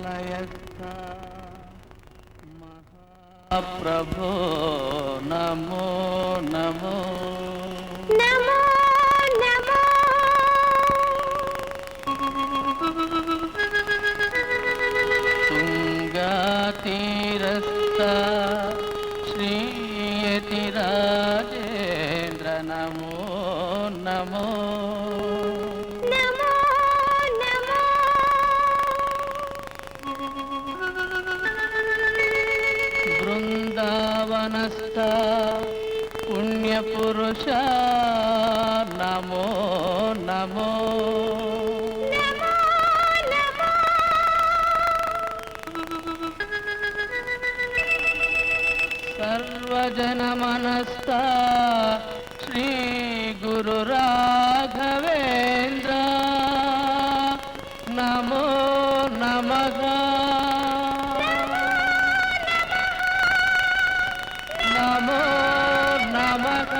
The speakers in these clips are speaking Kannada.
ಲಯಸ್ಥ ಮಹಾಪ್ರಭೋ ನಮೋ ನಮೋ ನಮೋ ನಮೋ ತುಂಗಾತೀರಸ್ಥ ಶ್ರೀಯತಿರಾಜೇಂದ್ರ ನಮೋ ನಮೋ ನಮೋ ನಮೋ ಬೃಂದಾವನಸ್ಥ ಪುಣ್ಯಪುರುಷ ನಮೋ ನಮೋ ಸರ್ವಜನಮನಸ್ಥ ಶ್ರೀ ಗುರು ರಾಘವೇಂದ್ರ ನಮೋ ನಮಃ ನಮೋ ನಮಃ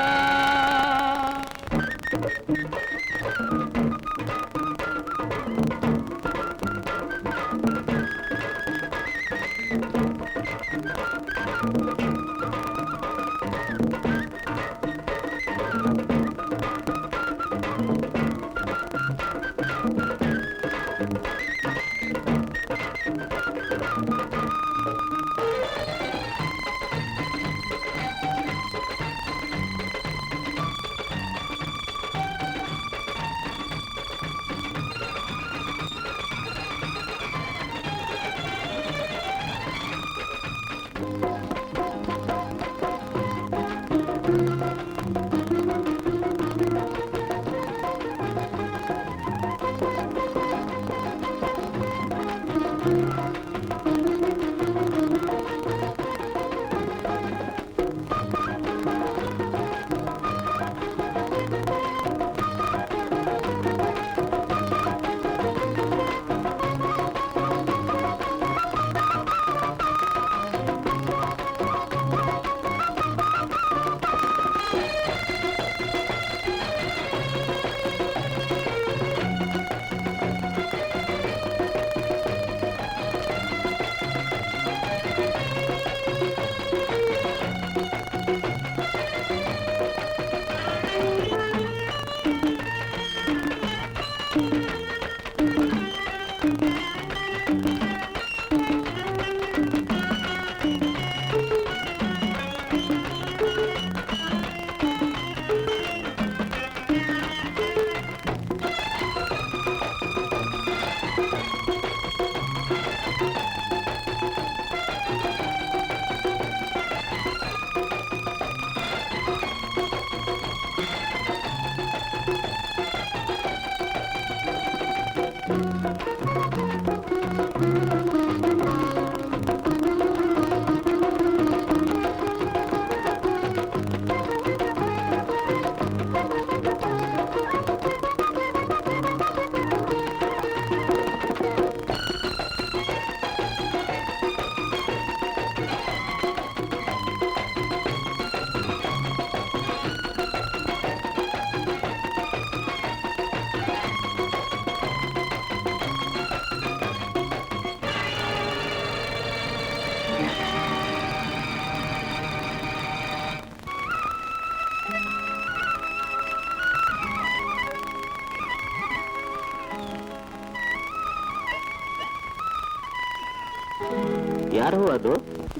ಯಾರು ಅದು?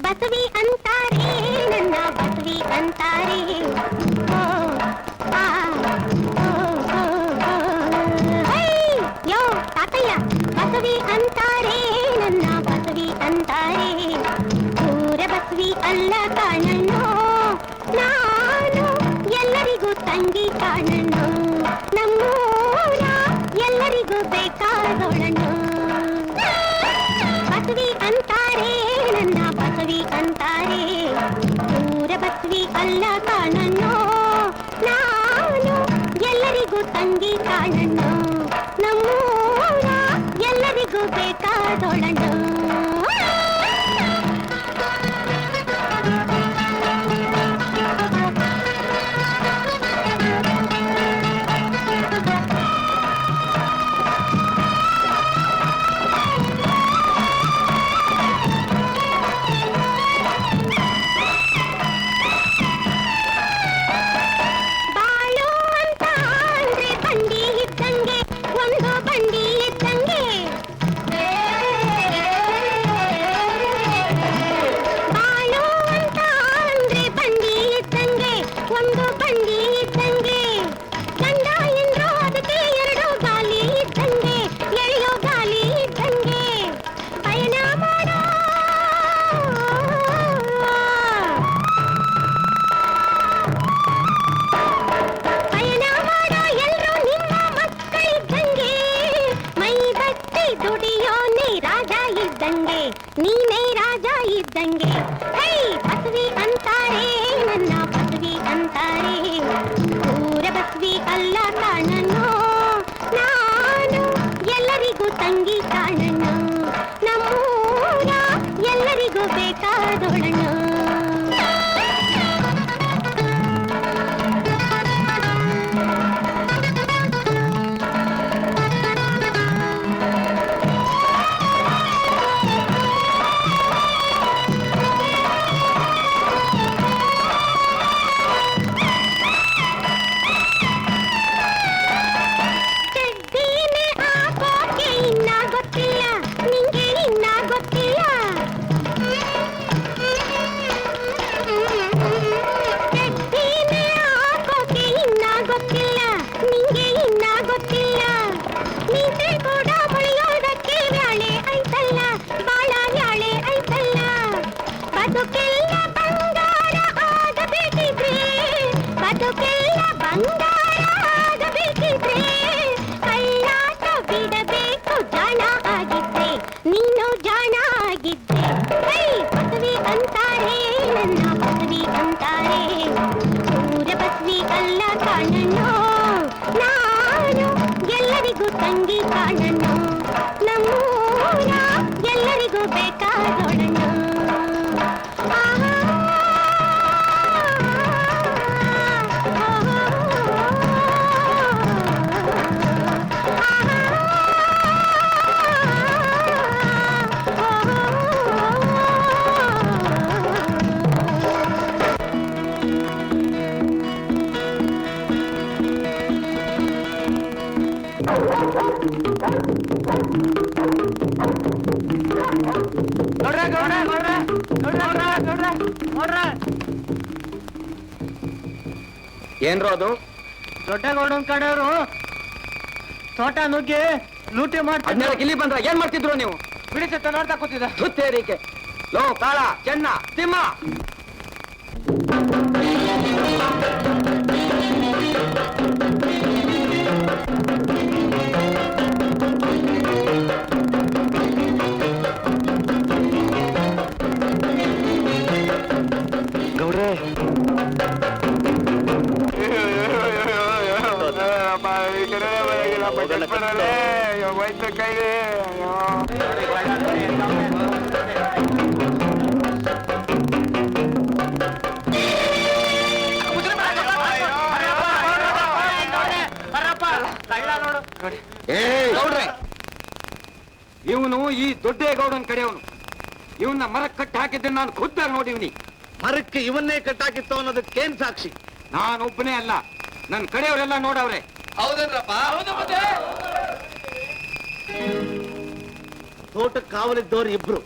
ಬಸವಿ ಅಂತಾರೆ, ನನ್ನ ಬಸವಿ ಅಂತಾರೆ. ಓ, ಆ, ಓ, ಓ, ಓ. ಹೈ, ಯೋ ತಾತಯ್ಯ, ಬಸವಿ ಅಂತಾರೆ, ನನ್ನ ಬಸವಿ ಅಂತಾರೆ. ಊರ ಬಸವಿ ಅಲ್ಲ ಕಾಣಣ್ಣು, ನಾನು ಎಲ್ಲರಿಗೂ ತಂಗಿ ಕಾಣಣ್ಣು. ನಮ್ಮೂರ ಎಲ್ಲರಿಗೂ ಬೇಕಾದವಳಣ್ಣು. ಬಸವಿ ಅಂತಾರೆ, ನನ್ನ ಬಸವಿ ಅಂತಾರೆ. ಊರ ಬಸವಿ ಅಲ್ಲ ಕಾಣಣ್ಣು, ನಾನು ಎಲ್ಲರಿಗೂ ತಂಗಿ ಕಾಣಣ್ಣು. ನಮ್ಮೂರ ಎಲ್ಲರಿಗೂ ಬೇಕಾದೊಳಣ್ಣು. ಇದ್ದಂಗೆ ಹೈ ಬಸವಿ ಅಂತಾರೆ ನನ್ನ ಬಸವಿ ಅಂತಾರೆ ಊರ ಬಸವಿ ಅಲ್ಲ ಕಾಣನು ನಾನು ಎಲ್ಲರಿಗೂ ತಂಗಿ ಕಾಣನು ನಮ್ಮೂರ ಎಲ್ಲರಿಗೂ ಬೇಕಾದೊಳನು ತಂಗಿ ಕಾಣನು ನಮ್ಮೂರ ಎಲ್ಲರಿಗೂ ಬೇಕಾದೊಡನು ಏನ್ರೋ ಅದು? ದೊಡ್ಡಗೌಡನ್ ಕಡೆಯವರು ತೋಟ ನುಗ್ಗಿ ಲೂಟಿ ಅದ್ನೆಲ್ಲ ಇಲ್ಲಿ ಬಂದ್ರ ಏನ್ ಮಾಡ್ತಿದ್ರು ನೀವು? ಬಿಡಿಸುತ್ತ ನೋಡ್ತಾ ಕೂತಿದ್ದ. ಸುತ್ತೇರಿಕೆ ಲೋ ಕಾಳ ಚೆನ್ನ ತಿಮ್ಮ ಗೌಡ್ರೆ ಇವನು ಈ ದೊಡ್ಡೇಗೌಡನ್ ಕಡೆಯವನು. ಇವನ್ನ ಮರಕ್ಕೆ ಕಟ್ಟಿ ಹಾಕಿದ್ರೆ ನಾನು ಖುದ್ದಾಗಿ ನೋಡಿವ್ನಿ. ಮರಕ್ಕೆ ಇವನ್ನೇ ಕಟ್ಟಾಕಿತ್ತು ಅನ್ನೋದಕ್ಕೇನ್ ಸಾಕ್ಷಿ? ನಾನೊಬ್ಬನೇ ಅಲ್ಲ, ನನ್ನ ಕಡೆಯವರೆಲ್ಲ ನೋಡವ್ರೆ. ಹೌದೇನ್ರಪ್ಪ? ತೋಟಕ್ಕೆ ಕಾವಲಿದ್ದವ್ರು ಇಬ್ರು,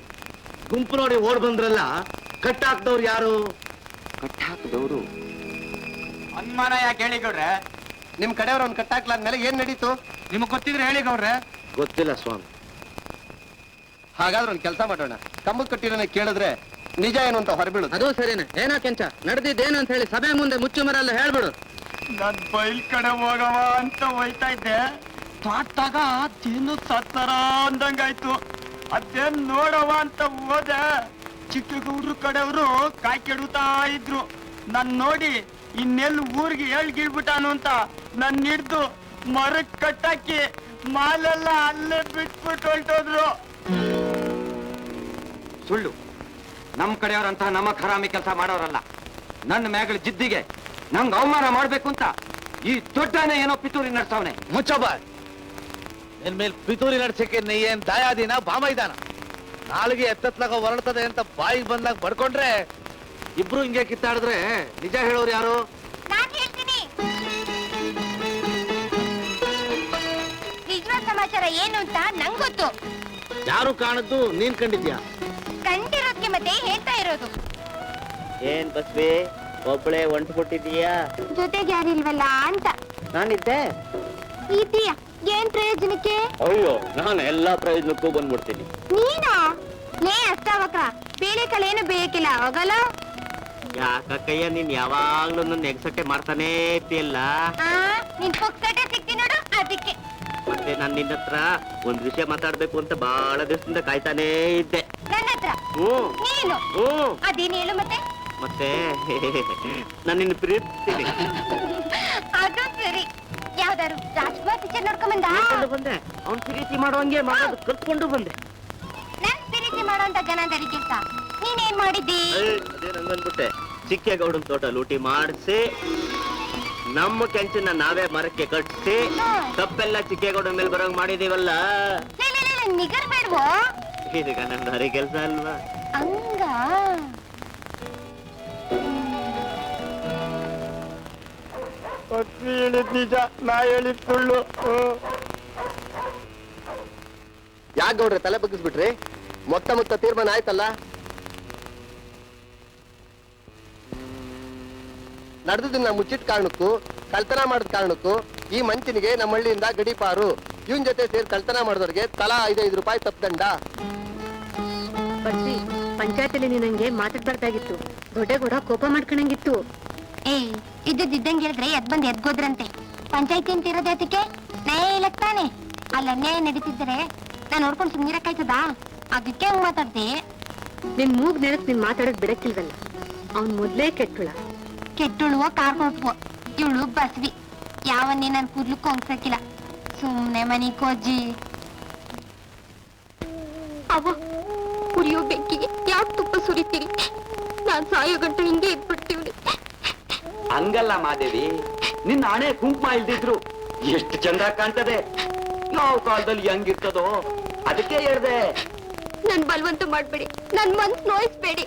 ಗುಂಪು ನೋಡಿ ಓಡ್ ಬಂದ್ರಲ್ಲ, ಕಟ್ಟಾಕ್ದವ್ರು ಯಾರು? ಕಟ್ಟಾಕದವರು ಅನುಮಾನ ಯಾಕೆ ಹೇಳಿ ಗೌಡ್ರೆ? ನಿಮ್ ಕಡೆಯವ್ರ ಅವ್ನು ಕಟ್ಟಾಕ್ಲಾದ್ಮೇಲೆ ಏನ್ ನಡೀತು? ನಿಮಗ್ ಗೊತ್ತಿದ್ರೆ ಹೇಳಿ ಗೌಡ್ರೆ. ಗೊತ್ತಿಲ್ಲ ಸ್ವಾಮಿ. ಹಾಗಾದ್ರೆ ಒಂದ್ ಕೆಲಸ ಮಾಡೋಣ, ಕಂಬದ ಕಟ್ಟಿರೋನ ಕೇಳಿದ್ರೆ ನಿಜ ಏನು ಅಂತ ಹೊರಬೀಳು. ಅದು ಸರಿನೇ. ಏನೋ ಕೆಂಚ ನಡೆದಿದ್ದೇನು ಅಂತ ಹೇಳಿ ಸಭೆ ಮುಂದೆ ಮುಚ್ಚು ಮರೆಲ್ಲ ಹೇಳ್ಬಿಡು. ನನ್ ಬೈಲ್ ಕಡೆ ಹೋಗವ ಅಂತ ಹೋಯ್ತಾ ಇದ್ದೆ, ತಾಟಾಗ ತಿನ್ನು ಸತ್ತಾರ ಅಂದಂಗಾಯ್ತು. ಅದೇನ್ ನೋಡವ ಅಂತ ಹೋದೆ, ಚಿಕ್ಕಗೌಡ್ರು ಕಡೆಯವರು ಕಾಯಿ ಕೆಡುತ್ತಾ ಇದ್ರು. ನನ್ ನೋಡಿ ಇನ್ನೆಲ್ಲಿ ಊರಿಗೆ ಹೇಳ್ಗಿಳ್ಬಿಟ್ಟಾನು ಅಂತ ನನ್ ಹಿಡ್ದು ಮರಕ್ ಕಟ್ಟಾಕಿ ಮಾಲೆಲ್ಲ ಅಲ್ಲೇ ಬಿಟ್ಬಿಟ್ಟು ಹೊಲ್ಟೋದ್ರು. ಸುಳ್ಳು. ನಮ್ ಕಡೆಯವರಂತ ನಮ್ಮ ಖರಾಮಿ ಕೆಲಸ ಮಾಡೋರಲ್ಲ. ನನ್ನ ಮ್ಯಾಗಳ ಜಿದ್ದಿಗೆ ನಂಗೆ ಅವಮಾನ ಮಾಡ್ಬೇಕು ಅಂತ ಈ ದೊಡ್ಡನೇ ಏನೋ ಪಿತೂರಿ ನಡ್ಸವನೆ. ಮುಚ್ಚಬ್ಬ, ನಿನ್ ಮೇಲೆ ಪಿತೂರಿ ನಡ್ಸಕ್ಕೆ ನೀ ಏನ್ ದಾಯಾದಿನ ಬಾಮೈದಾನ? ನಾಲಿಗೆ ಎತ್ತತ್ಲಾಗ ಹೊರಡ್ತದೆ ಅಂತ ಬಾಯಿಗೆ ಬಂದಾಗ ಬಡ್ಕೊಂಡ್ರೆ ಇಬ್ರು ಹಿಂಗೆ ಕಿತ್ತಾಡಿದ್ರೆ ನಿಜ ಹೇಳೋರು ಯಾರು? ನಾನ್ ಹೇಳ್ತೀನಿ. ನಿಜವಾದ ಸಮಾಚಾರ ಏನು ಅಂತ ನಂಗ್ ಗೊತ್ತು. ಯಾರು ಕಾಣದ್ದು ನೀನ್ ಕಂಡಿದ್ಯಾ? ಕಂಡಿರೋದ್ಗೆ ಮತ್ತೆ ಹೇಳ್ತಾ ಇರೋದು. ಏನ್ ಬಸ್ವಿ ಒಬ್ಬಳೆ ಒಂಟು ಕೊಟ್ಟಿದೀಯಾ? ಜೊತೆಗೆ ಯಾರಿಲ್ವಲ್ಲ ಅಂತ. ನಾನಿದ್ದೆ. ಇದೀಯ ಏನ್ ಪ್ರಯೋಜನಕ್ಕೆ? ಅಯ್ಯೋ, ನಾನು ಎಲ್ಲಾ ಪ್ರಯೋಜನಕ್ಕೂ ಬಂದ್ಬಿಡ್ತೀನಿ. ನೀನಾ? ಲೇ ಅಷ್ಟಾವಕ ಬೇಳೆಕಾಳೇನು ಬೇಕಿಲ್ಲ, ಹೋಗಲ್ಲ. ಯಾಕಯ್ಯ ನೀನ್ ಯಾವಾಗ್ಲೂ ನನ್ನ ಎಗ್ಸಟ್ಟೆ ಮಾಡ್ತಾನೇ ಇರ್ತೀಯಲ್ಲ. ನಿನ್ ಪುಕ್ಸಟೆ ಸಿಕ್ತಿ ನೋಡು, ಅದಕ್ಕೆ. ಮತ್ತೆ ನಾನು ನಿನ್ನ ಹತ್ರ ಒಂದ್ ವಿಷಯ ಮಾತಾಡ್ಬೇಕು ಅಂತ ಬಹಳ ದಿವಸದಿಂದ ಕಾಯ್ತಾನೇ ಇದ್ದೆ. ನನ್ನ ಹತ್ರ ಹ್ಮ್ ನೀನು ಹ್ಮ್ ಅದೇನು ಹೇಳು ಮತ್ತೆ ಮತ್ತೆ ನಾನು ನಿನ್ನ ಪ್ರೀತಿಸ್ತೀನಿ ಅದು ಸರಿ ಯಾವ್ದಾರು ರಾಜ್ಕುಮಾರ್ ಪಿಕ್ಚರ್ ನೋಡ್ಕೊಂಬಂದ ಬಂದೆ ಅವ್ನ್ ಪ್ರೀತಿ ಮಾಡುವಂಗೆ ಮಾಡೋದು ಕಲ್ತ್ಕೊಂಡು ಬಂದೆ ನನ್ ಪ್ರೀತಿ ಮಾಡೋಂತ ಗಣದಲ್ಲಿ ಕೆಲ್ಸ ನೀನೇನ್ ಮಾಡಿದ್ದಿ ಅದೇ ನಂಗನ್ಬಿಟ್ಟೆ ಚಿಕ್ಕೇಗೌಡನ್ ತೋಟ ಲೂಟಿ ಮಾಡಿಸಿ ನಮ್ಮ ಕೆಂಚನ್ನ ನಾವೇ ಮರಕ್ಕೆ ಕಟ್ಟಿಸಿ ತಪ್ಪೆಲ್ಲ ಚಿಕ್ಕೇಗೌಡನ ಮೇಲೆ ಬರೋಂಗ್ ಮಾಡಿದೀವಲ್ಲ ನಿಗರ್ ಬೇಡ್ವೋ ಇದೀಗ ನಮ್ದು ಹರಿ ಕೆಲ್ಸ ಅಲ್ವಾ ಹಂಗ ಬಸ್ವಿ ಹೇಳಿದ್ ನಿಜ, ನಾ ಹೇಳಿದ್ ಸುಳ್ಳು. ಯಾಕೆ ಗೌಡ್ರೆ ತಲೆ ಬಗ್ಗಿಸ್ಬಿಟ್ರಿ? ಮೊತ್ತ ತೀರ್ಮಾನ ಆಯ್ತಲ್ಲ. ನಡೆದದನ್ನ ಮುಚ್ಚಿಟ್ ಕಾರಣಕ್ಕೂ ಕಳ್ತನ ಮಾಡಿದ ಕಾರಣಕ್ಕೂ ಈ ಮಂಚನಿಗೆ ನಮ್ಮ ಹಳ್ಳಿಯಿಂದ ಗಡಿಪಾರು. ಇವನ್ ಜೊತೆ ಸೇರಿ ಕಳ್ತನ ಮಾಡಿದವ್ರಿಗೆ ತಲಾ 5 ರೂಪಾಯಿ ತಪ್ಪದಂಡ. ಬಸ್ವಿ ಪಂಚಾಯತಲ್ಲಿ ನೀ ನಂಗೆ ಮಾತಾಡ್ಬಾರ್ದಾಗಿತ್ತು. ದೊಡ್ಡಗೌಡ ಕೋಪ ಮಾಡ್ಕೊಂಡಂಗಿತ್ತು. ಏಯ್ ಇದ್ದಂಗೆ ಹೇಳಿದ್ರೆ ಎದ್ ಬಂದ್ ಎದ್ಗೋದ್ರಂತೆ. ಪಂಚಾಯತಿ ಅಂತ ಇರೋದೇ ಅದಕ್ಕೆ ನ್ಯಾಯ ಹೇಳಕ್ ತಾನೆ. ಅಲ್ಲಿ ಅನ್ಯಾಯ ನಡೀತಿದ್ರೆ ನಾನ್ ನೋಡ್ಕೊಂಡು ಸುಮ್ನಿರಕ್ಕಾಯ್ತದ? ಅದಕ್ಕೆ ಹಂಗ್ ಮಾತಾಡ್ದೆ. ನಿನ್ ಮೂಗ್ ನೆನಕ್ ನೀನ್ ಮಾತಾಡಕ್ ಬಿಡಕ್ಕಿಲ್ವಲ್ಲ. ಅವ್ನ್ ಮೊದ್ಲೇ ಕೆಟ್ಟುಳ. ಕೆಟ್ಟುಳುವೋ ಕಾರ್ಕೊಟ್ವೋ ಇವಳು ಬಸ್ವಿ. ಯಾವನ್ನೇ ನನ್ ಕೂದ್ಲಕ್ಕೂ ಹೊಂಗ್ಸಕ್ಕಿಲ್ಲ. ಸುಮ್ನೆ ಮನಿ ಕೋಜಿ. ಅವ ಕುಡಿಯೋ ಬೆಂಕಿಗೆ ಯಾಕೆ ತುಪ್ಪ ಸುರಿತೀರಿ? ನಾನ್ ಸಾಯೋ ಗಂಟೆ ಹಿಂಗೆ ಇದ್ಬಿಡ್ತೀವಿ. ಹಂಗಲ್ಲ ಮಾದೇವಿ, ನಿನ್ನ ಹಣೆ ಕುಂಕುಮ ಇಲ್ದಿದ್ರು ಎಷ್ಟು ಚಂದ ಕಾಣ್ತದೆ. ಯಾವ ಕಾಲದಲ್ಲಿ ಹೆಂಗಿರ್ತದೋ ಅದಕ್ಕೆ ಹೇಳ್ದೆ. ನನ್ ಬಲವಂತ ಮಾಡ್ಬೇಡಿ, ನನ್ ಮನ್ಸ್ ನೋಯಿಸ್ಬೇಡಿ.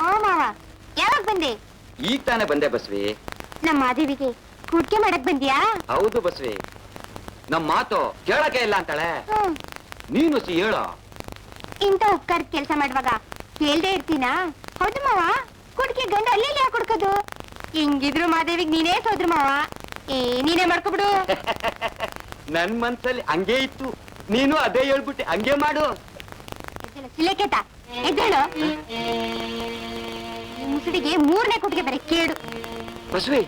ಓ ಮಾವ, ಯಾವಾಗ ಬಂದೆ? ಈಗ ತಾನೇ ಬಂದೆ ಬಸ್ವಿ. ನಮ್ಮ ಮಾದೇವಿಗೆ ಕುಡ್ಕೆ ಮಾಡಕ್ ಬಂದ್ಯಾ? ಹೌದು ಬಸ್ವಿ, ನಮ್ ಮಾತು ಕೇಳಕ್ಕೆ ಇಲ್ಲ ಅಂತಾಳೆ. ಹ್ಮ್. ನೀನು ಹೇಳ. ಇಂತ ಉಪ್ಕಾರದ ಕೆಲ್ಸ ಮಾಡುವಾಗ ಕೇಳ್ದೆ ಇರ್ತೀನಾ? ಹೌದು ಮಾವ, ಕುಡ್ಕೆ ಗಂಡ ಅಲ್ಲಿ ಯಾಕೆ ಹುಡ್ಕೋದು? ಹಿಂಗಿದ್ರು ಮಾದೇವಿಗ್ ನೀನೇ ಸೋದ್ರು ಮಾವ. ನೀನೇ ಮಾಡ್ಕೊಬಿಡು. ನನ್ ಮನ್ಸಲ್ಲಿ ಹಂಗೆ ಇತ್ತು, ನೀನು ಅದೇ ಹೇಳ್ಬಿಟ್ಟೆ. ಹಂಗೆ ಮಾಡು. ಸಿಲೆಕೇತ ಎದ್ದೇಳು. ಈ ಮುಸುಡಿಗೆ 3ನೇ ಕುಟ್ಟಿಗೆ ಬರೀ ಕೇಡು. ಬಸ್ವಿ,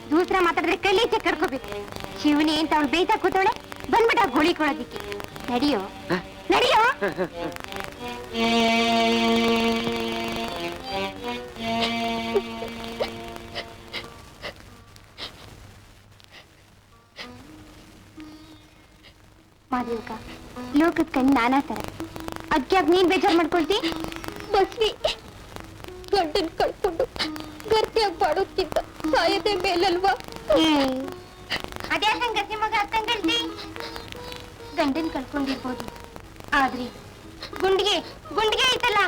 ದೂಸರ ಮಾತಾಡಿದ್ರೆ ಕೈಲಿ ಕರ್ಕೋಬೇಕು. ಶಿವನಿ ಅಂತ ಅವಳು ಬೇಯ್ತಾ ಕೂತವಳೆ, ಬಂದ್ಬಿಟ್ಟ ಗೋಳಿ ಕೊಡೋದಿಕ್ಕೆ. ನಡಿಯೋ ನಡಿಯೋ. ಮಾದೇವಿಕ, ಲೋಕದ ಕಣ್ಣು ನಾನಾ ತರ. ಅದ್ಕ್ಯಾಕ್ ನೀನ್ ಬೇಜಾರ್ ಮಾಡ್ಕೊಳ್ತಿ? ಬಸ್ವಿ ಗಂಡನ್ ಕಳ್ಕೊಂಡು ಗರ್ತಿಯಾಗಿ ಬಾಡೋದ್ಕಿಂತ ಸಾಯದೆ ಮೇಲಲ್ವಾ? ಅದೇ ಸಂಗತಿ ಮಗ ಅಕ್ಕಂಗಳ್ತಿ. ಗಂಡನ್ ಕಳ್ಕೊಂಡಿರ್ಬೋದು, ಆದ್ರಿ ಗುಂಡಿಗೆ ಐತಲ್ಲ,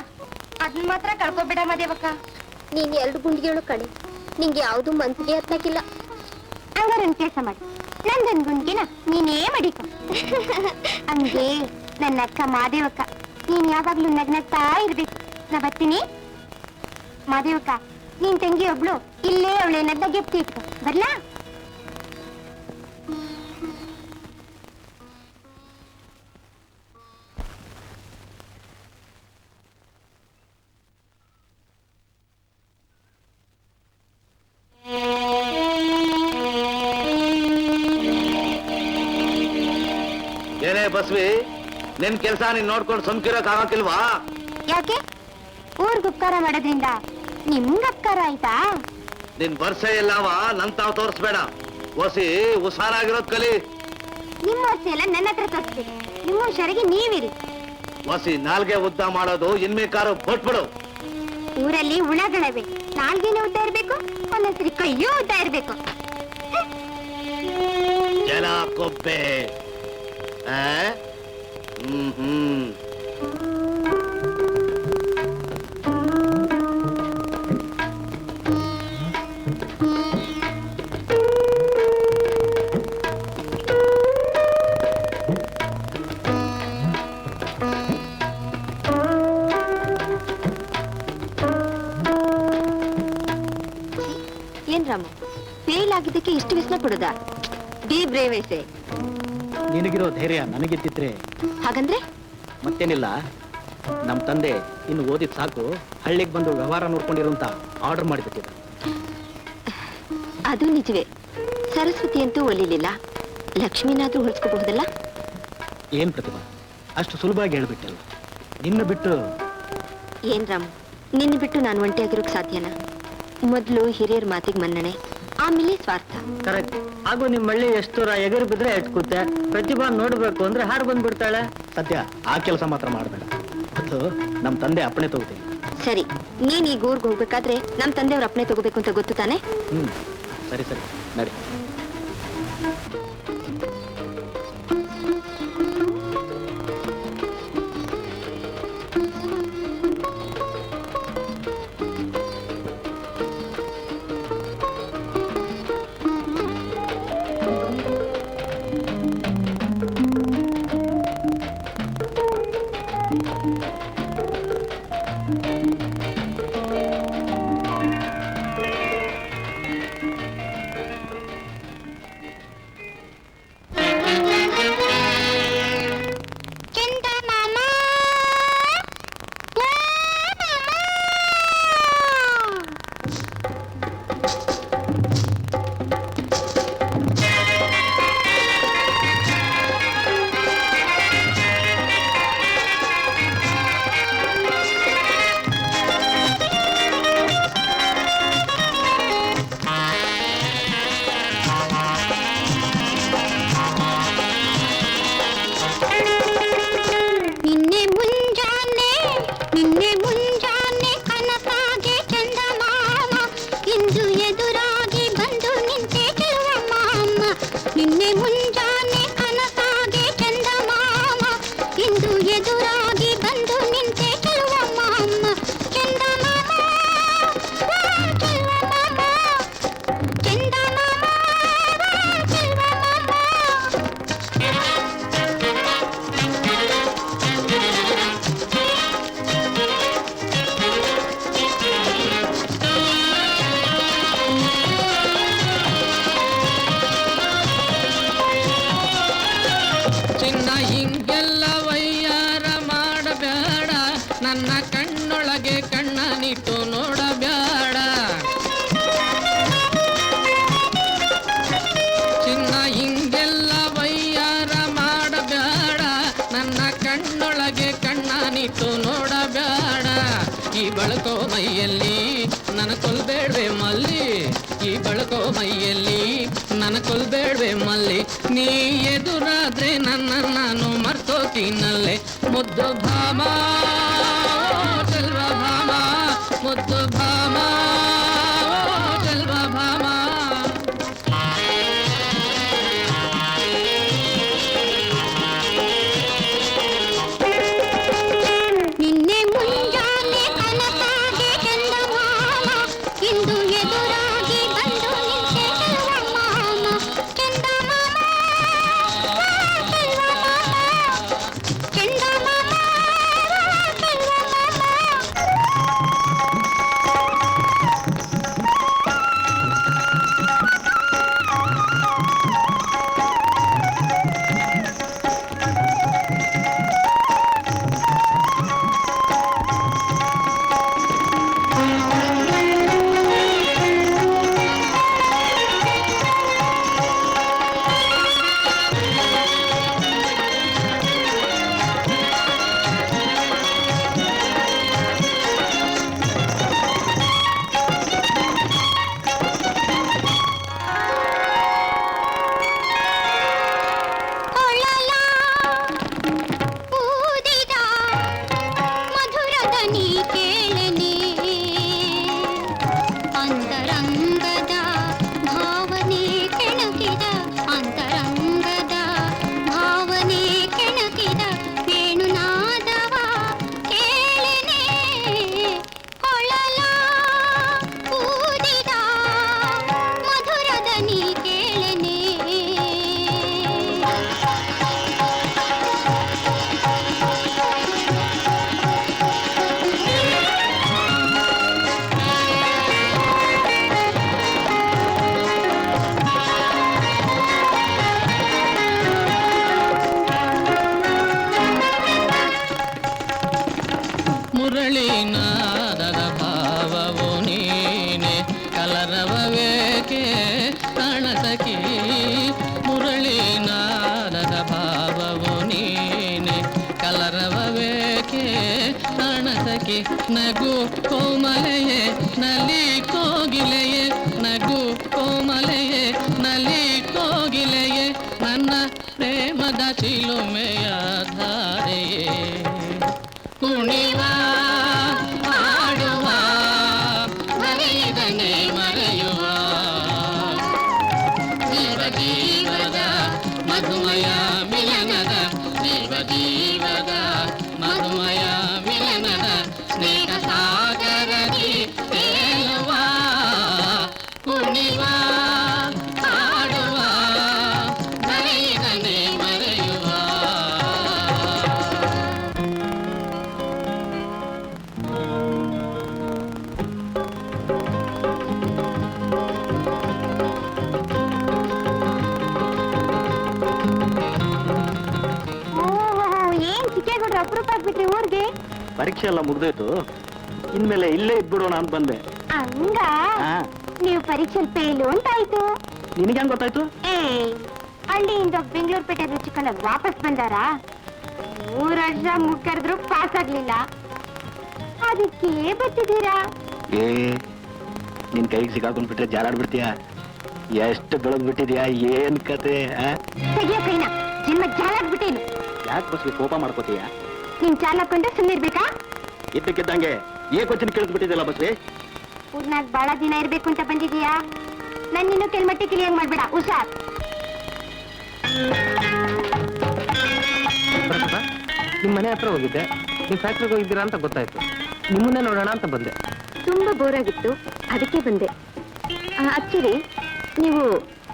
ಅದನ್ನ ಮಾತ್ರ ಕಳ್ಕೊಬೇಡ ಮಾದೇವಕ್ಕ. ನೀನ್ 2 ಗುಂಡಿಗೆಗಳು ಕಣೆ, ನಿಂಗೆ ಯಾವ್ದು ಮನ್ಸಿಗೆ ಹತ್ತಾಕಿಲ್ಲ. ಹಂಗಾರ ಒಂದ್ ಕೆಲಸ ಮಾಡಿ, ನಂದೊಂದ್ ಗುಂಡಿಗೆನ ನೀನೇ ಮಾಡಿಕೊ. ಹಂಗೆ ನನ್ನ ಅಕ್ಕ ಮಾದೇವಕ್ಕ, ನೀನ್ ಯಾವಾಗ್ಲೂ ನಗ್ನಗ್ತಾ ಇರ್ಬೇಕು. ನಾ ಬರ್ತೀನಿ. ಮಾದೇವಕ್ಕ, ನೀನ್ ತಂಗಿ ಒಬ್ಳು ಇಲ್ಲೇ ಅವಳೇನದ್ದ ಗಿಫ್ಟ್ ಇಟ್ಕೊ. ಬರ್ಲಾ? ಏನೇ ಬಸ್ವಿ, ನಿನ್ ಕೆಲ್ಸ ನೀನ್ ನೋಡ್ಕೊಂಡು ಸಂಕಿರಕ್ ಆಗಕ್ಕಿಲ್ವಾ? ಯಾಕೆ? ಊರ್ಗ್ ಉಪಕಾರ ಮಾಡೋದ್ರಿಂದ ನಿಮ್ಗ್ ಅಪಕಾರ ಆಯ್ತಾ? ನಿನ್ ವರ್ಷ ಎಲ್ಲವ ನನ್ ತಾವ್ ತೋರಿಸ್ಬೇಡ. ಹೊಸಿ ಹುಷಾರಾಗಿರೋದ್ ಕಲಿ. ನಿಮ್ಮ ವರ್ಷ ಎಲ್ಲ ನನ್ನ ಹತ್ರ ತೋರಿಸ್ಬೇಕು. ನಿಮ್ಮ ಹುಷಾರಿಗೆ ನೀವಿರಿ. ಹೊಸಿ ನಾಲ್ಗೆ ಉದ್ದ ಮಾಡೋದು ಇನ್ಮೇಕಾರು ಕೊಟ್ಬಿಡು. ಊರಲ್ಲಿ ಹುಳಗಳವೆ, ನಾಲ್ಗೇನು ಉದ್ದ ಇರ್ಬೇಕು, ಒಂದೊಂದ್ಸರಿ ಕೈಯೂ ಉದ್ದ ಇರ್ಬೇಕು. ಜಲ ಕೊಬ್ಬೆ. ಹ್ಮ್ ಏನ್ ರಾಮ, ಫೇಲ್ ಆಗಿದ್ದಕ್ಕೆ ಇಷ್ಟು ವಿಸ್ಮ ಪಡೋದಾ? ಬಿ ಬ್ರೇವೇಸೆ. ನಿನಗಿರೋ ಧೈರ್ಯ ನನಗಿದ್ದಿದ್ರೆ ಹಾಗಂದ್ರೆ ಮತ್ತೇನಿಲ್ಲ, ನಮ್ ತಂದೆ ಇನ್ನು ಓದಿದ್ ಸಾಕು, ಹಳ್ಳಿಗೆ ಬಂದು ವ್ಯವಹಾರ ನೋಡ್ಕೊಂಡಿರು ಅಂತ ಆರ್ಡರ್ ಮಾಡಿಬಿಟ್ಟಿದ್ದ. ಅದು ನಿಜವೇ. ಸರಸ್ವತಿ ಅಂತೂ ಒಲಿಲಿಲ್ಲ, ಲಕ್ಷ್ಮಿನಾದ್ರೂ ಹೊಲ್ಸ್ಕೋಬಹುದಲ್ಲ? ಏನ್ ಪ್ರತಿಭಾ, ಅಷ್ಟು ಸುಲಭವಾಗಿ ಹೇಳ್ಬಿಟ್ಟಲ್ಲ. ನಿನ್ನ ಬಿಟ್ಟು ಏನ್ ರಾಮ್, ನಿನ್ನ ಬಿಟ್ಟು ನಾನು ಒಂಟಿಯಾಗಿರೋಕ್ ಸಾಧ್ಯನಾ? ಮೊದ್ಲು ಹಿರಿಯರ ಮಾತಿಗೆ ಮನ್ನಣೆ, ಆಮೇಲೆ ಸ್ವಾರ್ಥ. ಕರೆಕ್ಟ್. ಹಾಗೂ ನಿಮ್ಮ ಮಳ್ಳಿ ಎಷ್ಟು ಎಗರು ಬಿದ್ರೆ ಎಟ್ಕುತ್ತೆ. ಪ್ರತಿಭಾ ನೋಡ್ಬೇಕು ಅಂದ್ರೆ ಹಾಡು ಬಂದ್ಬಿಡ್ತಾಳೆ. ಸದ್ಯ ಆ ಕೆಲಸ ಮಾತ್ರ ಮಾಡಬೇಡ. ಅದು ನಮ್ಮ ತಂದೆ ಅಪ್ಪಣೆ ತಗೋತೀನಿ. ಸರಿ, ನೀನ್ ಈಗ ಊರ್ಗ್ ಹೋಗ್ಬೇಕಾದ್ರೆ ನಮ್ ತಂದೆಯವ್ರ ಅಪ್ಪಣೆ ತಗೋಬೇಕು ಅಂತ ಗೊತ್ತು ತಾನೆ? ಸರಿ ಸರಿ ನಡಿ. ಬಳಕೋ ಮೈಯಲ್ಲಿ ನನ್ನ ಕೊಲ್ಬೇಡ್ವೆ ಮಲ್ಲಿ, ಈ ಬಳಕೋ ಮೈಯಲ್ಲಿ ನನ್ನ ಕೊಲ್ಬೇಡ್ವೆ ಮಲ್ಲಿ. ನೀ ಎದುರಾದ್ರೆ ನನ್ನ ನಾನು ಮರ್ತೋತೀನಲ್ಲೇ ಮುದ್ದು ಭಾಮ, ಚೆಲ್ವ ಭಾಮ, ಮುದ್ದು ಭಾಮ, ಚೆಲ್ವ ಭಾಮ. ನಗು ಕೋಮಲೆಯೇ ನಲಿ ಕೋಗಿಲೆಯೇ ನಗು ಕೋಮಲೆಯೇ ನಲಿ ಕೋಗಿಲೆಯೇ ನನ್ನ ಪ್ರೇಮದ ಚಿಲುಮೆಯ ಧಾರೆಯೇ ಕುಣಿವ ಆಡುವ ಮರೆಯದನೆ ಮರೆಯುವ ಜೀವ ಜೀವದ ಮಧುಮಯ ಮಿಲನದ ಜೀವ ಜೀವದ ಮಧುಮಯ ಮಿಲನದ ಸ್ನೇಹ ಸಾಗರದಿ ತೇಲುವ ಕುಣಿವ ಆಡುವ ಮರೆಯದನೆ ಮರೆಯುವ. ಏನ್ ಚಿಕ್ಕೇಗೌಡ್ರು ಅಪರೂಪ ಆಗ್ಬಿಟ್ರಿ ಊರ್ಗೆ? ಪರೀಕ್ಷೆ ಎಲ್ಲ ಮುಗ್ದೋಯ್ತು, ಇನ್ಮೇಲೆ ಇಲ್ಲೇ ಇದ್ಬಿಡೋಣ ಅಂತ ಬಂದೆ. ಹಂಗ ಹಾ, ನೀವು ಪರೀಕ್ಷೆ ಫೇಲು ಅಂತಾಯ್ತು. ನಿನಗೆ ಹೆಂಗ್ ಗೊತ್ತಾಯ್ತು? ಹಳ್ಳಿಯಿಂದ ಬೆಂಗಳೂರು ಪೇಟೆ ರುಚಿಕೊಂಡ ವಾಪಸ್ ಬಂದಾರ. 3 ವರ್ಷ ಮುಕ್ಕರಿದ್ರು ಪಾಸ್ ಆಗ್ಲಿಲ್ಲ, ಅದಕ್ಕೆ ಬರ್ತಿದ್ದೀರಾ? ಏ, ನಿನ್ ಕೈಗೆ ಸಿಗಾಕೊಂಡ್ಬಿಟ್ರೆ ಜಾಲಾಡ್ಬಿಡ್ತೀಯ. ಎಷ್ಟು ಬೆಳಗ್ ಬಿಟ್ಟಿದ್ಯಾ, ಏನ್ ಕತೆ? ತೆಗಿಯೋ ಕೈನ, ಜನ್ಮ ಜಾಲಾಗ್ಬಿಟ್ಟೇನು. ಯಾಕೆ ಬಸ್ಗೆ ಕೋಪ ಮಾಡ್ಕೋತೀಯ? ನಿನ್ ಚಾಲಕೊಂಡ್ರೆ ಸುಮ್ಮನಿರ್ಬೇಕಾ? ಇದ್ದಕ್ಕಿದ್ದಂಗೆ ಏಕೋಚನೆ ಕೇಳಿದ್ಬಿಟ್ಟಿದ್ಯಲ್ಲ ಬಸ್ವಿ. ಊರ್ನಾಗ ಬಹಳ ದಿನ ಇರ್ಬೇಕು ಅಂತ ಬಂದಿದೀಯಾ? ನನ್ನಿನ್ನು ಕೆಲ್ಮಟ್ಟಿ ಕಿಲಿಯಂಗ್ ಮಾಡ್ಬೇಡ, ಹುಷಾರ್. ನಿಮ್ ಮನೆ ಹತ್ರ ಹೋಗಿದ್ದೆ, ನಿಮ್ ಫ್ಯಾಕ್ಟ್ರಿಗೆ ಹೋಗಿದ್ದೀರಾ ಅಂತ ಗೊತ್ತಾಯ್ತು. ನಿಮ್ಮನ್ನೇ ನೋಡೋಣ ಅಂತ ಬಂದೆ. ತುಂಬಾ ಬೋರ್ ಆಗಿತ್ತು, ಅದಕ್ಕೆ ಬಂದೆ. ಅಚ್ಚರಿ, ನೀವು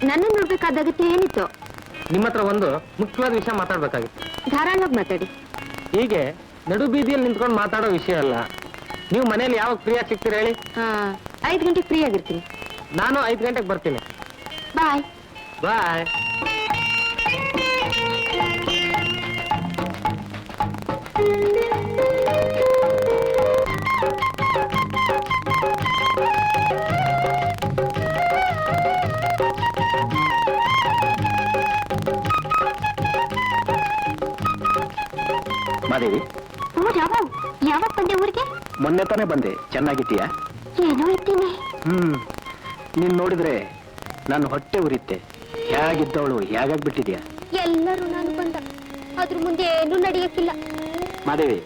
ನನ್ನ ನೋಡ್ಬೇಕಾದ ಅಗತ್ಯ ಏನಿತ್ತು? ನಿಮ್ಮ ಹತ್ರ ಒಂದು ಮುಖ್ಯವಾದ ವಿಷಯ ಮಾತಾಡ್ಬೇಕಾಗಿತ್ತು. ಧಾರಾಳವಾಗಿ ಮಾತಾಡಿ. ಹೀಗೆ ನಡು ಬೀದಿಯಲ್ಲಿ ನಿಂತ್ಕೊಂಡು ಮಾತಾಡೋ ವಿಷಯ ಅಲ್ಲ. ನೀವು ಮನೇಲಿ ಯಾವಾಗ ಫ್ರೀ ಆಗಿ ಸಿಗ್ತೀರಾ ಹೇಳಿ? 5 ಗಂಟೆಗೆ ಫ್ರೀ ಆಗಿರ್ತೀನಿ. ನಾನು 5 ಗಂಟೆಗೆ ಬರ್ತೀನಿ. ಬಾಯ್ ಬಾಯ್. ಮಾದೇವಿ, ಯಾವಾಗ ಬಂದೆ ಊರಿಗೆ? ಮೊನ್ನೆ ತಾನೇ ಬಂದೆ. ಚೆನ್ನಾಗಿದ್ದೀಯಾ? ಏನೋ ಇದ್ದೀನಿ. ನೀನ್ ನೋಡಿದ್ರೆ ನಾನು ಹೊಟ್ಟೆ ಉರಿತ್ತೆ. ಹೇಗಿದ್ದವಳು ಹೇಗಾಗ್ಬಿಟ್ಟಿದ್ಯಾ? ಎಲ್ಲರೂ ನಾನು ಬಂದ, ಅದ್ರ ಮುಂದೆ ಏನೂ ನಡೆಯಕ್ಕಿಲ್ಲ. ಮಾದೇವಿ,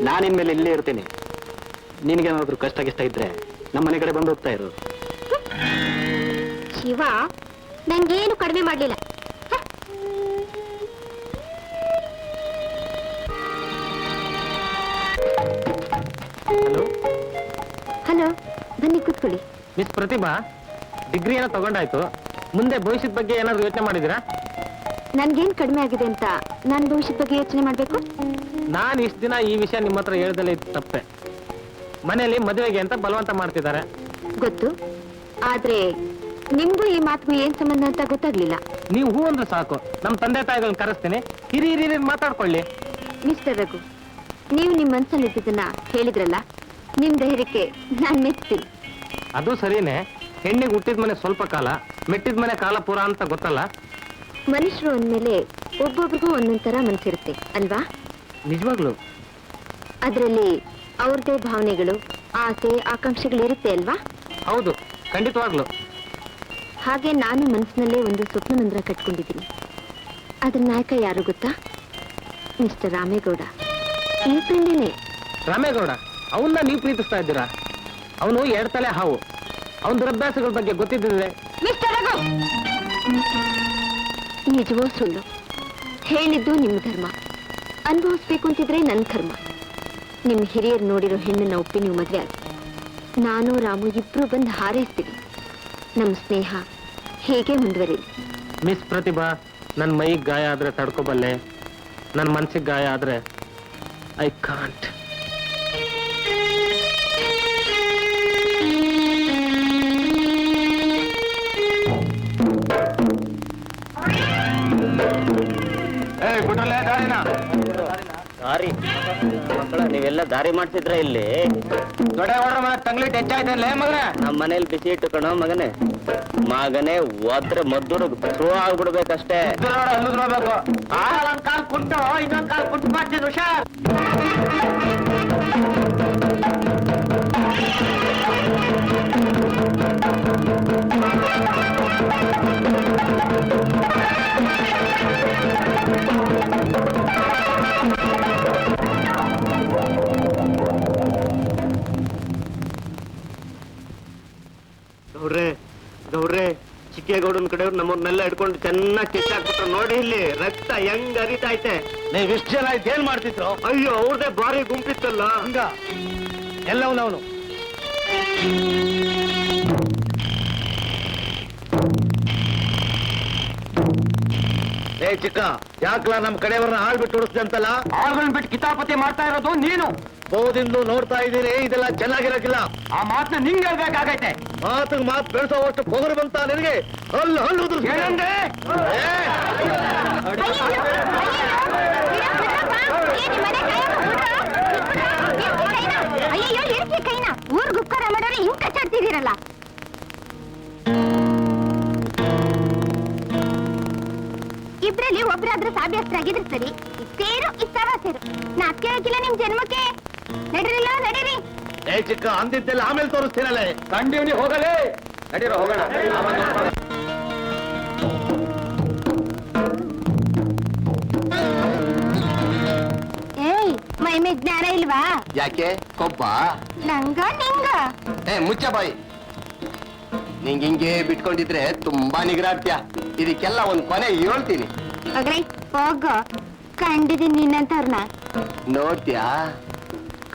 ನಾನಿನ್ಮೇಲೆ ಇಲ್ಲೇ ಇರ್ತೇನೆ. ನಿನಗೇನಾದ್ರೂ ಕಷ್ಟ ಇದ್ರೆ ನಮ್ಮ ಮನೆ ಕಡೆ ಬಂದು ಹೋಗ್ತಾ ಇರು. ಶಿವ ನಂಗೇನು ಕಡಿಮೆ ಮಾಡ್ಲಿಲ್ಲ. ಹಲೋ ಹಲೋ, ಬನ್ನಿ ಕೂತ್ಕೊಳ್ಳಿ. ಮಿಸ್ ಪ್ರತಿಭಾ, ಡಿಗ್ರಿ ಏನೋ ತಗೊಂಡಾಯ್ತು. ಮುಂದೆ ಭವಿಷ್ಯದ ಬಗ್ಗೆ ಏನಾದ್ರು ಯೋಚನೆ ಮಾಡಿದಿರಾ? ನನ್ಗೇನ್ ಕಡಿಮೆ ಆಗಿದೆ ಅಂತ ನಾನು ಭವಿಷ್ಯದ ಬಗ್ಗೆ ಯೋಚನೆ ಮಾಡ್ಬೇಕು? ನಾನು ಇಷ್ಟು ದಿನ ಈ ವಿಷಯ ನಿಮ್ಮ ಹತ್ರ ಹೇಳ್ದಲೇ ಇತ್ತು ತಪ್ಪೆ. ಮನೆಯಲ್ಲಿ ಮದುವೆಗೆ ಅಂತ ಬಲವಂತ ಮಾಡ್ತಿದ್ದಾರೆ. ಗೊತ್ತು, ಆದ್ರೆ ನಿಮ್ಗೂ ಈ ಮಾತಿಗೂ ಏನ್ ಸಂಬಂಧ ಅಂತ ಗೊತ್ತಾಗ್ಲಿಲ್ಲ. ನೀವು ಹೂ ಅಂದ್ರೆ ಸಾಕು, ನಮ್ಮ ತಂದೆ ತಾಯಿಗಳನ್ನ ಕರೆಸ್ತೀನಿ. ಹಿರಿ ಮಾತಾಡ್ಕೊಳ್ಳಿ. ಮಿಸ್ಟರ್ ರಘು, ನೀವು ನಿಮ್ ಮನ್ಸಲ್ಲಿ ಇದ್ದಿದ್ದನ್ನ ಹೇಳಿದ್ರಲ್ಲ, ನಿಮ್ ಧೈರ್ಯಕ್ಕೆ ನಾನ್ ಮೆಚ್ತೀನಿ. ಅದು ಸರಿನೇ. ಹೆಣ್ಣಿಗೆ ಹುಟ್ಟಿದ ಮನೆ ಸ್ವಲ್ಪ ಕಾಲ, ಮೆಟ್ಟಿದ ಮನೆ ಕಾಲ ಪೂರ ಅಂತ ಗೊತ್ತಲ್ಲ. ಮನುಷ್ಯರು ಅಂದ್ಮೇಲೆ ಒಬ್ಬೊಬ್ರಿಗೂ ಒಂದೊಂದ್ ತರ ಮನ್ಸಿರುತ್ತೆ ಅಲ್ವಾ? ನಿಜವಾಗ್ಲು ಅದ್ರಲ್ಲಿ ಅವ್ರದೇ ಭಾವನೆಗಳು, ಆಸೆ, ಆಕಾಂಕ್ಷೆಗಳು ಇರುತ್ತೆ ಅಲ್ವಾ? ಹೌದು, ಖಂಡಿತವಾಗ್ಲು. ಹಾಗೆ ನಾನು ಮನಸ್ಸಿನಲ್ಲೇ ಒಂದು ಸ್ವಪ್ನ ಮಂದಿರ ಕಟ್ಕೊಂಡಿದ್ದೀನಿ. ಅದ್ರ ನಾಯಕ ಯಾರು ಗೊತ್ತಾ? ಮಿಸ್ಟರ್ ರಾಮೇಗೌಡ. ಈ ಫ್ರೆಂಡೇನೆ. ರಾಮೇಗೌಡ? ಅವನ್ನ ನೀವು ಪ್ರೀತಿಸ್ತಾ ಇದ್ದೀರಾ? ಅವನು 2 ತಲೆ ಹಾವು. ಅವನ ದುರಭ್ಯಾಸಗಳ ಬಗ್ಗೆ ಗೊತ್ತಿದ್ದಿದ್ರೆ. ಮಿಸ್ಟರ್ ರಘು, ನಿಜವೋ ಸುಳ್ಳು ಹೇಳಿದ್ದು ನಿಮ್ ಧರ್ಮ, ಅನುಭವಿಸ್ಬೇಕು ಅಂತಿದ್ರೆ ನನ್ ಕರ್ಮ. ನಿಮ್ ಹಿರಿಯರು ನೋಡಿರೋ ಹೆಣ್ಣನ್ನ ಒಪ್ಪಿ ನೀವು ಮದ್ವೆ ಆಗಿ ನಾನು ರಾಮು ಇಬ್ರು ಬಂದು ಹಾರೈಸ್ತೀವಿ. ನಮ್ ಸ್ನೇಹ ಹೇಗೆ ಮುಂದುವರಿಲಿ. ಮಿಸ್ ಪ್ರತಿಭಾ, ನನ್ನ ಮೈಗೆ ಗಾಯ ಆದ್ರೆ ತಡ್ಕೋಬಲ್ಲೆ, ನನ್ನ ಮನ್ಸಿಗೆ ಗಾಯ ಆದ್ರೆ ಐ ಕಾಂಟ್. ದಾರಿ ಮಕ್ಕಳ ನೀವೆಲ್ಲ ದಾರಿ ಮಾಡ್ತಿದ್ರ ಇಲ್ಲಿ? ತಂಗ್ಲಿಟ್ ಹೆಚ್ಚಾಯ್ತಲ್ಲ ಮಗನ. ನಮ್ಮ ಮನೇಲಿ ಬಿಸಿ ಇಟ್ಟುಕಣೋ ಮಗನೇ. ಮಗನೇ ಒದ್ರೆ ಮದ್ದೂರು ಥ್ರೋ ಆಗ್ಬಿಡ್ಬೇಕಷ್ಟೇ. ನೋಡ್ಬೇಕು. ಒಂದ್ ಕಾಲ್ ಕುಂಟು ಇನ್ನೊಂದ್ ಕಾಲ್ ಕುಂಟು ಮಾಡ್ತೀನಿ ಹುಷಾರ್. ನಮ್ಮನ್ನೆಲ್ಲ ಹಿಡ್ಕೊಂಡು ಚೆನ್ನಾಗಿ ಕಿತ್ತಾಕ್ಬಿಟ್ರು. ನೋಡಿ ಇಲ್ಲಿ ರಕ್ತ ಹೆಂಗ್ ಹರಿತೈತೆ. ನೀವ್ ಇಷ್ಟ ಜನ ಏನ್ ಮಾಡ್ತಿದ್ರು? ಅಯ್ಯೋ ಅವ್ರದೇ ಭಾರಿ ಗುಂಪಿತ್ತಲ್ಲ. ಹಂಗ ಎಲ್ಲವನವನು ಏ ಚಿಕ್ಕ, ಯಾಕಲ ನಮ್ ಕಡೆಯವ್ರನ್ನ ಆಳ್ಬಿಟ್ಟು ಹೊಡಿಸ್ದೆ ಅಂತಲ್ಲ? ಆಳ್ಗಳನ್ನ ಬಿಟ್ಟು ಕಿತಾಪತಿ ಮಾಡ್ತಾ ಇರೋದು ನೀನು. ಬಹುದಿಂದಲೂ ನೋಡ್ತಾ ಇದ್ದೀನಿ, ಇದೆಲ್ಲ ಚೆನ್ನಾಗಿರಕ್ಕಿಲ್ಲ. ಆ ಮಾತನ್ನ ನಿಂಗೆ ಹೇಳ್ಬೇಕಾಗೈತೆ. ಮಾತಿಗೆ ಮಾತು ಬೆಳೆಸೋವಷ್ಟು ಪೊಗರು ಬಂತ ನಿನಗೆ? ಹಲ್ಲು ಹಲ್ಲು ಉದುರ್ಸ್ತೀನಿ. ಏನಂದೆ? ಅಯ್ಯೋ ಇರ್ಸಿ ಕೈನ. ಊರ್ಗ್ ಉಪಕಾರ ಮಾಡೋರು ಹಿಂಗ್ ಕಚ್ಚಾಡ್ತಿದ್ದೀರಲ್ಲ. ಇಬ್ರಲ್ಲಿ ಒಬ್ರಾದ್ರೂ ಸಾಬ್ಯಸ್ತರಾಗಿದ್ರೆ ಸರಿ. ಸೇರು ಇಷ್ಟವ ಸೇರು. ನಾಚಿಕೆ ಹಾಕಿಲ್ಲ ನಿಮ್ ಜನ್ಮಕ್ಕೆ. ನಡೀರಿಲ್ಲ ನಡೀರಿ. ಏ ಚಿಕ್ಕ, ಅಂದಿದ್ದೆಲ್ಲ ಆಮೇಲೆ ತೋರಿಸ್ತೀನಲ್ಲೇ. ಕಂಡಿವ್ನಿ ಹೋಗಲೇ. ನಡೀರೋ ಹೋಗೋಣ. ಏಯ್ ಮೈಮೆ ಜ್ಞಾನ ಇಲ್ವಾ? ಯಾಕೆ ಕೊಬ್ಬ? ನಂಗ ನಿಂಗ ಮುಚ್ಚ ಬಾಯಿ. ನಿಂಗೆ ಹಿಂಗೆ ಬಿಟ್ಕೊಂಡಿದ್ರೆ ತುಂಬಾ ನಿಗ್ರಾಡ್ತ್ಯ. ಇದಕ್ಕೆಲ್ಲ ಒಂದ್ ಕೊನೆ ಹೇಳ್ತೀನಿ. ಅಗ್ರೈ ಹೋಗ. ಕಂಡಿದ್ದೀನಿ ನಿನ್ನಂತವ್ರನ್ನ. ನೋಡ್ತ್ಯಾ?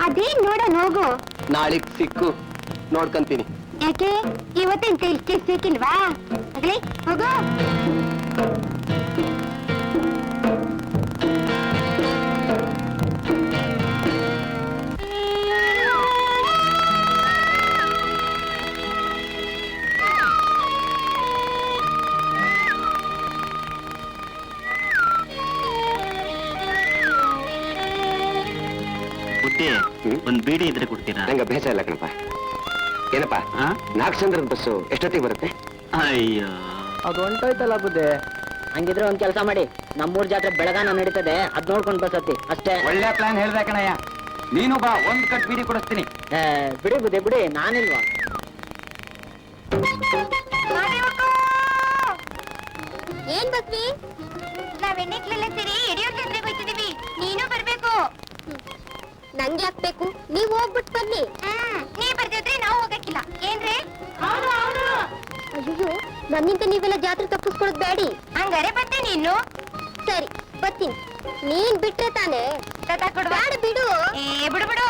ಅದೇ ನೋಡ ಹೋಗು. ನಾಳಿಗ್ ಸಿಕ್ಕು ನೋಡ್ಕಂತೀನಿ. ಯಾಕೆ ಇವತ್ತಿನ ಕೈಲಿ ಸಿಕ್ಕಿಲ್ವಾ? ಅಗ್ರೈ ಹೋಗು. ಒಂದ್ ಬೀಡಿ ಇದ್ರೆ ಕೊಡ್ತೀರಾ? ನಂಗೆ ಅಭ್ಯಾಸ ಇಲ್ಲ ಕಣಪ್ಪ. ಏನಪ್ಪ, ಆ? ನಾಗಚಂದ್ರನ್ ಬಸ್ಸು ಎಷ್ಟೊತ್ತಿಗೆ ಬರುತ್ತೆ? ಅಯ್ಯೋ ಅದು ಹೊಂಟೋಯ್ತಲ್ಲ ಬುದ್ಧಿ. ಹಂಗಿದ್ರೆ ಒಂದ್ ಕೆಲಸ ಮಾಡಿ, ನಮ್ಮೂರ್ ಜಾತ್ರೆ ಬೆಳಗಾನ ನಡೀತದೆ, ಅದ್ ನೋಡ್ಕೊಂಡ್ ಬಸತ್ತಿ ಅಷ್ಟೇ. ಒಳ್ಳೆ ಪ್ಲಾನ್ ಹೇಳ್ದೆ ಕಣಯ್ಯ. ನೀನು ಬಾ, ಒಂದ್ ಕಟ್ ಬೀಡಿ ಕೊಡಿಸ್ತೀನಿ. ಬಿಡಿ ಬುದ್ಧಿ ಬಿಡಿ, ನಾನಿಲ್ವಾ? ಏನ್ ಬಸ್ವಿ? ನಾವ್ ಎಣ್ಣೆಕ್ಲೆಲ್ಲ ಸೇರಿ ಹಿಡಿಯೋ ಜಾತ್ರೆಗೆ ಹೋಯ್ತಿದೀವಿ. ನೀನು ಬರ್ಬೇಕು. ನಂಗೆ ಹಾಕ್ಬೇಕು, ನೀವ್ ಹೋಗ್ಬಿಟ್ಟು ಬನ್ನಿ. ನೀ ಬರ್ದಿದ್ರೆ ನಾವು ಹೋಗಕ್ಕಿಲ್ಲ. ಏನ್ರಿ? ಅಯ್ಯೋ, ನನ್ನಿಂದ ನೀವೆಲ್ಲ ಜಾತ್ರೆ ತಪ್ಪಿಸ್ಕೊಳದ್ ಬೇಡಿ. ಹಂಗಾರೆ ಬತ್ತೆ ನೀನು. ಸರಿ ಬರ್ತೀನಿ. ನೀನ್ ಬಿಟ್ರೆ ತಾನೇ ಬೇಡ ಬಿಡು. ಬಿಡು ಬಿಡು.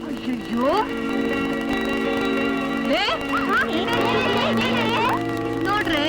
ಅಯ್ಯೋ ನೋಡ್ರಿ.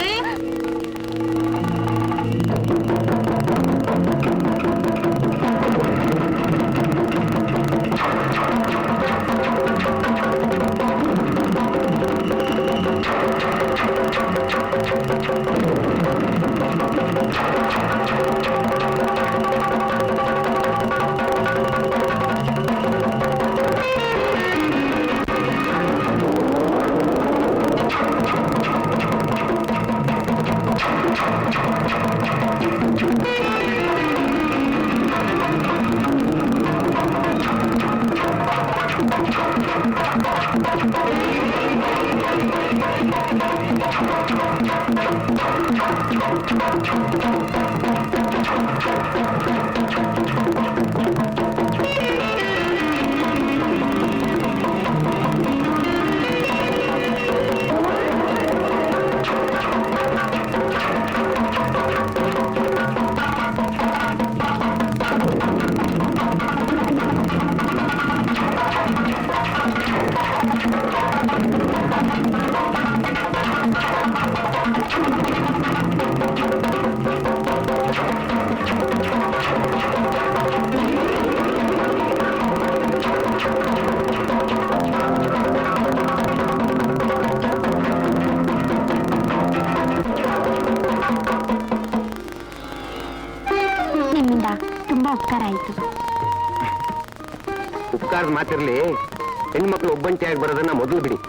ಬಂಗಾರದ ಮಾತಿರ್ಲಿ, ಹೆಣ್ಮಕ್ಳು ಒಬ್ಬಂಟಿಯಾಗಿ ಬರೋದನ್ನ ಮೊದಲು ಬಿಡಿ.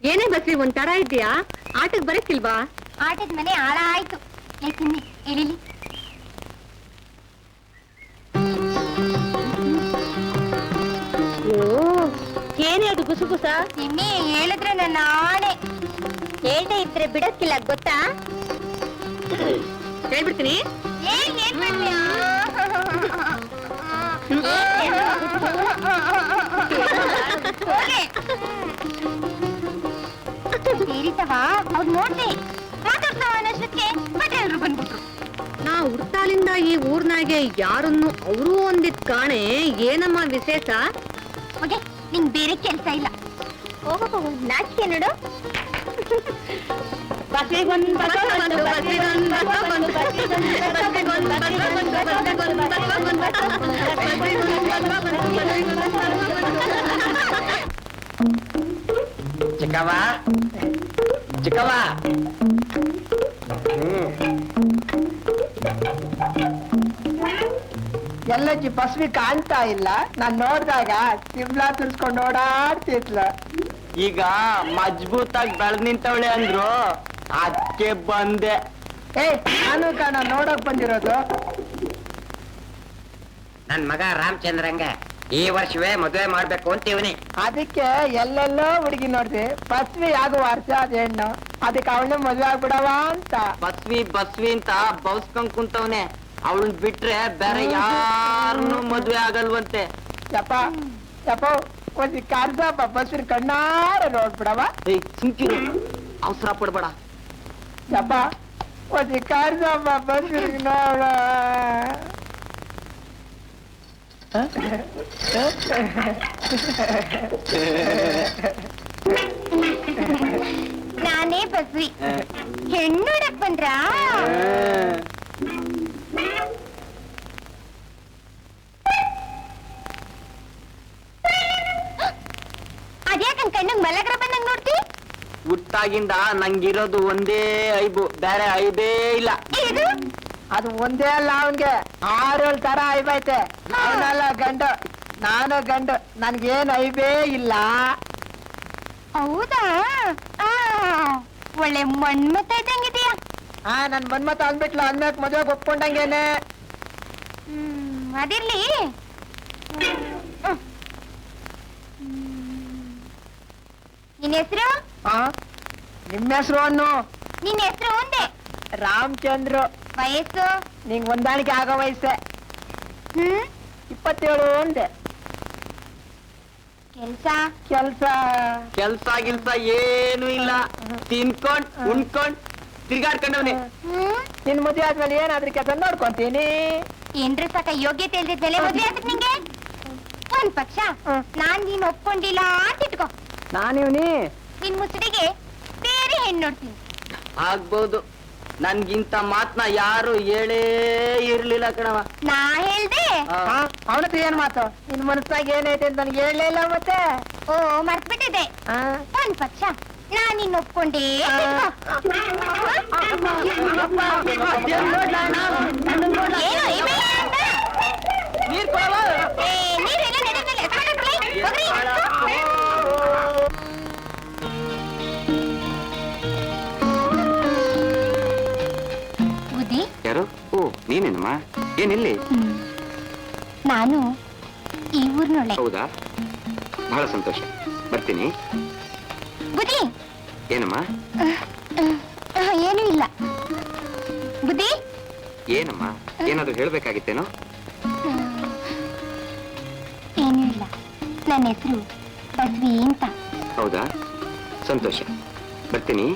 ಏನೇ ಬಸ್ರಿ ಒಂದ್ ತರ ಇದ್ಯಾ? ಆಟಕ್ ಬರಕ್ಕಿಲ್ವಾ? ಆಟದ ಮನೆ ಆಳ ಆಯ್ತು. ತಿನ್ನಿ ಇಳಿಲಿ. ಏನೇ ಅದು ಗುಸುಗುಸ? ತಿಮ್ಮಿ ಹೇಳಿದ್ರೆ ನನ್ನ ಆಣೆ. ಹೇಳ್ದೆ ಇದ್ರೆ ಬಿಡಕ್ಕಿಲ್ಲ ಗೊತ್ತಾ? ಹೇಳ್ಬಿಡ್ತೀನಿ. ಸೇರಿತವಾ ಅವ್ರು ನೋಡ್ದೆ ಮಾತಾಡ್ತಾವ ಅನ್ನೋಷ್ಟಕ್ಕೆ ಮತ್ತೆ ಎಲ್ರು ಬಂದ್ಬಿಟ್ರು. ನಾ ಹುಡ್ತಾಲಿಂದ ಈ ಊರ್ನಾಗೆ ಯಾರನ್ನು ಅವರು ಒಂದಿದ್ ಕಾಣೆ. ಏನಮ್ಮ ವಿಶೇಷ? ಓಕೆ, ನಿಂಗ್ ಬೇರೆ ಕೆಲ್ಸ ಇಲ್ಲ. ಹೋಗೋ ನಾಚಿಕೆ ನೋಡು. ಚಿಕ್ಕವ್ವ ಚಿಕ್ಕವ್ವ ಎಲ್ಲಜ್ಜಿ ಬಸ್ವಿ ಕಾಣ್ತಾ ಇಲ್ಲ. ನಾನ್ ನೋಡ್ದಾಗ ಸಿಮ್ಲಾ ತುರ್ಸ್ಕೊಂಡು ಓಡಾಡ್ತಿದ್ಲು. ಈಗ ಮಜ್ಬೂತಾಗಿ ಬೆಳೆದ್ ನಿಂತವಳೆ ಅಂದ್ರು, ಅದಕ್ಕೆ ಬಂದೆ. ನಾನು ಕಾಣ ನೋಡಕ್ ಬಂದಿರೋದು. ನನ್ ಮಗ ರಾಮಚಂದ್ರಂಗೆ ಈ ವರ್ಷವೇ ಮದುವೆ ಮಾಡ್ಬೇಕು ಅಂತೀವನಿ. ಅದಕ್ಕೆ ಎಲ್ಲೆಲ್ಲೋ ಹುಡುಗಿ ನೋಡ್ದೆ, ಬಸ್ವಿ ಆಗುವ ವರ್ಷ ಅದ ಹೆಣ್ಣು, ಅದಕ್ಕೆ ಅವಳನ್ನ ಮದ್ವೆ ಆಗ್ಬಿಡವ ಅಂತ. ಬಸ್ವಿ ಬಸ್ವಿ ಅಂತ ಬೌಸ್ಕೊಂಡ್ ಕುಂತವನೆ. ಅವಳನ್ ಬಿಟ್ರೆ ಬೇರೆ ಯಾರನ್ನು ಮದ್ವೆ ಆಗಲ್ವಂತೆ. ಯಪ್ಪ ಯಪ್ಪ ಒಂದ್ ಕಾರ್ಸಪ್ಪ ಬಸ್ವಿನ ಕಣ್ಣಾರ ನೋಡ್ಬಿಡವ. ಸುಮ್ಕಿರು, ಅವಸರ ಪಡ್ಬೇಡ. ಯಪ್ಪ ಒಂದ್ ಕಾರ್ಸಪ್ಪ ಬಸ್ವಿನ ನೋಡ. ನಾನೇ ಬಸ್ವಿ. ಹೆಣ್ಣು ನೋಡಕ್ ಬಂದ್ರಾ? ಅದ್ಯಾಕನ್ ಕಣ್ಣಗ್ ಮಲಗ್ರ ಬಂದಂಗ್ ನೋಡ್ತಿ? ಹುಟ್ಟಾಗಿಂದ ನಂಗಿರೋದು ಒಂದೇ ಐಬು, ಬೇರೆ ಐಬೇ ಇಲ್ಲ. ಇದು ಅದು ಒಂದೇ ಅಲ್ಲ, ಅವನ್ಗೆ 6-7 ತರ ಐಬೈತೆ. ಅವನಲ್ಲ ಗಂಡು, ನಾನು ಗಂಡು, ನನ್ಗೇನ್ ಐಬೇ ಇಲ್ಲ. ಹೌದಾ? ಒಳ್ಳೆ ಮಣ್ಮತ್ತ ಇದ್ದಂಗಿದೆಯಾ? ನನ್ ಮನ್ಮತ ಅಂದ್ಬಿಟ್ಲು, ಅಂದ್ಮೇಕ್ ಮದ್ವೆಗ್ ಒಪ್ಕೊಂಡಂಗೇನೆ. ಅದಿರ್ಲಿ. ನಿನ್ ಹೆಸರು? ನಿಮ್ಮ ಹೆಸರು ಅನ್ನು? ನಿನ್ ಹೆಸರು ಒಂದೇ. ರಾಮಚಂದ್ರು. ವಯಸ್ಸು? ನಿಂಗ್ ಹೊಂದಾಣಿಕೆ ಆಗೋ ವಯಸ್ಸೆ. 27 ಒಂದೇ. ಕೆಲ್ಸ? ಕೆಲ್ಸ ಗಿಲ್ಸ ಏನು ಇಲ್ಲ. ತಿನ್ಕೊಂಡ್ ಉಣ್ಕೊಂಡ್ ತಿರ್ಗಾಡ್ಕೊಂಡವ್ನೆ. ನಿನ್ ಮದ್ವೆ ಆದ್ಮೇಲೆ ಏನಾದ್ರೂ ಕೆಲಸ ನೋಡ್ಕೊಂತೀನಿ. ಏನ್ರಿ ಸಾಕ ಯೋಗ್ಯತೆ ಇಲ್ದಿದ್ಮೇಲೆ ಮದ್ವೆ ಆಗ್ತದೆ ನಿಂಗೆ? ಒಂದ್ ಪಕ್ಷ ನಾನ್ ನೀನ್ ಒಪ್ಕೊಂಡಿಲ್ಲ ಅಂತ ಇಟ್ಕೋ. ನಾನಿವ್ನಿ ನಿನ್ ಮುಸುಡಿಗೆ ಬೇರೆ ಹೆಣ್ಣು ನೋಡ್ತೀನಿ. ಆಗ್ಬೋದು. ನನ್ಗಿಂತ ಮಾತ್ನ ಯಾರು ಹೇಳೇ ಇರ್ಲಿಲ್ಲ ಕಣವ. ನಾ ಹೇಳ್ದೆ? ಅವನತ್ರ ಏನ್ ಮಾತು? ನಿನ್ ಮನಸ್ಸಾಗ ಏನೈತೆ ಅಂತ ನನ್ಗೆ ಹೇಳಲೇ ಇಲ್ಲ ಮತ್ತೆ. ಓ, ಮರ್ತ್ಬಿಟ್ಟಿದೆ. ಒಂದ್ ಪಕ್ಷ ನಾನ್ ನಿನ್ ಒಪ್ಕೊಂಡೇ ಬುದ್ಧಿ. ಯಾರು? ಓ, ನೀನೇನಮ್ಮ? ಏನಿಲ್ಲಿ? ನಾನು ಈ ಊರ್ನೊಳ್ಳೆ. ಹೌದಾ? ಬಹಳ ಸಂತೋಷ. ಬರ್ತೀನಿ. ಬುದ್ಧಿ. ಏನಮ್ಮ? ಏನೂ ಇಲ್ಲ. ಬುದ್ಧಿ. ಏನಮ್ಮ? ಏನಾದ್ರು ಹೇಳ್ಬೇಕಾಗಿತ್ತೇನೋ? ಏನೂ ಇಲ್ಲ. ನನ್ನ ಹೆಸರು ಬಸ್ವಿ ಅಂತ. ಹೌದಾ? ಸಂತೋಷ. ಬರ್ತೀನಿ.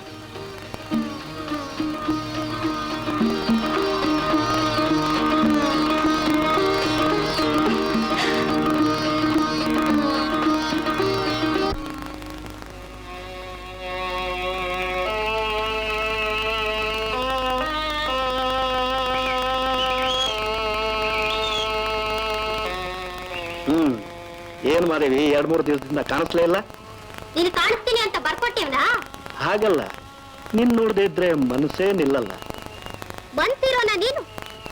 ಏನ್ ಮಾದೇವಿ, 2-3 ದಿವಸದಿಂದ ಕಾಣಿಸ್ಲೇ ಇಲ್ಲ? ನೀನು ಕಾಣಿಸ್ತೀನಿ ಅಂತ ಬರ್ಕೊಟ್ಟೇವ್ನಾ? ಹಾಗಲ್ಲ, ನಿನ್ ನೋಡ್ದೆ ಇದ್ರೆ ಮನಸ್ಸೇ ನಿಲ್ಲಲ್ಲ. ಬಂತಿರೋನ ನೀನು,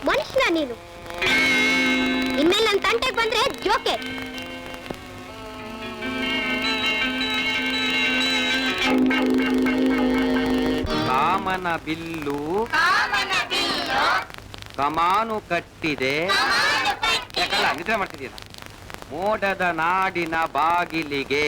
ಮನುಷ್ಯನ ನೀನು. ಇನ್ಮೇಲೆ ನನ್ನ ತಂಟೆಗೆ ಬಂದ್ರೆ ಜೋಕೆ. ಕಾಮನ ಬಿಲ್ಲು ಕಮಾನು ಕಟ್ಟಿದೆ. ಯಾಕಲ್ಲ ನಿದ್ರೆ ಮಾಡ್ತಿದ್ದೀರ? ಮೋಡದ ನಾಡಿನ ಬಾಗಿಲಿಗೆ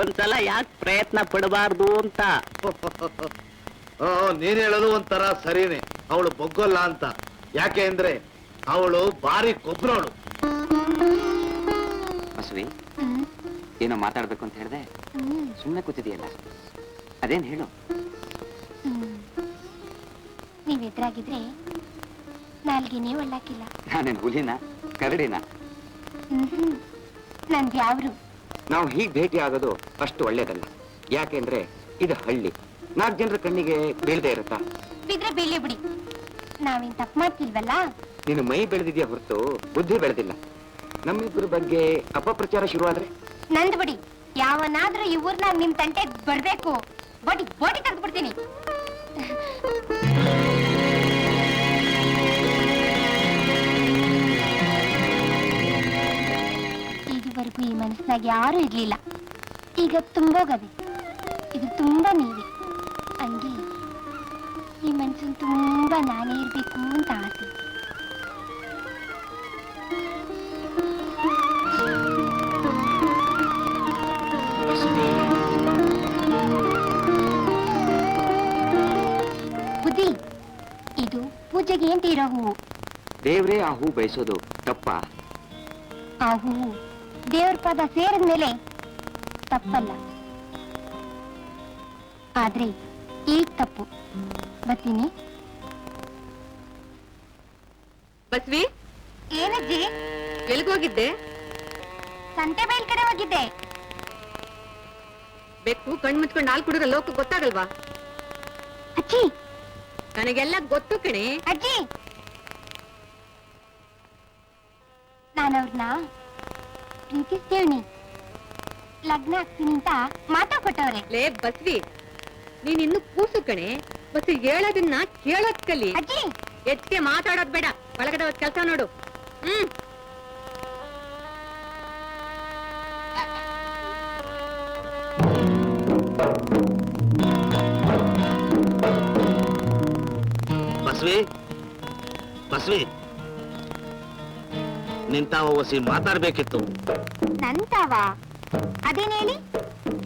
ಒಂದ್ಸಲ ಯಾಕೆ ಪ್ರಯತ್ನ ಪಡಬಾರ್ದು ಅಂತ. ನೀನ್ ಹೇಳೋದು ಒಂಥರ ಸರಿನೇ, ಅವಳು ಬೊಗ್ಗೋಲ್ಲ ಅಂತ. ಯಾಕೆ ಅಂದ್ರೆ ಅವಳು ಭಾರಿ ಕೊಬ್ರೋಳು. ಬಸವಿ, ಏನೋ ಮಾತಾಡ್ಬೇಕು ಅಂತ ಹೇಳ್ದೆ, ಸುಮ್ಮನೆ ಕೂತಿದೆಯಲ್ಲ, ಅದೇನ್ ಹೇಳು. ನೀವ್ ಎದುರಾಗಿದ್ರೆ ನಾಲ್ಗೆನೇ ಒಳ್ಳಾಕಿಲ್ಲ. ನಾನೇನ್ ಹುಲಿನ ಕರಡಿನ? ನಂದ್ ಯಾವ್ರು? ನಾವು ಹೀಗ್ ಭೇಟಿ ಆಗೋದು ಅಷ್ಟು ಒಳ್ಳೇದಲ್ಲ. ಯಾಕೆಂದ್ರೆ ಇದು ಹಳ್ಳಿ, 4 ಜನರ ಕಣ್ಣಿಗೆ ಬೀಳದೆ ಇರುತ್ತಾ? ಬಿದ್ರೆ ಬೀಳಿ ಬಿಡಿ, ನಾವೇನ್ ತಪ್ಪು ಮಾಡ್ತಿಲ್ವಲ್ಲ. ನೀನು ಮೈ ಬೆಳೆದಿದ್ಯಾ ಹೊರತು ಬುದ್ಧಿ ಬೆಳೆದಿಲ್ಲ. ನಮ್ಮಿಬ್ಬರ ಬಗ್ಗೆ ಅಪಪ್ರಚಾರ ಶುರುವಾದ್ರೆ ನಂದ್ ಬಿಡಿ, ಯಾವನಾದ್ರೂ ಈ ಊರ್ನಾಗ ನಿಮ್ ತಂಟೆ ಬರ್ಬೇಕು, ಬೋಟಿ ಬೋಟಿ ತೆಗೆದು ಬಿಡ್ತೀನಿ. ಇದುವರೆಗೂ ಈ ಮನಸ್ಸಿನಾಗ ಯಾರು ಇರ್ಲಿಲ್ಲ, ಈಗ ತುಂಬೋಗದೆ. ಇದು ತುಂಬಾ ನೀವೇ. ಹಂಗೆ ಈ ಮನ್ಸನ್ ತುಂಬಾ ನಾನೇ ಇರ್ಬೇಕು ಅಂತ ಆಸೆ. ಬುದ್ಧಿ, ಇದು ಪೂಜೆಗೆ ಅಂತ ಇರೋ ಹೂವು. ದೇವ್ರೇ ಆ ಹೂ ಬಯಸೋದು ತಪ್ಪ? ಆ ಹೂವು ದೇವ್ರ ಪಾದ ಸೇರಿದ ಮೇಲೆ ತಪ್ಪಲ್ಲ, ಆದ್ರೆ ಈಗ ತಪ್ಪು. ಬರ್ತೀನಿ. ಬಸ್ವಿ, ಏನಜ್ಜಿ? ಎಲ್ಗೋಗಿದ್ದೆ? ಸಂತೆ ಬೈಲ್ ಕಡೆ ಹೋಗಿದ್ದೆ. ಬೆಕ್ಕು ಕಣ್ ಮುಚ್ಕೊಂಡು ಹಾಲು ಕುಡಿದ್ರೆ ಲೋಕ ಗೊತ್ತಾಗಲ್ವಾ? ಅಜ್ಜಿ, ನನಗೆಲ್ಲ ಗೊತ್ತು ಕಣೆ. ಅಜ್ಜಿ, ನಾನವ್ರನ್ನ ಪ್ರೀತಿಸ್ತೇವ್ನಿ, ಲಗ್ನ ಆಗ್ತೀನಿ ಅಂತ ಮಾತಾಡ್ಕೊಟ್ಟವ್ರೆ. ಲೇ ಬಸ್ವಿ, ನೀನ್ ಇನ್ನು ಕೂಸು ಕಣೆ. ಬಸ್ ಹೇಳೋದನ್ನ ಕೇಳೋದ್ ಕಲಿ. ಅಜ್ಜಿ, ಹೆಚ್ಚಿಗೆ ಮಾತಾಡೋದ್ ಬೇಡ, ಒಳಗಡೆ ಹೋದ್ ಕೆಲ್ಸ ನೋಡು. ಬಸ್ವಿ, ಬಸ್ವಿ, ನಿಂತಾವ ಒಸಿ ಮಾತಾಡ್ಬೇಕಿತ್ತು. ನಂತಾವ? ಅದೇನೇಳಿ?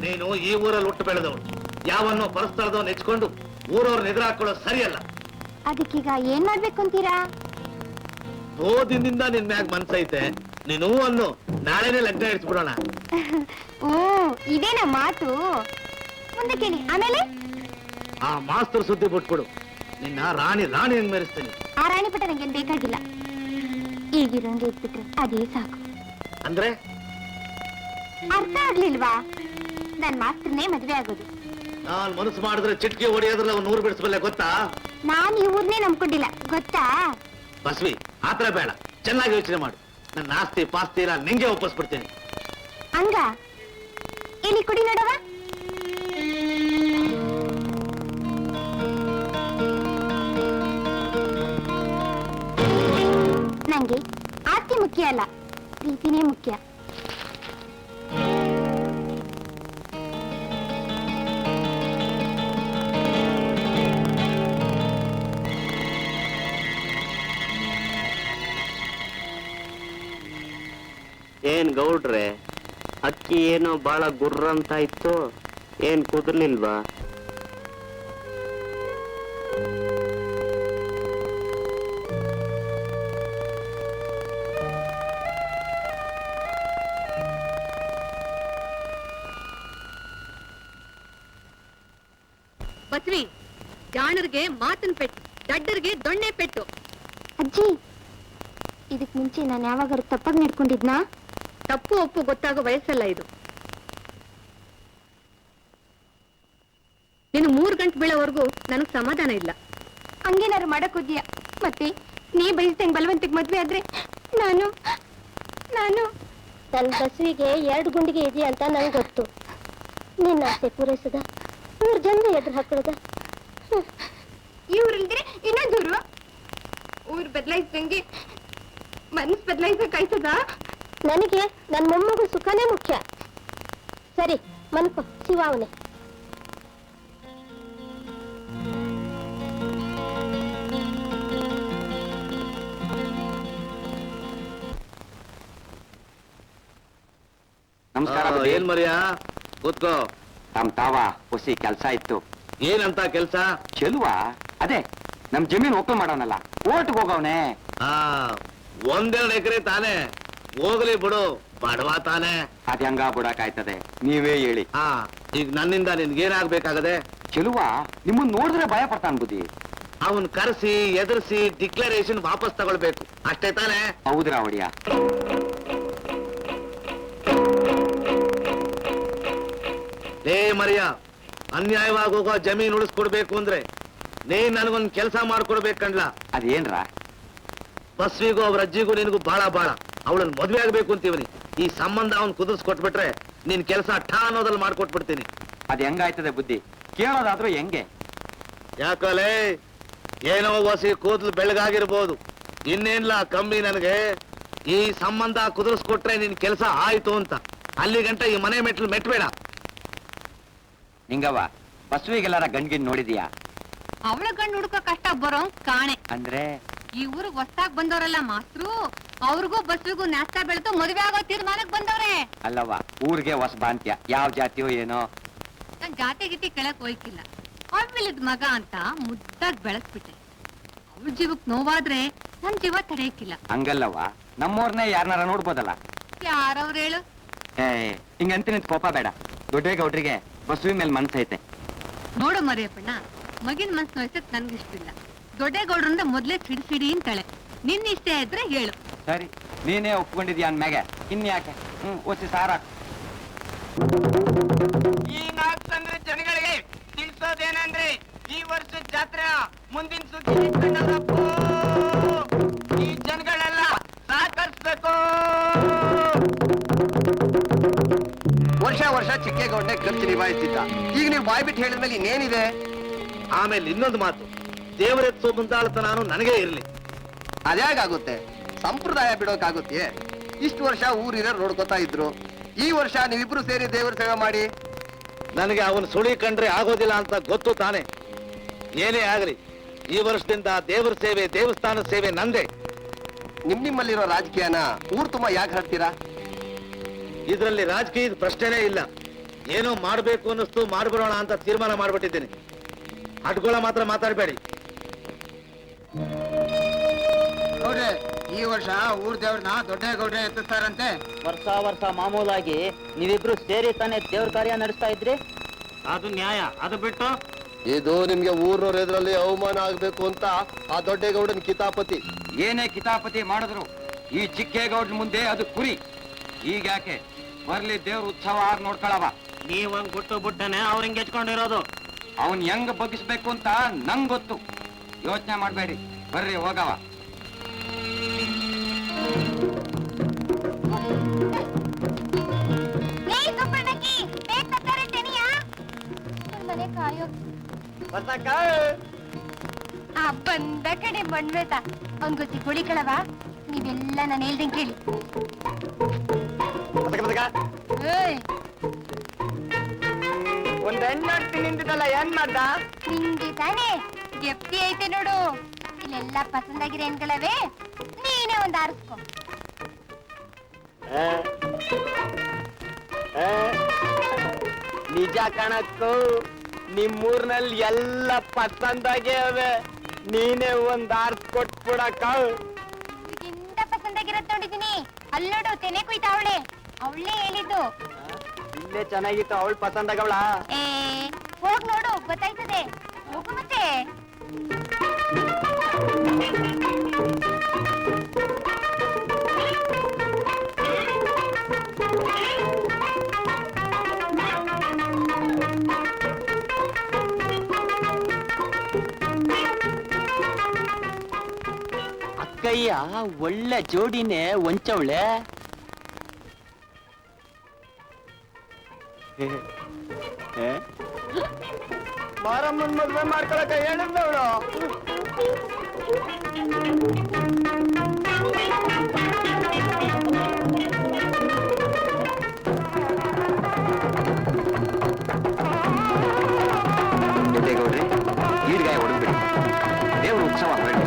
ನೀನು ಈ ಊರಲ್ಲಿ ಹುಟ್ಟು ಬೆಳೆದವಳು, ಯಾವನ್ನೋ ಪರಸ್ಥಳದವನ್ನ ನೆಚ್ಕೊಂಡು ಊರವ್ರನ್ನ ಎದುರಾಕೊಳ್ಳೋ ಸರಿಯಲ್ಲ. ಅದಕ್ಕೀಗ ಏನ್ ಮಾಡ್ಬೇಕು ಅಂತೀರಾ? ದಿನದಿಂದ ನಿನ್ ಮ್ಯಾಗ ಮನ್ಸೈತೆ, ನೀನು ಅನ್ನು ನಾಳೆನೆ ಲಗ್ನ ಇಡ್ಸ್ಬಿಡೋಣ. ಓ, ಇದೇನ ಮಾತು? ಮುಂದೆ ಕೇಳಿ, ಆಮೇಲೆ? ಆ ಮಾಸ್ತರ್ ಸುದ್ದಿ ಬಿಟ್ಬಿಡು, ನಿನ್ನ ರಾಣಿ ರಾಣಿ ಹೆಂಗ್ ಮೆರೆಸ್ತೀನಿ. ಆ ರಾಣಿ ಪಟ್ಟ ನಂಗೇನ್ ಬೇಕಾಗಿಲ್ಲ, ಈಗಿರೋಂಗೆ ಇಟ್ಬಿಟ್ರೆ ಅದೇ ಸಾಕು. ಅಂದ್ರೆ ಅರ್ಥ ಆಗ್ಲಿಲ್ವಾ? ನನ್ ಮಾಸ್ತರ್ನೇ ಮದ್ವೆ ಆಗೋದು. ನಾನ್ ಮನಸ್ಸು ಮಾಡಿದ್ರೆ ಚಿಟ್ಕಿ ಹೊಡೆಯೋದ್ರಲ್ಲಿ ಅವ್ನು 100 ಬಿಡಿಸ್ಬಲ್ಲೆ, ಗೊತ್ತಾ? ನಾನ್ ಈ ಊರ್ನೇ ನಂಬ್ಕೊಂಡಿಲ್ಲ, ಗೊತ್ತಾ? ಬಸ್ವಿ, ಆತರ ಬೇಡ, ಚೆನ್ನಾಗಿ ಯೋಚನೆ ಮಾಡು. ನನ್ನ ಆಸ್ತಿ ಪಾಸ್ತಿ ಎಲ್ಲ ನಿಂಗೆ ಒಪ್ಪಿಸ್ಬಿಡ್ತೀನಿ. ಹಂಗ? ಇಲ್ಲಿ ಕುಡಿ ನೋಡವ. ನಂಗೆ ಆಸ್ತಿ ಮುಖ್ಯ ಅಲ್ಲ, ಪ್ರೀತಿನೇ ಮುಖ್ಯ. ಏನ್ ಗೌಡ್ರೆ, ಅಕ್ಕಿ ಏನೋ ಬಹಳ ಗುರ್ರ ಅಂತ ಇತ್ತು, ಏನ್ ಕುದ್ರಲಿಲ್ವಾ? ಬಸ್ವಿ, ಜಾಣರಿಗೆ ಮಾತಿನ ಪೆಟ್ಟು, ದಡ್ಡರಿಗೆ ದೊಣ್ಣೆ ಪೆಟ್ಟು. ಅಜ್ಜಿ, ಇದಕ್ ಮುಂಚೆ ನಾನು ಯಾವಾಗಾರು ತಪ್ಪಾಗಿ ನಡ್ಕೊಂಡಿದ್ನಾ? ತಪ್ಪು ಒಪ್ಪು ಗೊತ್ತಾಗೋ ವಯಸ್ಸಲ್ಲ ಇದು. ನೀನು 3 ಗಂಟೆ ಬೀಳೋವರೆಗೂ ನನಗ್ ಸಮಾಧಾನ ಇಲ್ಲ. ಹಂಗೇನಾರು ಮಾಡಕ್ ಹೋದ್ಯಾ? ಮತ್ತೆ ನೀ ಬಯಸ್ದಂಗ್ ಬಲವಂತಿಗೆ ಮದ್ವೆ ಆದ್ರೆ ನಾನು ನನ್ನ ಬಸ್ವಿಗೆ 2 ಗುಂಡಿಗೆ ಇದೆಯಾ ಅಂತ ನಂಗೆ ಗೊತ್ತು. ನಿನ್ನ ಆಸೆ ಪೂರೈಸದ 3 ಜನ ಎದುರು ಹಾಕೊಳ್ಳದ. ಇವ್ರಿಲ್ದ್ರೆ ಇನ್ನೊಂದೂರು ಊರ್ ಬದಲಾಯಿಸ್ದಂಗೆ ಮನಸ್ ಬದಲಾಯಿಸಕ್ಕಾಯ್ತದ? ನನಗೆ ನನ್ನ ಮೊಮ್ಮಗು ಸುಖನೇ ಮುಖ್ಯ. ಸರಿ, ಮನ್ಕೋ, ಶಿವ ಅವನೇ. ನಮಸ್ಕಾರ. ಏನ್ ಮರ್ಯಾ, ಕೂತ್ಕೋ. ತಮ್ ತಾವ ಹೊಸಿ ಕೆಲ್ಸ ಇತ್ತು. ಏನಂತ ಕೆಲ್ಸ? ಚೆಲುವ ಅದೇ ನಮ್ ಜಮೀನ್ ಒಕ್ಕಲ್ ಮಾಡೋನಲ್ಲ, ಓಟ್ಗೆ ಹೋಗವನೆ. ಆ 1-2 ಎಕರೆ ತಾನೆ, ಹೋಗ್ಲಿ ಬಿಡು, ಬಡವ ತಾನೆ. ಅದ್ ಹೆಂಗ ಬಿಡಕಾಯ್ತದೆ, ನೀವೇ ಹೇಳಿ. ಈಗ ನನ್ನಿಂದ ನಿನ್ಗೇನಾಗ್ಬೇಕಾಗದೆ? ಚೆಲುವ ನಿಮ್ಮನ್ ನೋಡಿದ್ರೆ ಭಯ ಪಡ್ತಾನ್ ಬುದ್ಧಿ. ಅವನ್ ಕರೆಸಿ ಎದುರಿಸಿ ಡಿಕ್ಲರೇಷನ್ ವಾಪಸ್ ತಗೊಳ್ಬೇಕು, ಅಷ್ಟೇ ತಾನೆ? ಹೌದ್ರಾ ಒಡಿಯ? ಲೇ ಮರಿಯ, ಅನ್ಯಾಯವಾಗಿ ಹೋಗೋ ಜಮೀನ್ ಉಳಿಸ್ಕೊಡ್ಬೇಕು ಅಂದ್ರೆ ನೀನ್ ನನಗೊಂದ್ ಕೆಲಸ ಮಾಡ್ಕೊಡ್ಬೇಕಂಡ್ಲ. ಅದೇನ್ರ? ಬಸ್ವಿಗೂ ಅವ್ರ ಅಜ್ಜಿಗೂ ನಿನಗೂ ಬಾಳ ಅವಳನ್ನ ಮದ್ವೆ ಆಗ್ಬೇಕು ಅಂತೀವನಿ. ಈ ಸಂಬಂಧ ಅವ್ನ್ ಕುದಿಸ್ಕೊಟ್ಬಿಟ್ರೆ ನಿನ್ ಕೆಲಸ ಠಾ ಅನ್ನೋದ್ರಲ್ಲಿ ಮಾಡ್ಕೊಟ್ಬಿಡ್ತೀನಿ. ಅದ್ ಹೆಂಗಾಯ್ತದೆ ಬುದ್ಧಿ? ಕೇಳೋದಾದ್ರೂ ಹೆಂಗೆ? ಯಾಕಲೇ ಏನೋ ಹೊಸಿ ಕೂದಲು ಬೆಳಗಾಗಿರ್ಬೋದು, ಇನ್ನೇನ್ಲ ಕಮ್ಮಿ ನನಗೆ. ಈ ಸಂಬಂಧ ಕುದುರಿಸ್ಕೊಟ್ರೆ ನಿನ್ ಕೆಲಸ ಆಯ್ತು ಅಂತ. ಅಲ್ಲಿ ಗಂಟ ಈ ಮನೆ ಮೆಟ್ಲು ಮೆಟ್ಬೇಡ. ನಿಂಗವ್ವ, ಬಸವಿಗೆಲ್ಲಾರ ಗಂಡ್ಗಿನ್ ನೋಡಿದ್ಯಾ? ಅವಳ ಗಂಡು ಹುಡುಕ ಕಷ್ಟ ಬರೋ ಕಾಣೆ. ಅಂದ್ರೆ ಈ ಊರಿಗೆ ಹೊಸ್ದಾಗ್ ಬಂದವರಲ್ಲ ಮಾಸ್ಟ್ರು, ಅವ್ರಿಗೂ ಬಸ್ವಿಗೂ ನಾಷ್ಟ ಬೆಳೆದು ಮದುವೆ ಆಗೋ ತೀರ್ಮಾನಕ್ ಬಂದವ್ರೆ. ಅಲ್ಲವ್ವ, ಊರಿಗೆ ಹೊಸಬಾಂತ್ಯ, ಯಾವ ಜಾತಿಯೋ ಏನೋ. ನಾನ್ ಜಾತಿ ಗೀತಿ ಕೆಳಕ್ ಹೋಯ್ಕಿಲ್ಲ, ಅವ್ವಿಲ್ಲದ ಮಗ ಅಂತ ಮುದ್ದಾಗ್ ಬೆಳೆಸ್ಬಿಟ್ಟೆ. ಅವ್ರ ಜೀವಕ್ ನೋವಾದ್ರೆ ನನ್ ಜೀವ ತಡೆಯಕ್ಕಿಲ್ಲ. ಹಂಗಲ್ಲವ್ವ, ನಮ್ಮೂರ್ನೇ ಯಾರನಾರ ನೋಡ್ಬೋದಲ್ಲ. ಯಾರವ್ರು ಹೇಳು? ಹಿಂಗಂತ ನಿಂತ ಕೋಪ ಬೇಡ. ದೊಡ್ಡೇಗೌಡ್ರಿಗೆ ಬಸವಿ ಮೇಲೆ ಮನ್ಸೈತೆ. ನೋಡು ಮರಿಯಪ್ಪಣ್ಣ, ಮಗಿನ ಮನ್ಸ್ ನೋಯ್ಸಕ್ ನನ್ಗಿಷ್ಟಿಲ್ಲ. ದೊಡ್ಡೇಗೌಡ್ರಿಂದ ಮೊದ್ಲೇ ಸಿಡಿ ಅಂತಾಳೆ. ನಿನ್ ಇಷ್ಟ ಇದ್ರೆ ಹೇಳು. ಸರಿ, ನೀನೇ ಒಪ್ಕೊಂಡಿದ್ಯಾ ಅಂದ್ಮ್ಯಾಗೆ ಇನ್ಯಾಕೆ? ಒಸಿ ಸಾರ. ಈ 4 ಸಂಘದ ಜನಗಳಿಗೆ ತಿಳಿಸೋದೇನಂದ್ರೆ, ಈ ವರ್ಷದ ಜಾತ್ರೆ ಮುಂದಿನ ಸುದ್ದಿ ಇಟ್ಕೊಂಡವ್ರಪ್ಪ. ಈ ಜನಗಳೆಲ್ಲ ಸಹಕರಿಸ್ಬೇಕು. ವರ್ಷ ಚಿಕ್ಕೇಗೌಡನೆ ಖರ್ಚು ನಿಭಾಯಿಸ್ತಿದ್ದ. ಈಗ ನೀವು ಬಾಯ್ ಬಿಟ್ಟು ಹೇಳಿದ್ಮೇಲೆ ಇನ್ನೇನಿದೆ? ಆಮೇಲೆ ಇನ್ನೊಂದು ಮಾತು, ದೇವರೆತ್ತೋ ಮುಂದಾಳತನಾನು ನನಗೇ ಇರ್ಲಿ. ಅದ್ಯಾಗುತ್ತೆ? ಸಂಪ್ರದಾಯ ಬಿಡೋಕಾಗುತ್ತೆ? ಇಷ್ಟು ವರ್ಷ ಊರಿರೋ ನೋಡ್ಕೋತಾ ಇದ್ರು, ಈ ವರ್ಷ ನೀವಿಬ್ರು ಸೇರಿ ದೇವರ ಸೇವೆ ಮಾಡಿ. ನನಗೆ ಅವನು ಸುಳಿ ಕಂಡ್ರೆ ಆಗೋದಿಲ್ಲ ಅಂತ ಗೊತ್ತು ತಾನೆ. ಏನೇ ಆಗ್ಲಿ, ಈ ವರ್ಷದಿಂದ ದೇವರ ಸೇವೆ, ದೇವಸ್ಥಾನದ ಸೇವೆ ನಂದೇ. ನಿಮ್ಮಲ್ಲಿರೋ ರಾಜಕೀಯನ ಊರ್ ತುಂಬಾ ಯಾಕೆ ಹರ್ತೀರಾ? ಇದರಲ್ಲಿ ರಾಜಕೀಯದ ಪ್ರಶ್ನೆನೇ ಇಲ್ಲ. ಏನೋ ಮಾಡ್ಬೇಕು ಅನ್ನಿಸ್ತು, ಮಾಡ್ಬಿಡೋಣ ಅಂತ ತೀರ್ಮಾನ ಮಾಡ್ಬಿಟ್ಟಿದ್ದೀನಿ. ಅಡ್ಗೋಳ ಮಾತ್ರ ಮಾತಾಡ್ಬೇಡಿ. ನೋಡ್ರಿ, ಈ ವರ್ಷ ಊರ್ ದೇವ್ರನ್ನ ದೊಡ್ಡೇಗೌಡ್ರೆ ಎತ್ತಿಸ್ತಾರಂತೆ. ವರ್ಷ ಮಾಮೂಲಾಗಿ ನೀವಿಬ್ರು ಸೇರಿ ತಾನೇ ದೇವ್ರ ಕಾರ್ಯ ನಡೆಸ್ತಾ ಇದ್ರಿ. ಅದು ನ್ಯಾಯ. ಅದು ಬಿಟ್ಟು ಇದು ನಿಮ್ಗೆ ಊರ್ನವ್ರ ಎದುರಲ್ಲಿ ಅವಮಾನ ಆಗ್ಬೇಕು ಅಂತ ಆ ದೊಡ್ಡೇಗೌಡನ ಕಿತಾಪತಿ. ಏನೇ ಕಿತಾಪತಿ ಮಾಡಿದ್ರು ಈ ಚಿಕ್ಕೇಗೌಡ್ರ ಮುಂದೆ ಅದು ಕುರಿ. ಈಗ ಯಾಕೆ ಬರ್ಲಿ, ದೇವ್ರ ಉತ್ಸವ ಆಗ್ ನೋಡ್ಕೊಳವ. ನೀವ್ ಹಂಗ್ ಬಿಟ್ಟು ಬಿಟ್ಟನೆ ಅವ್ರ ಹಿಂಗ್ ಹೆಚ್ಕೊಂಡಿರೋದು. ಅವನ್ ಹೆಂಗ್ ಬಗ್ಗಿಸ್ಬೇಕು ಅಂತ ನಂಗ್ ಗೊತ್ತು. ಯೋಚನೆ ಮಾಡ್ಬೇಡಿ, ಬರ್ರಿ ಹೋಗವ. ಬಂದ ಕಡೆ ಮಣ್ಬೇತ ಅವ್ನ್ ಗೊತ್ತಿ ಕುಳಿಕಳವ. ನೀವೆಲ್ಲ ನಾನು ಹೇಳ್ದಂಗೆ ಕೇಳಿ. ಒಂದ್ ಹೆಣ್ಣು ನಿಂತಿದ್ದಲ್ಲ, ಏನ್ ಮಾಡ್ದ? ನಿಂಗೆ ತಾನೇ ಜಪ್ತಿ ಐತೆ ನೋಡು. ಇಲ್ಲೆಲ್ಲ ಪಸಂದಾಗಿರೋ ಹೆಣ್ಗಳವೆ, ನೀನೇ ಒಂದ್ ಆರಿಸ್ಕೊ. ನಿಜ ಕಣಕ್ಕೂ, ನಿಮ್ಮೂರ್ನಲ್ಲಿ ಎಲ್ಲ ಪಸಂದಾಗೆ ಅವೆ. ನೀನೇ ಒಂದ್ ಆರ್ಸ್ಕೊಟ್ಬಿಡಕ್ಕ. ಇಂದ ಪಸಂದಾಗಿರತ್ ನೋಡಿದೀನಿ. ಅಲ್ಲೋಡು, ತೆನೆ ಕುಯ್ತಾವಳೆ. ಅವಳೇ ಹೇಳಿದ್ದು. ಇಲ್ಲೇ ಚೆನ್ನಾಗಿತ್ತು, ಅವಳು ಪಸಂದಾಗವಳ. ಏ ಹೋಗ್ ನೋಡು, ಗೊತ್ತಾಯ್ತದೆ. ಹೋಗು ಮತ್ತೆ. ಅಕ್ಕಯ್ಯ ಒಳ್ಳೆ ಜೋಡಿನೇ ಒಂಚವಳೆ. ಮಾರಮ್ಮನ್ ಮದ್ವೆ ಮಾಡ್ಕೊಳಕ ಹೇಳಿದ್ದವಳು. ದೊಡ್ಡೇಗೌಡ್ರಿ, ಈಡ್ಗಾಯ ಹೊಡೆದ್ಬಿಡಿ, ದೇವ್ರ ಉತ್ಸವ ಹೊರಡಿ.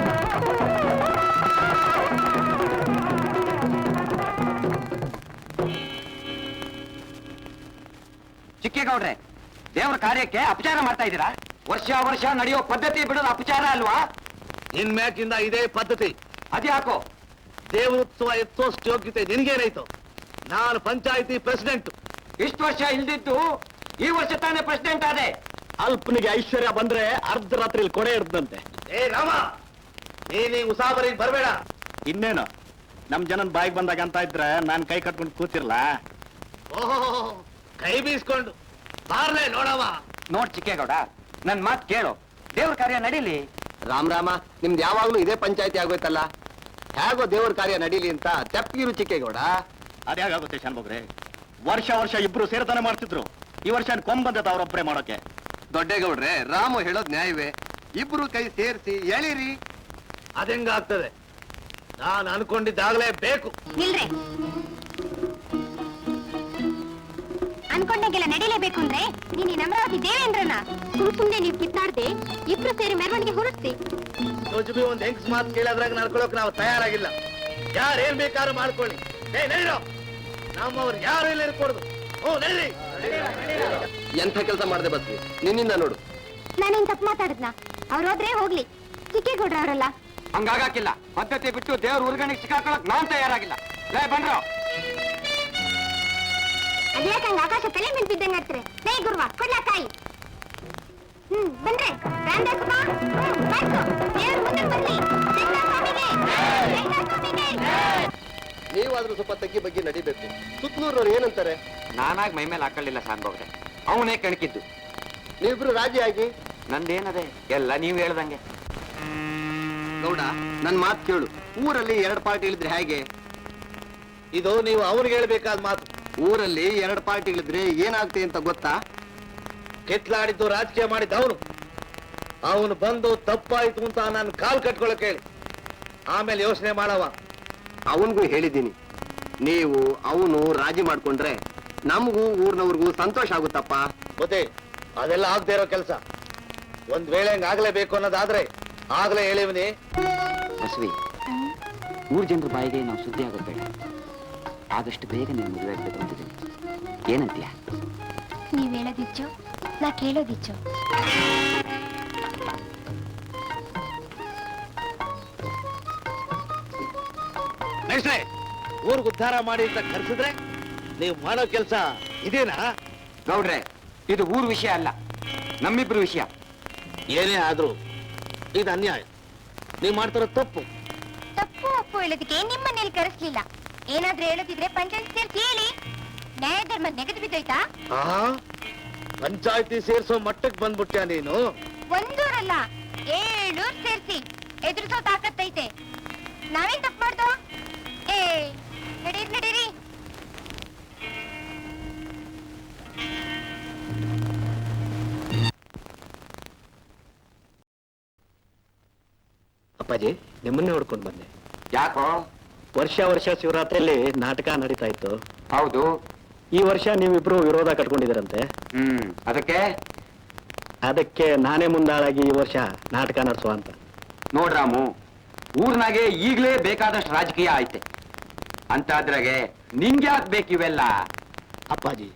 ಗೌಡ್ರೆ ದೇವ್ರ ಕಾರ್ಯಕ್ಕೆ ಅಪಚಾರ ಮಾಡ್ತಾ ಇದ್ದೀರಾ? ವರ್ಷ ವರ್ಷ ನಡೆಯೋ ಪದ್ಧತಿ ಬಿಡೋದು ಅಪಚಾರ ಅಲ್ವಾ? ಇನ್ಮ್ಯಾಕಿಂದ ಇದೇ ಪದ್ಧತಿ. ಅದ್ಯಾಕೋ? ದೇವೋತ್ಸವ ಎತ್ತೋಷ್ಟು ಯೋಗ್ಯತೆ ನಿನಗೇನಾಯ್ತು? ನಾನು ಪಂಚಾಯಿತಿ ಪ್ರೆಸಿಡೆಂಟ್. ಇಷ್ಟು ವರ್ಷ ಇಲ್ದಿದ್ದು ಈ ವರ್ಷ ತಾನೇ ಪ್ರೆಸಿಡೆಂಟ್ ಆದೆ. ಅಲ್ಪನಿಗೆ ಐಶ್ವರ್ಯ ಬಂದ್ರೆ ಅರ್ಧ ರಾತ್ರಿ ಕೊಡೆ ಇಡ್ದಂತೆ. ಏ ರಾಮ, ನೀನು ಉಸಾಬರಿಗೆ ಬರಬೇಡ. ಇನ್ನೇನು ನಮ್ ಜನನ್ ಬಾಯಿಗೆ ಬಂದಾಗ ಅಂತ ಇದ್ರೆ ನಾನ್ ಕೈ ಕಟ್ಕೊಂಡು ಕೂತಿರ್ಲ. ಓಹೋ, ಕೈ ಬೀಸ್ಕೊಂಡು ಬಾರ್ಲೆ ನೋಡವ. ನೋಡ್ ಚಿಕ್ಕೇಗೌಡ, ನನ್ ಮಾತ್ ಕೇಳು. ದೇವ್ರ ಕಾರ್ಯ ನಡೀಲಿ. ರಾಮ ನಿಮ್ದು ಯಾವಾಗ್ಲೂ ಇದೇ ಪಂಚಾಯತಿ ಆಗೋಯ್ತಲ್ಲ. ಹೇಗೋ ದೇವ್ರ ಕಾರ್ಯ ನಡೀಲಿ ಅಂತ ತೆಪ್ಪಿರು ಚಿಕ್ಕೇಗೌಡ. ಅದ್ಯಾಗುತ್ತೆ ಶಾನ್ಭೋಗ್ರೆ? ವರ್ಷ ವರ್ಷ ಇಬ್ರು ಸೇರ್ತಾನೆ ಮಾಡ್ತಿದ್ರು. ಈ ವರ್ಷ ಕೊಂಬಂದದ ಅವ್ರೊಬ್ಬರೇ ಮಾಡೋಕೆ. ದೊಡ್ಡೇಗೌಡ್ರೆ, ರಾಮು ಹೇಳೋದ್ ನ್ಯಾಯವೇ. ಇಬ್ರು ಕೈ ಸೇರಿಸಿ ಎಳಿರಿ. ಅದೆಂಗಾಗ್ತದೆ? ನಾನು ಅನ್ಕೊಂಡಿದ್ದಾಗಲೇ ಬೇಕು. ನಿಲ್ರೆ. ಅನ್ಕೊಂಡಾಗೆಲ್ಲ ನಡೀಲೇಬೇಕು ಅಂದ್ರೆ ನೀನ್ ಈ ಅಮರಾವತಿ ದೇವೇಂದ್ರನ ಸುಮ್ನೆ ನೀವು ಕಿತ್ತಾಡ್ದೆ ಇಬ್ರು ಸೇರಿ ಮೆರವಣಿಗೆ ಹೊರಡ್ಸಿ. ಯೋಜನೆ ಒಂದ್ ಹೆಂಗ್ಸ್ ಮಾತು ಕೇಳೋದ್ರಾಗ ನಡ್ಕೊಳಕ್ ನಾವು ತಯಾರಾಗಿಲ್ಲ. ಯಾರೇನ್ ಬೇಕಾದ್ರೂ ಮಾಡ್ಕೊಳ್ಳಿ. ಏ ನಡೀರೋ, ನಮ್ಮವ್ರು ಯಾರು ಇಲ್ಲ ಇರ್ಕೊಡ್ದು. ಓ ನಡೀರಿ. ಎಂಥ ಕೆಲಸ ಮಾಡದೆ ಬಸ್ವಿ, ನಿನ್ನಿಂದ ನೋಡು. ನಾನೇನ್ ತಪ್ಪು ಮಾತಾಡಿದ್ನ? ಅವ್ರೋದ್ರೆ ಹೋಗ್ಲಿ, ಚಿಕ್ಕೇಗೌಡ್ರ ಅವರಲ್ಲ. ಹಂಗಾಗಿಲ್ಲ. ಪದ್ಧತಿ ಬಿಟ್ಟು ದೇವ್ರ ಉರ್ಗಣಿಗೆ ಸಿಕ್ಕಾಕೊಳಕ್ ನಾನ್ ತಯಾರಾಗಿಲ್ಲ. ಲೇ ಬಂದ್ರು. ಅದ್ಯಾಕಂಗ ಆಕಾಶ ತಲೆ ಮೇಲೆ ಬಿದ್ದಂಗ ಹತ್ರ ನೈ ಗುರುವ ಕೊಡ್ಲಾ ತಾಯಿ. ಬನ್ರೆ ರಾಮದಾಸಪ್ಪ. ದೇವ್ರ ಮುಂದೆ ಬರ್ಲಿ. ನೀವಾದ್ರೂ ಸ್ವಲ್ಪ ತಗ್ಗಿ ಬಗ್ಗೆ ನಡಿಬೇಕು. ಸುತ್ತಲೂರವ್ರು ಏನಂತಾರೆ? ನಾನಾಗ್ ಮೈ ಮೇಲೆ ಹಾಕೊಳ್ಳಿಲ್ಲ ಸಾನ್ಭೋಗ್ರೆ, ಅವನೇ ಕಣಕಿದ್ದು. ನೀವಿಬ್ರು ರಾಜಿ ಆಗಿ. ನಂದೇನದೆ ಎಲ್ಲ ನೀವ್ ಹೇಳ್ದಂಗೆ. ಗೌಡ, ನನ್ ಮಾತು ಕೇಳು. ಊರಲ್ಲಿ 2 ಪಾರ್ಟಿಗಳಿದ್ರೆ ಹೇಗೆ? ಇದು ನೀವು ಅವ್ರಿಗೆ ಹೇಳ್ಬೇಕಾದ ಮಾತು. ಊರಲ್ಲಿ 2 ಪಾರ್ಟಿಗಳಿದ್ರೆ ಏನಾಗ್ತದೆ ಅಂತ ಗೊತ್ತಾ? ಕೆಟ್ಲಾಡಿದ್ದು ರಾಜಕೀಯ ಮಾಡಿದ್ದ ಅವನು ಬಂದು ತಪ್ಪಾಯ್ತು ಅಂತ ನಾನು ಕಾಲ್ ಕಟ್ಕೊಳಕ್ ಹೇಳಿ, ಆಮೇಲೆ ಯೋಚನೆ ಮಾಡವ. ಅವನ್ಗೂ ಹೇಳಿದ್ದೀನಿ, ನೀವು ಅವನು ರಾಜಿ ಮಾಡ್ಕೊಂಡ್ರೆ ನಮಗೂ ಊರ್ನವ್ರಿಗೂ ಸಂತೋಷ ಆಗುತ್ತಪ್ಪ. ಗೊತ್ತೇ, ಅದೆಲ್ಲ ಆಗದೆ ಇರೋ ಕೆಲಸ. ಒಂದ್ ವೇಳೆ ಹಂಗಾಗ್ಲೇಬೇಕು ಅನ್ನೋದಾದ್ರೆ ಆಗ್ಲೇ ಹೇಳಿವ್ನಿ. ಬಸವಿ, ಊರ್ ಜನರ ಬಾಯಿಗೆ ನಾವು ಸುದ್ದಿ ಆಗೋದು ಬೇಡ. ಆದಷ್ಟು ಬೇಗ ನೀನು ಮದುವೆ ಆಗ್ಬೇಕು ಅಂತಿದ್ದೀನಿ. ಏನಂತೀಯ? ನೀವ್ ಹೇಳೋದಿಚ್ಚು, ನಾ ಕೇಳೋದಿಚ್ಚು. ನೆಕ್ಸ್ಟ್ ಊರ್ಗ್ ಉದ್ಧಾರ ಮಾಡಿ ಅಂತ ಕರ್ಸಿದ್ರೆ ನೀವು ಮಾಡೋ ಕೆಲಸ ಇದೇನಾ? ಗೌಡ್ರೆ, ಇದು ಊರ್ ವಿಷಯ ಅಲ್ಲ, ನಮ್ಮಿಬ್ರು ವಿಷಯ. ಏನೇ ಆದ್ರೂ ಇದು ಅನ್ಯಾಯ. ನೀವು ಮಾಡ್ತಿರೋ ತಪ್ಪು. ತಪ್ಪು ಒಪ್ಪು ಹೇಳೋದಕ್ಕೆ ನಿಮ್ಮನೇಲಿ ಕರೆಸ್ಲಿಲ್ಲ. ಏನಾದ್ರೂ ಹೇಳೋದಿದ್ರೆ ಪಂಚಾಯತ್ ಸೇರ್ಸಿ ಹೇಳಿ. ನ್ಯಾಯ ಧರ್ಮ ನೆಗೆದು ಬಿದ್ದೋಯ್ತಾ? ಪಂಚಾಯತಿ ಸೇರ್ಸೋ ಮಟ್ಟಕ್ಕೆ ಬಂದ್ಬಿಟ್ಯಾ ನೀನು? ಒಂದೂರಲ್ಲ 7 ಊರ್ ಸೇರ್ಸಿ ಎದುರಿಸೋ ತಾಕತ್ತೈತೆ. ನಾವೇನ್ ತಪ್ಪು ಮಾಡ್ದೋ? ಏ ನಡೀರಿ ನಡೀರಿ. ಅಪ್ಪಾಜಿ, ನಿಮ್ಮನ್ನೇ ಹೊಡ್ಕೊಂಡು ಬಂದೆ. ಯಾಕೋ? ವರ್ಷ ವರ್ಷ ಶಿವರಾತ್ರಿಯಲ್ಲಿ ನಾಟಕ ನಡೀತಾ ಇತ್ತು. ಹೌದು. ಈ ವರ್ಷ ನೀವಿಬ್ರು ವಿರೋಧ ಕಟ್ಕೊಂಡಿದ್ದೀರಂತೆ. ಅದಕ್ಕೆ ನಾನೇ ಮುಂದಾಳಾಗಿ ಈ ವರ್ಷ ನಾಟಕ ನಡೆಸುವ ಅಂತ. ನೋಡ್ರಾಮು, ಊರ್ನಾಗೆ ಈಗ್ಲೇ ಬೇಕಾದಷ್ಟು ರಾಜಕೀಯ ಐತೆ. ಅಂತಾದ್ರಾಗೆ ನಿಂಗೆ ಆಗ್ಬೇಕಿವೆಲ್ಲ? ಅಪ್ಪಾಜಿ,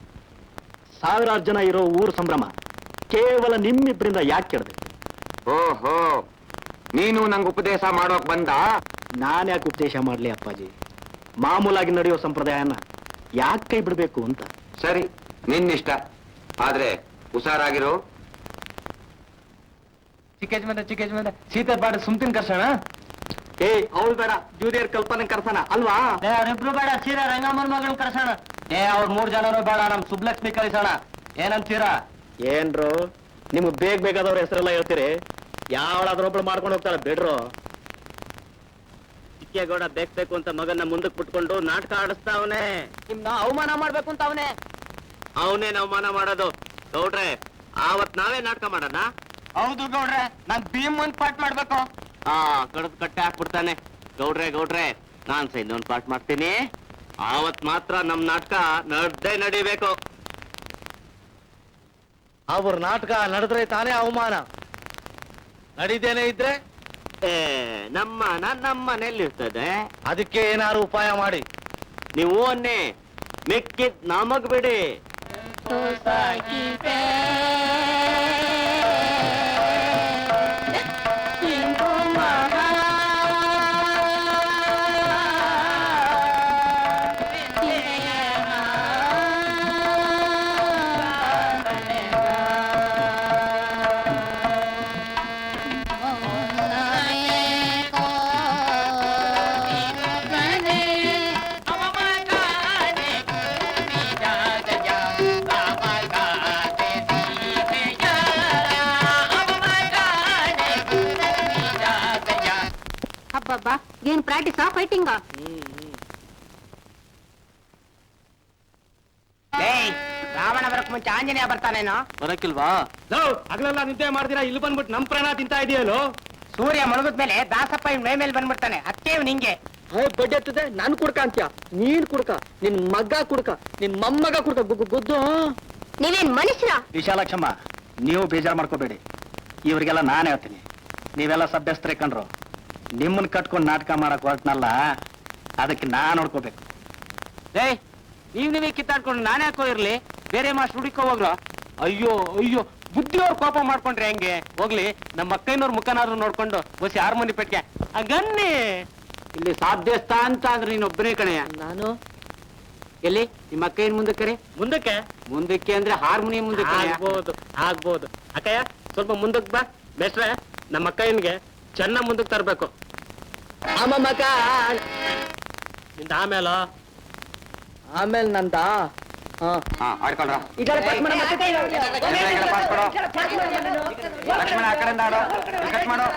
1000 ಜನ ಇರೋ ಊರ್ ಸಂಭ್ರಮ ಕೇವಲ ನಿಮ್ಮಿಬ್ರಿಂದ ಯಾಕೆ ಕೆಡಬೇಕು? ಓಹೋ, ನೀನು ನಂಗೆ ಉಪದೇಶ ಮಾಡೋಕ್ ಬಂದ? ನಾನ್ ಯಾಕೆ ಉಪದೇಶ ಮಾಡ್ಲಿ ಅಪ್ಪಾಜಿ? ಮಾಮೂಲಾಗಿ ನಡೆಯೋ ಸಂಪ್ರದಾಯನ ಯಾಕೆ ಕೈ ಬಿಡ್ಬೇಕು ಅಂತ. ಸರಿ, ನಿನ್ನಿಷ್ಟ. ಆದ್ರೆ ಹುಷಾರಾಗಿರು. ಚಿಕ್ಕಜ್ಮದ ಸೀತೆ ಬಾಡ ಸುಮ್ತಿನ ಕರ್ಸೋಣ. ಅವಳು ಬೇಡ, ಜೂನಿಯರ್ ಕಲ್ಪನೆ ಕರ್ಸೋಣ ಅಲ್ವಾ? ಅವ್ರಿಬ್ರು ಬೇಡ, ಸೀರಾ ರಂಗಮ್ಮನ ಮಗಳನ್ನ ಕರ್ಸೋಣ. ಅವ್ರ 3 ಜನರು ಬೇಡ, ನಮ್ ಸುಬ್ಲಕ್ಷ್ಮಿ ಕಳಿಸೋಣ. ಏನಂತೀರಾ? ಏನ್ರು ನಿಮ್ಗೆ ಬೇಕಾದವ್ರ ಹೆಸರೆಲ್ಲ ಹೇಳ್ತೀರಿ? ಯಾವಳಾದ್ರೊಬ್ಳು ಮಾಡ್ಕೊಂಡು ಹೋಗ್ತಾಳೆ ಬಿಡ್ರು. ಚಿಕ್ಕೇಗೌಡ ಬೇಕು ಅಂತ ಮಗನ್ನ ಮುಂದಕ್ಕೆ ಬಿಟ್ಕೊಂಡು ನಾಟಕ ಆಡಿಸ್ತಾವನೆ. ನಿಮ್ನ ಅವಮಾನ ಮಾಡ್ಬೇಕು ಅಂತ ಅವನೇನ್ ಅವಮಾನ ಮಾಡೋದು? ಗೌಡ್ರೆ, ಆವತ್ ನಾವೇ ನಾಟಕ ಮಾಡೋಣ. ಹೌದು ಗೌಡ್ರೆ, ನಾನ್ ಭೀಮನ್ ಪಾಠ ಮಾಡ್ಬೇಕು. ಕಡ್ದು ಕಟ್ಟೆ ಹಾಕ್ಬಿಡ್ತಾನೆ. ಗೌಡ್ರೆ ನಾನ್ ಇನ್ನೊಂದು ಪಾಠ ಮಾಡ್ತೀನಿ. ಆವತ್ ಮಾತ್ರ ನಮ್ ನಾಟಕ ನಡ್ದೇ ನಡಿಬೇಕು. ಅವ್ರ ನಾಟಕ ನಡೆದ್ರೆ ತಾನೇ ಅವಮಾನ. ನಡೀದೇನೆ ಇದ್ರೆ ನಮ್ಮ ಮನೇಲಿರ್ತದೆ. ಅದಕ್ಕೆ ಏನಾರು ಉಪಾಯ ಮಾಡಿ. ನೀವು ಅನ್ನೇ ಮಿಕ್ಕಿದ್ ನಮಗ್ ಬಿಡಿ. ಹೆತ್ತು ಸಾಕಿದೆ ಇಂದು ಮಹಾ ಹಬ್ಬಬ್ಬಾ ಏನ್ ಪ್ರಾಕ್ಟೀಸ್ ಫೈಟಿಂಗ್? ರಾವಣ ಬರಕ್ ಮುಂಚೆ ಆಂಜನೇಯ ಬರ್ತಾನೇನೋ. ಬರಕ್ಕಿಲ್ವಾ? ಹಗಲೆಲ್ಲ ನಿದ್ದೆ ಮಾಡ್ತೀರಾ, ಇಲ್ಲಿ ಬಂದ್ಬಿಟ್ಟು ನಮ್ ಪ್ರಾಣ ತಿಂತಾ ಇದೆಯಲ್ಲೋ. ಸೂರ್ಯ ಮುಳುಗಿದ್ಮೇಲೆ ದಾಸಪ್ಪ ಇವ್ ಮೈ ಮೇಲೆ ಬಂದ್ಬಿಡ್ತಾನೆ. ಅಕ್ಕೆ ನಿಂಗೆ ಬಡ್ಡಿ ಹತ್ತದೆ, ನಾನು ಕುಡ್ಕ ಅಂತ್ಯ. ನೀನ್ ಕುಡ್ಕ, ನಿನ್ ಮಗ್ಗ ಕುಡ್ಕ, ನಿನ್ ಮೊಮ್ಮಗ ಕುಡ್ಕ. ಗುದ್ದು. ನೀವೇನ್ ಮನುಷ್ಯರ? ವಿಶಾಲಾಕ್ಷಮ್ಮ, ನೀವು ಬೇಜಾರ್ ಮಾಡ್ಕೋಬೇಡಿ. ಇವ್ರಿಗೆಲ್ಲ ನಾನೇ ಹೇಳ್ತೀನಿ. ನೀವೆಲ್ಲ ಸಭ್ಯಸ್ತ್ರೆ ಕಂಡ್ರು. ನಿಮ್ಮನ್ ಕಟ್ಕೊಂಡು ನಾಟಕ ಮಾಡಕ್ ಹೊರಟ್ನಲ್ಲ, ಅದಕ್ಕೆ ನಾನ್ ನೋಡ್ಕೋಬೇಕು. ನೀವೇ ಕಿತ್ತಾಡ್ಕೊಂಡು ನಾನೇ ಹಾಕೋ ಇರ್ಲಿ, ಬೇರೆ ಮಾಸ್ಟರ್ ಹುಡುಕೋ ಹೋಗ್ರು. ಅಯ್ಯೋ ಅಯ್ಯೋ, ಬುದ್ಧಿಯವ್ರ ಕೋಪ ಮಾಡ್ಕೊಂಡ್ರೆ ಹೆಂಗೆ? ಹೋಗ್ಲಿ, ನಮ್ಮ ಅಕ್ಕಯ್ಯನವ್ರ ಮುಖನಾದ್ರು ನೋಡ್ಕೊಂಡು ಬಸ್ ಹಾರ್ಮೋನಿ ಪೆಟ್ಗೆ ಗನ್ನಿ. ಇಲ್ಲಿ ಸಾಧ್ಯಸ್ಥ ಅಂತ ಅಂದ್ರೆ ನೀನ್ ಒಬ್ಬನೇ ಕಣಯ್ಯ. ನಾನು ಎಲ್ಲಿ ನಿಮ್ಮ ಅಕ್ಕಯ್ಯನ ಮುಂದಕ್ಕೆ ಮುಂದಕ್ಕೆ ಮುಂದಕ್ಕೆ ಅಂದ್ರೆ ಹಾರ್ಮೋನಿಯಂ ಮುಂದಕ್ಕೆ. ಆಗ್ಬೋದು. ಅಕ್ಕಯ್ಯ ಸ್ವಲ್ಪ ಮುಂದಕ್ಕೆ ಬಾ. ಬೆಸ್ಟ್ರೆ, ನಮ್ಮ ಅಕ್ಕಯ್ಯನ್ಗೆ ಚೆನ್ನಾಗ್ ಮುಂದಕ್ಕೆ ತರ್ಬೇಕು. ನಿಂದ ಆಮೇಲೆ ನಂದ. ಆಡ್ಕೊಳ್ರ. ಲಕ್ಷ್ಮಣ ಆ ಕಡೆಯಿಂದ ಆಡು. ಕಟ್ ಮಾಡು.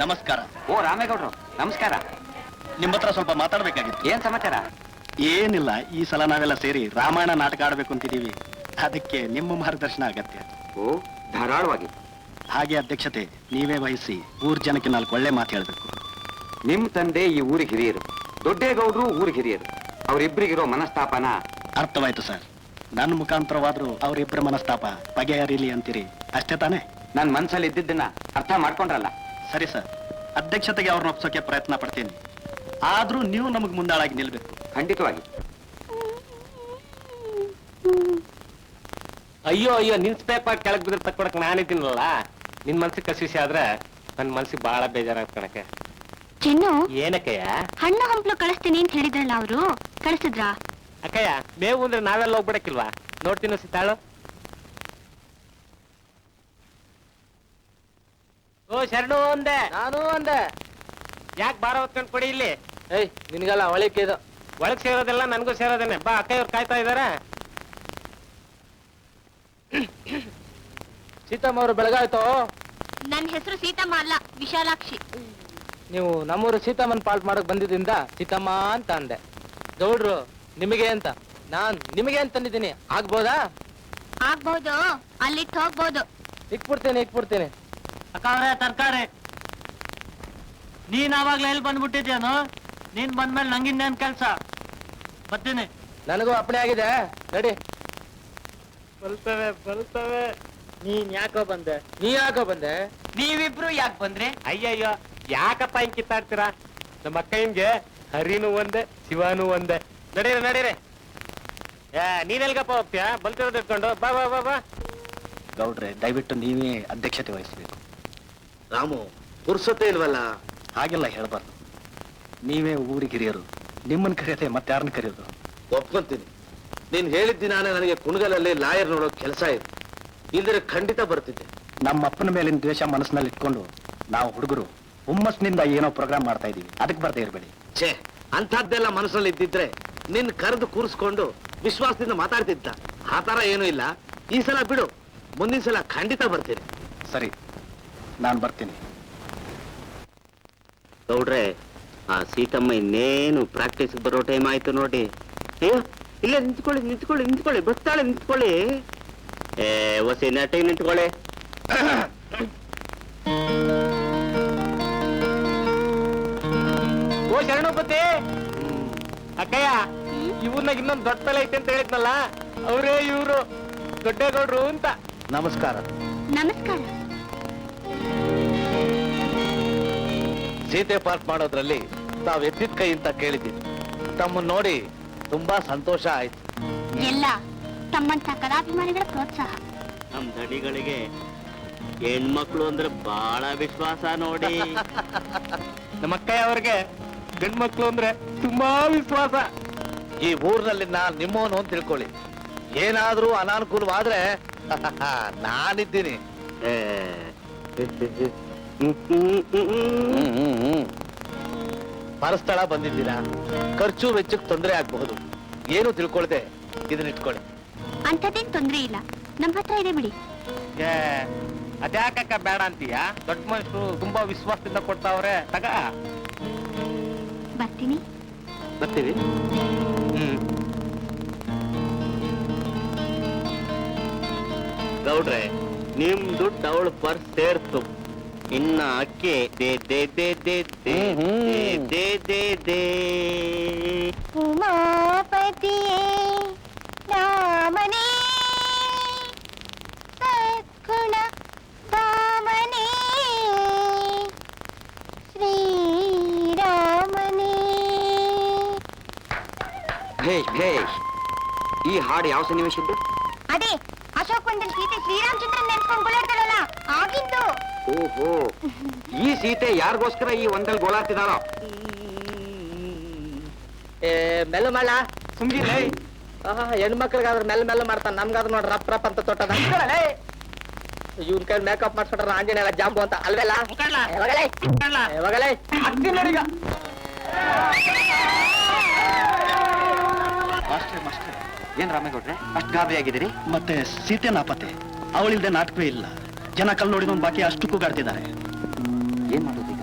ನಮಸ್ಕಾರ. ಓ ರಾಮೇಗೌಡ್ರು, ನಮಸ್ಕಾರ. ನಿಮ್ಮ ಹತ್ರ ಸ್ವಲ್ಪ ಮಾತಾಡ್ಬೇಕಾಗಿತ್ತು. ಏನ್ ಸಮಾಚಾರ? ಏನಿಲ್ಲ, ಈ ಸಲ ನಾವೆಲ್ಲ ಸೇರಿ ರಾಮಾಯಣ ನಾಟಕ ಆಡ್ಬೇಕು ಅಂತಿದೀವಿ. ಅದಕ್ಕೆ ನಿಮ್ಮ ಮಾರ್ಗದರ್ಶನ ಅಗತ್ಯ. ಓ, ಧಾರಾಳವಾಗಿ. ಹಾಗೆ ಅಧ್ಯಕ್ಷತೆ ನೀವೇ ವಹಿಸಿ ಊರ್ ಜನಕ್ಕೆ 4 ಒಳ್ಳೆ ಮಾತು ಹೇಳ್ಬೇಕು. ನಿಮ್ ತಂದೆ ಈ ಊರಿಗೆ ಹಿರಿಯರು, ದೊಡ್ಡೇಗೌಡ್ರು ಊರಿಗೆ ಹಿರಿಯರು. ಅವರಿಬ್ಬರಿಗಿರೋ ಮನಸ್ತಾಪನ ಅರ್ಥವಾಯ್ತು ಸರ್. ನನ್ನ ಮುಖಾಂತರವಾದ್ರೂ ಅವರಿಬ್ಬರ ಮನಸ್ತಾಪ ಬಗೆಹರಿಲಿ ಅಂತೀರಿ, ಅಷ್ಟೇ ತಾನೇ? ನನ್ ಮನ್ಸಲ್ಲಿ ಇದ್ದಿದ್ದನ್ನ ಅರ್ಥ ಮಾಡ್ಕೊಂಡ್ರಲ್ಲ. ಸರಿ ಸರ್, ಅಧ್ಯಕ್ಷತೆಗೆ ಅವ್ರನ್ನ ಒಪ್ಸೋಕೆ ಪ್ರಯತ್ನ ಪಡ್ತೀನಿ. ಆದ್ರೂ ನೀವು ನಮಗ್ ಮುಂದಾಳಾಗಿ ನಿಲ್ಬೇಕು. ಖಂಡಿತವಾಗಿ. ಅಯ್ಯೋ ನ್ಯೂಸ್ ಪೇಪರ್ ಕೆಳಗ್ ಬಿದ್ರೆ ತಕ್ಕೊಡಕ್ ನಾನಿದ್ದೀನಲ್ಲ. ನಿನ್ ಮನ್ಸಿಗೆ ಕಸಿಸಿ ಆದ್ರೆ ನನ್ ಮನ್ಸಿಗೆ ಬಹಳ ಬೇಜಾರಾಗ್ತ ಕಣಕ್ಕೆ. ಚಿನ್ನು, ಏನಕ್ಕಯ್ಯ? ಹಣ್ಣು ಹಂಪ್ಲು ಕಳಿಸ್ತೀನಿ ಅಂತ ಹೇಳಿದ್ರಲ್ಲ, ಅವರು ಕಳಿಸಿದ್ರಾ? ಅಕ್ಕಯ್ಯ, ಮೇವು ಅಂದ್ರೆ ನಾವೆಲ್ಲ ಹೋಗ್ಬಿಡಕ್ಕಿಲ್ವಾ? ನೋಡ್ತೀನಿ ಸಿತಾಳು. ಓ ಶರಣು ಅಂದೆ. ನಾನು ಅಂದೆ. ಯಾಕೆ ಬಾರ ಹೊತ್ಕೊಂಡ್ ಕೊಡಿ ಇಲ್ಲಿ. ನಿನ್ಗಲ್ಲ ಒಳಕ್ಕೆ ಇದು. ಒಳಗ್ ಸೇರೋದೆಲ್ಲ ನನ್ಗೂ ಸೇರೋದೇನೆ. ಬಾ, ಅಕ್ಕಯ್ಯವ್ರು ಕಾಯ್ತಾ ಇದಾರೆ. ಸೀತಮ್ಮ ಅವರು ಬೆಳಗಾಯ್ತು. ನನ್ನ ಹೆಸರು ಸೀತಮ್ಮ ಅಲ್ಲ, ವಿಶಾಲಾಕ್ಷಿ. ನೀವು ನಮ್ಮೂರು ಸೀತಮ್ಮನ್ ಪಾಲ್ಟ್ ಮಾಡಕ್ ಬಂದಿದ್ರಿಂದ ಸೀತಮ್ಮ ಅಂತ ಅಂದೆ. ಗೌಡ್ರು ನಿಮಗೆ ಅಂತ, ನಾನ್ ನಿಮಗೆ ಅಂತ ತಂದಿದ್ದೀನಿ. ಆಗ್ಬೋದಾ? ಆಗ್ಬಹುದು, ಅಲ್ಲಿಟ್ಟು ಹೋಗ್ಬೋದು. ಇಕ್ಬಿಡ್ತೀನಿ. ಅಕ್ಕ ಅವ್ರೆ, ತರ್ಕಾರಿ. ನೀನ್ ಆವಾಗ್ಲೇ ಎಲ್ಲಿ ಬಂದ್ಬಿಟ್ಟಿದ್ಯಾನು? ನೀನ್ ಬಂದ್ಮೇಲೆ ನಂಗಿನ್ನೇನ್ ಕೆಲ್ಸ? ಬರ್ತೀನಿ. ನನಗೂ ಅಪ್ಪಣೆ ಆಗಿದೆ, ನಡಿ. ಬರ್ತವೆ. ನೀನ್ ಯಾಕೋ ಬಂದೆ? ನೀ ಯಾಕೋ ಬಂದೆ? ನೀವಿಬ್ರು ಯಾಕೆ ಬಂದ್ರಿ? ಅಯ್ಯಯ್ಯೋ, ಯಾಕಪ್ಪ ಹಿಂಗ್ ಕಿತ್ತಾಡ್ತೀರಾ? ನಮ್ಮ ಅಕ್ಕಯ್ಯನ್ಗೆ ಹರಿನೂ ಒಂದೇ, ಶಿವನೂ ಒಂದೇ. ನಡೀರಿ. ನೀನೆಲ್ಗಪ್ಪ ಹೋಗ್ತೀಯಾ? ಬಲ್ತಿರೋದು ಇಟ್ಕೊಂಡು ಬಾ ಬಾ ಬಾ ಬಾ. ಗೌಡ್ರೆ, ದಯವಿಟ್ಟು ನೀವೇ ಅಧ್ಯಕ್ಷತೆ ವಹಿಸ್ಬೇಕು. ರಾಮು, ಪುರ್ಸೊತ್ತೆ ಇಲ್ವಲ್ಲ? ಹಾಗೆಲ್ಲ ಹೇಳ್ಬಾರ್ದು. ನೀವೇ ಊರಿಗೆ ಹಿರಿಯರು, ನಿಮ್ಮನ್ನ ಕರೆಯದೆ ಮತ್ತೆ ಯಾರನ್ನ ಕರೆಯೋದು? ಒಪ್ಕೊಂತೀನಿ. ನೀನ್ ಹೇಳಿದ ದಿನಾನೇ ನನಗೆ ಕುಣಗಲಲ್ಲಿ ಲಾಯರ್ ನೋಡೋ ಕೆಲಸ ಇದೆ. ಇಲ್ದ್ರೆ ಖಂಡಿತ ಬರ್ತಿದ್ದೆ. ನಮ್ಮ ಅಪ್ಪನ ಮೇಲಿನ ದ್ವೇಷ ಮನಸ್ಸಿನಲ್ಲಿ ಇಟ್ಕೊಂಡು ನಾವು ಹುಡುಗರು ಹುಮ್ಮಸ್ನಿಂದ ಏನೋ ಪ್ರೋಗ್ರಾಮ್ ಮಾಡ್ತಾ ಇದೀವಿ. ಅದಕ್ಕೆ ಬರ್ದೇ ಇರಬೇಡಿ. ಛೇ, ಅಂಥದ್ದೆಲ್ಲ ಮನಸ್ಸಲ್ಲಿ ಇದ್ದಿದ್ರೆ ನಿನ್ ಕರೆದು ಕೂರಿಸ್ಕೊಂಡು ವಿಶ್ವಾಸದಿಂದ ಮಾತಾಡ್ತಿದ್ದ. ಆ ತರ ಏನೂ ಇಲ್ಲ. ಈ ಸಲ ಬಿಡು, ಮುಂದಿನ ಸಲ ಖಂಡಿತ ಬರ್ತೀನಿ. ಸರಿ, ನಾನು ಬರ್ತೀನಿ. ಗೌಡ್ರೆ, ಆ ಸೀತಮ್ಮ ಇನ್ನೇನು ಪ್ರಾಕ್ಟೀಸ್ ಬರೋ ಟೈಮ್ ಆಯ್ತು ನೋಡಿ. ಅಯ್ಯೋ, ಇಲ್ಲೇ ನಿಂತ್ಕೊಳ್ಳಿ, ಬರ್ತಾಳೆ, ನಿಂತ್ಕೊಳ್ಳಿ. ಹೊಸ ನೆಟ್ಟಿಗೆ ನಿಂತ್ಕೊಳ್ಳಿ. ಓ ಶರಣೋಪತಿ, ಅಕ್ಕಯ್ಯ, ಇವ್ರನಾಗ ಇನ್ನೊಂದು ದೊಡ್ಡ ತಲೆ ಐತೆ ಅಂತ ಹೇಳಿದ್ನಲ್ಲ, ಅವರೇ ಇವ್ರು ದೊಡ್ಡೇಗೌಡ್ರು ಅಂತ. ನಮಸ್ಕಾರ. ಸೀತೆ ಪಾರ್ಕ್ ಮಾಡೋದ್ರಲ್ಲಿ ತಾವ್ ಎತ್ತಿದ ಕೈ ಅಂತ ಕೇಳಿದ್ದೀನಿ. ತಮ್ಮನ್ನ ನೋಡಿ ತುಂಬಾ ಸಂತೋಷ ಆಯ್ತು. ಎಲ್ಲ ತಮ್ಮಂತ ಕಲಾಭಿಮಾನಿಗಳ ಪ್ರೋತ್ಸಾಹ. ನಮ್ ದಡಿಗಳಿಗೆ ಹೆಣ್ಮಕ್ಳು ಅಂದ್ರೆ ಬಹಳ ವಿಶ್ವಾಸ ನೋಡಿ. ನಮ್ಮ ಅಕ್ಕಯ್ಯ ಅವ್ರಿಗೆ ಗಂಡ್ಮಕ್ಳು ಅಂದ್ರೆ ತುಂಬಾ ವಿಶ್ವಾಸ. ಈ ಊರಿನಲ್ಲಿ ನಾನ್ ನಿಮ್ಮವನು ಅಂತ ತಿಳ್ಕೊಳ್ಳಿ. ಏನಾದ್ರೂ ಅನಾನುಕೂಲವಾದ್ರೆ ನಾನಿದ್ದೀನಿ. ಪರಸ್ಥಳ ಬಂದಿದ್ದೀರಾ, ಖರ್ಚು ವೆಚ್ಚಕ್ಕೆ ತೊಂದರೆ ಆಗ್ಬಹುದು. ಏನು ತಿಳ್ಕೊಳ್ದೆ ಇದನ್ನ ಇಟ್ಕೊಳ್ಳಿ. ಅಂಥದ್ದೇನ್ ತೊಂದ್ರೆ ಇಲ್ಲ, ನಮ್ಮ ಹತ್ರ ಇದೆ ಬಿಡಿ. ಅದ್ಯಾಕಕ್ಕ ಬೇಡ ಅಂತೀಯ? ದೊಡ್ಡ ಮನುಷ್ಯರು ತುಂಬಾ ವಿಶ್ವಾಸದಿಂದ ಕೊಡ್ತಾವ್ರೆ, ತಗ. ಬರ್ತೀನಿ. ಬರ್ತೀವಿ. ಗೌಡ್ರೆ, ನಿಮ್ ದುಡ್ಡು ಅವಳು ಪರ್ಸ್ ಸೇರ್ತು. ಇನ್ನ ಅಕ್ಕಿ ದೇ ದೇ ದೇ ದೇ ದೇ ದೇ ದೇ ದೇ. ಉಮಾಪತಿಯೇ ರಾಮನೇ ಸದ್ಗುಣ ಧಾಮನೇ ಶ್ರೀರಾಮನೇ. ಭೇಷ್ ಭೇಷ್. ಈ ಹಾಡು ಯಾವ ಸನ್ನಿವೇಶದ್ದು? ಅದೇ ಅಶೋಕ್ ಒಂದಲ್ಲಿ ಸೀತೆ ಶ್ರೀರಾಮಚಂದ್ರನ್ ನೆನ್ಸ್ಕೊಂಡ್ ಗೋಳಾಡ್ತಾಳಲ್ಲ, ಆಗಿದ್ದು. ಓಹೋ, ಈ ಸೀತೆ ಯಾರಿಗೋಸ್ಕರ ಈ ಒಂದಲ್ಲಿ ಗೋಳಾಡ್ತಿದ್ದಾಳೋ? ಮೆಲ್ಲ ಮಾಡ ಸುಮ್ಗಿಲ್ಲ. ಹೆಣ್ಮಕ್ಳಿಗಾದ್ರೆ ಮೆಲ್ಲ ಮೆಲ್ಲ ಮಾಡ್ತಾನೆ, ನಮ್ಗಾದ್ರೆ ನೋಡ್ರಿ ರಪ್ ರಪ್ ಅಂತ ತೊಟ್ಟದ. ಇವ್ನ ಕೈ ಮೇಕಪ್ ಮಾಡ್ಸ್ಕೊಟ್ರ ಆಂಜನೇಯ ಜಾಂಬು ಅಂತ ಅಲ್ವೆಲ್ಲ. ಯಾವಾಗಲೇ ಏನ್ ರಾಮೇಗೌಡ್ರೆ ಅಷ್ಟು ಗಾಬರಿ ಆಗಿದ್ದೀರಿ? ಮತ್ತೆ ಸೀತೆ ನಾಪತ್ತೆ, ಅವಳಿಲ್ದೆ ನಾಟಕವೇ ಇಲ್ಲ. ಜನ ಕಲ್ಲು ನೋಡಿದ ಬಾಕಿ ಅಷ್ಟು ಕೂಗಾಡ್ತಿದ್ದಾರೆ. ಏನ್ ಮಾಡೋದೀಗ?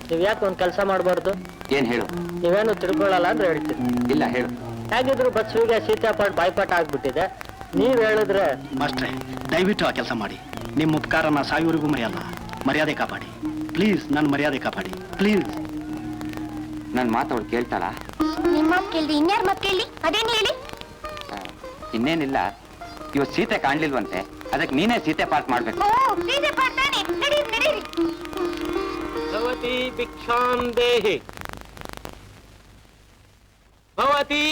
ನೀವ್ ಯಾಕೆ ಒಂದ್ ಕೆಲಸ ಮಾಡ್ಬಾರ್ದು? ಏನ್ ಹೇಳು? ನೀವೇನು ತಿಳ್ಕೊಳ್ಳಲ್ಲ ಅಂದ್ರೆ ಹೇಳ್ತೀನಿ. ಇಲ್ಲ ಹೇಳು. ಹೇಗಿದ್ರು ಬಸ್ವಿಗೆ ಸೀತಾಪಾಟ್ ಬಾಯ್ಪಾಠ ಆಗ್ಬಿಟ್ಟಿದೆ. ನೀವ್ ಹೇಳಿದ್ರೆ. ಮಾಸ್ಟ್ರೆ, ದಯವಿಟ್ಟು ಆ ಕೆಲಸ ಮಾಡಿ. ನಿಮ್ಮ ಉಪಕಾರನ ಸಾವಿವರೆಗೂ ಮರೆಯಲ್ಲ. ಮರ್ಯಾದೆ ಕಾಪಾಡಿ ಪ್ಲೀಸ್, ನನ್ನ ಮರ್ಯಾದೆ ಕಾಪಾಡಿ ಪ್ಲೀಸ್. ನನ್ ಮಾತು ಅವಳು ಕೇಳ್ತಾಳ? ನಿಮ್ಮ ಮಾತು ಕೇಳ್ರಿ, ಇನ್ಯಾರ ಮಾತು ಕೇಳಿ? ಅದೇನ್ ಹೇಳಿ? ಇನ್ನೇನಿಲ್ಲ, ಇವತ್ತು ಸೀತೆ ಕಾಣ್ಲಿಲ್ವಂತೆ, ಅದಕ್ಕೆ ನೀನೇ ಸೀತೆ ಪಾಠ ಮಾಡ್ಬೇಕು. ಓ, ಸೀತೆ ಪಾಡ್ತಾನೆ. ನಡೀರಿ ನಡೀರಿ. ಭವತಿ ಭಿಕ್ಷಾಂ ದೇಹಿ. ಭವತಿ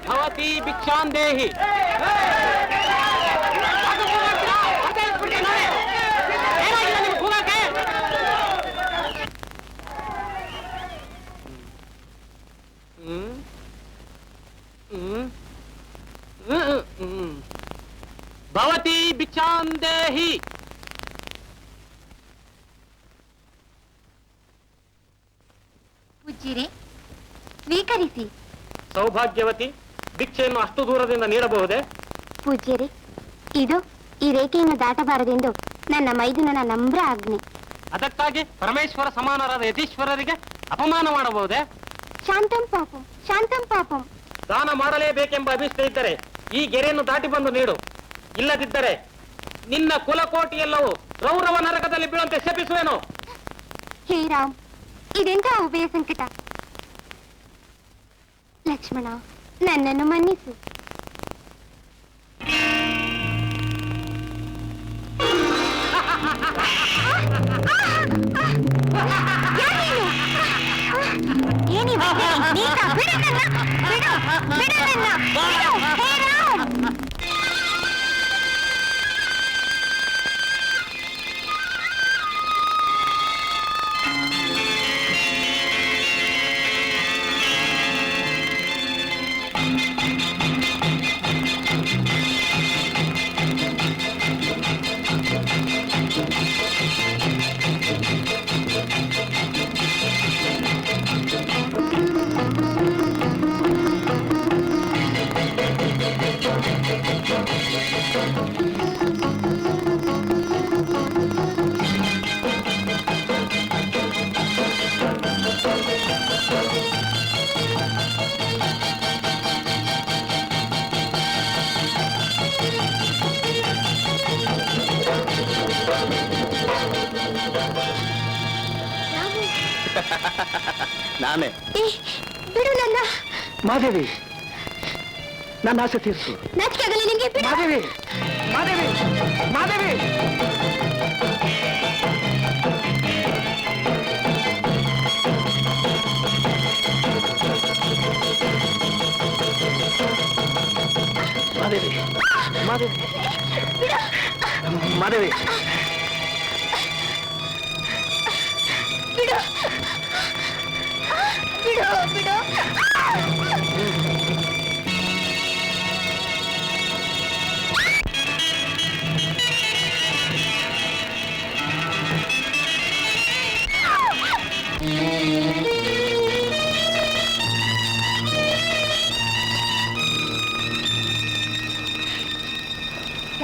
ಭವತಿ ಭಿಕ್ಷಾಂ ದೇಹಿ. ಭವತಿ ಭಿಕ್ಷಾಂ ದೇಹಿ. ಪೂಜ್ಯರೇ, ಸ್ವೀಕರಿಸಿ. ಸೌಭಾಗ್ಯವತಿ, ಭಿಕ್ಷೆಯನ್ನು ಅಷ್ಟು ದೂರದಿಂದ ನೀಡಬಹುದೇ? ಪೂಜ್ಯರೇ, ಇದು ಈ ರೇಖೆಯನ್ನು ದಾಟಬಾರದೆಂದು ನನ್ನ ಮೈದುನನ ನಮ್ರ ಆಜ್ಞೆ. ಅದಕ್ಕಾಗಿ ಪರಮೇಶ್ವರ ಸಮಾನರಾದ ಯತೀಶ್ವರರಿಗೆ ಅಪಮಾನ ಮಾಡಬಹುದೇ? ಶಾಂತಂ ಪಾಪಂ, ಶಾಂತಂ ಪಾಪಂ. ದಾನ ಮಾಡಲೇಬೇಕೆಂಬ ಅಭಿಷ್ಟ ಇದ್ದರೆ ಈ ಗೆರೆಯನ್ನು ದಾಟಿ ಬಂದು ನೀಡು. ಇಲ್ಲದಿದ್ದರೆ ನಿನ್ನ ಕುಲಕೋಟಿ ಎಲ್ಲವೂ ರೌರವ ನರಕದಲ್ಲಿ ಬೀಳುವಂತೆ ಶಪಿಸುವೆನು. ಹೇ ರಾಮ್, ಇದೆಂಥ ಉಭಯ ಸಂಕಟ. ಲಕ್ಷ್ಮಣ, ನನ್ನನ್ನು ಮನ್ನಿಸು. ನಾನೇ. ಬಿಡು ನನ್ನ. ಮಾದೇವಿ, ನನ್ನ ಆಸೆ ತೀರ್ಸು. ನಾಚಿಕೆ ಆಗಲ್ಲ ನಿಂಗೆ? ಮಾದೇವಿ, ಮಾದೇವಿ, ಮಾದೇವಿ. ಮಾದೇವಿ ಮಾದೇವಿ ಮಾದೇವಿ ಬಿಡು ಬಿಡು ಬಿಡು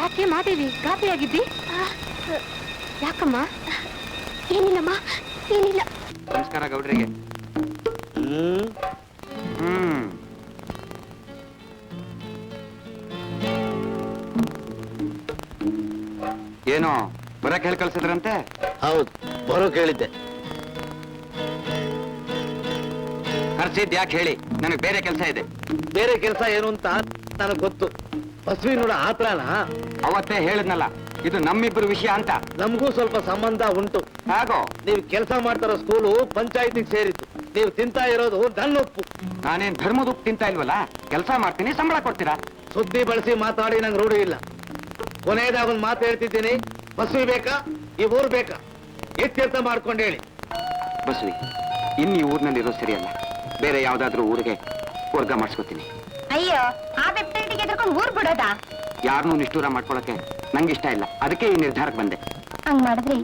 ಯಾಕೆ ಮಾದೇವಿ ಗಾಬರಿಯಾಗಿದ್ದಿ? ಯಾಕಮ್ಮ? ಏನಿಲ್ಲಮ್ಮ, ಏನಿಲ್ಲ. ನಮಸ್ಕಾರ ಗೌಡ್ರಿಗೆ. ಏನೋ ಬರಕ್ ಹೇಳಿ ಕಳ್ಸಿದ್ರಂತೆ? ಹೌದು, ಬರೋ ಕೇಳಿದ್ದೆ. ಕರ್ಸಿದ್ ಯಾಕೆ ಹೇಳಿ, ನನಗೆ ಬೇರೆ ಕೆಲಸ ಇದೆ. ಬೇರೆ ಕೆಲಸ ಏನು ಅಂತ ನನಗೆ ಗೊತ್ತು. ಬಸ್ವಿ ನೋಡ ಆತ್ರನ ಅವತ್ತೇ ಹೇಳಿದ್ನಲ್ಲ, ಇದು ನಮ್ಮಿಬ್ಬರು ವಿಷಯ ಅಂತ. ನಮಗೂ ಸ್ವಲ್ಪ ಸಂಬಂಧ ಉಂಟು. ಹಾಗೋ? ನೀವು ಕೆಲಸ ಮಾಡ್ತಾರೋ ಸ್ಕೂಲು ಪಂಚಾಯತಿಗೆ ಸೇರಿತ್ತು. ನೀವು ತಿಂತಾ ಇರೋದು ನನ್ನ ಉಪ್ಪು. ನಾನೇನ್ ಧರ್ಮದ ಉಪ್ಪು ತಿಂತಾ ಇಲ್ವಲ್ಲ. ಕೆಲಸ ಮಾಡ್ತೀನಿ, ಸಂಬಳ ಕೊಡ್ತೀರಾ? ಸುದ್ದಿ ಬಳಸಿ ಮಾತಾಡಿ ನಂಗೆ ರೂಢಿ ಇಲ್ಲ. ಕೊನೆಯದಾಗ ಒಂದು ಮಾತು ಹೇಳ್ತಿದ್ದೀನಿ, ಬಸ್ವಿ ಬೇಕಾ ಈ ಊರು ಬೇಕಾ? ಎಚ್ಚೆತ್ತ ಮಾಡ್ಕೊಂಡು ಹೇಳಿ. ಬಸ್ವಿ, ಇನ್ನು ಈ ಊರಿನಲ್ಲಿರೋ ಸರಿಯಲ್ಲ. ಬೇರೆ ಯಾವ್ದಾದ್ರೂ ಊರಿಗೆ ವರ್ಗ ಮಾಡಿಸ್ಕೊತೀನಿ. ಅಯ್ಯೋ, ಆ ವೆಬ್ಸೈಟ್ಗೆ ಎದ್ರಕೊಂಡು ಊರ್ ಬಿಡೋದಾ? ಯಾರನ್ನೂ ನಿಷ್ಠೂರ ಮಾಡ್ಕೊಳಕ್ಕೆ ನಂಗೆ ಇಷ್ಟ ಇಲ್ಲ. ಅದಕ್ಕೆ ಈ ನಿರ್ಧಾರಕ್ಕೆ ಬಂದೆ. ಹಂಗ್ ಮಾಡಿದ್ರೆ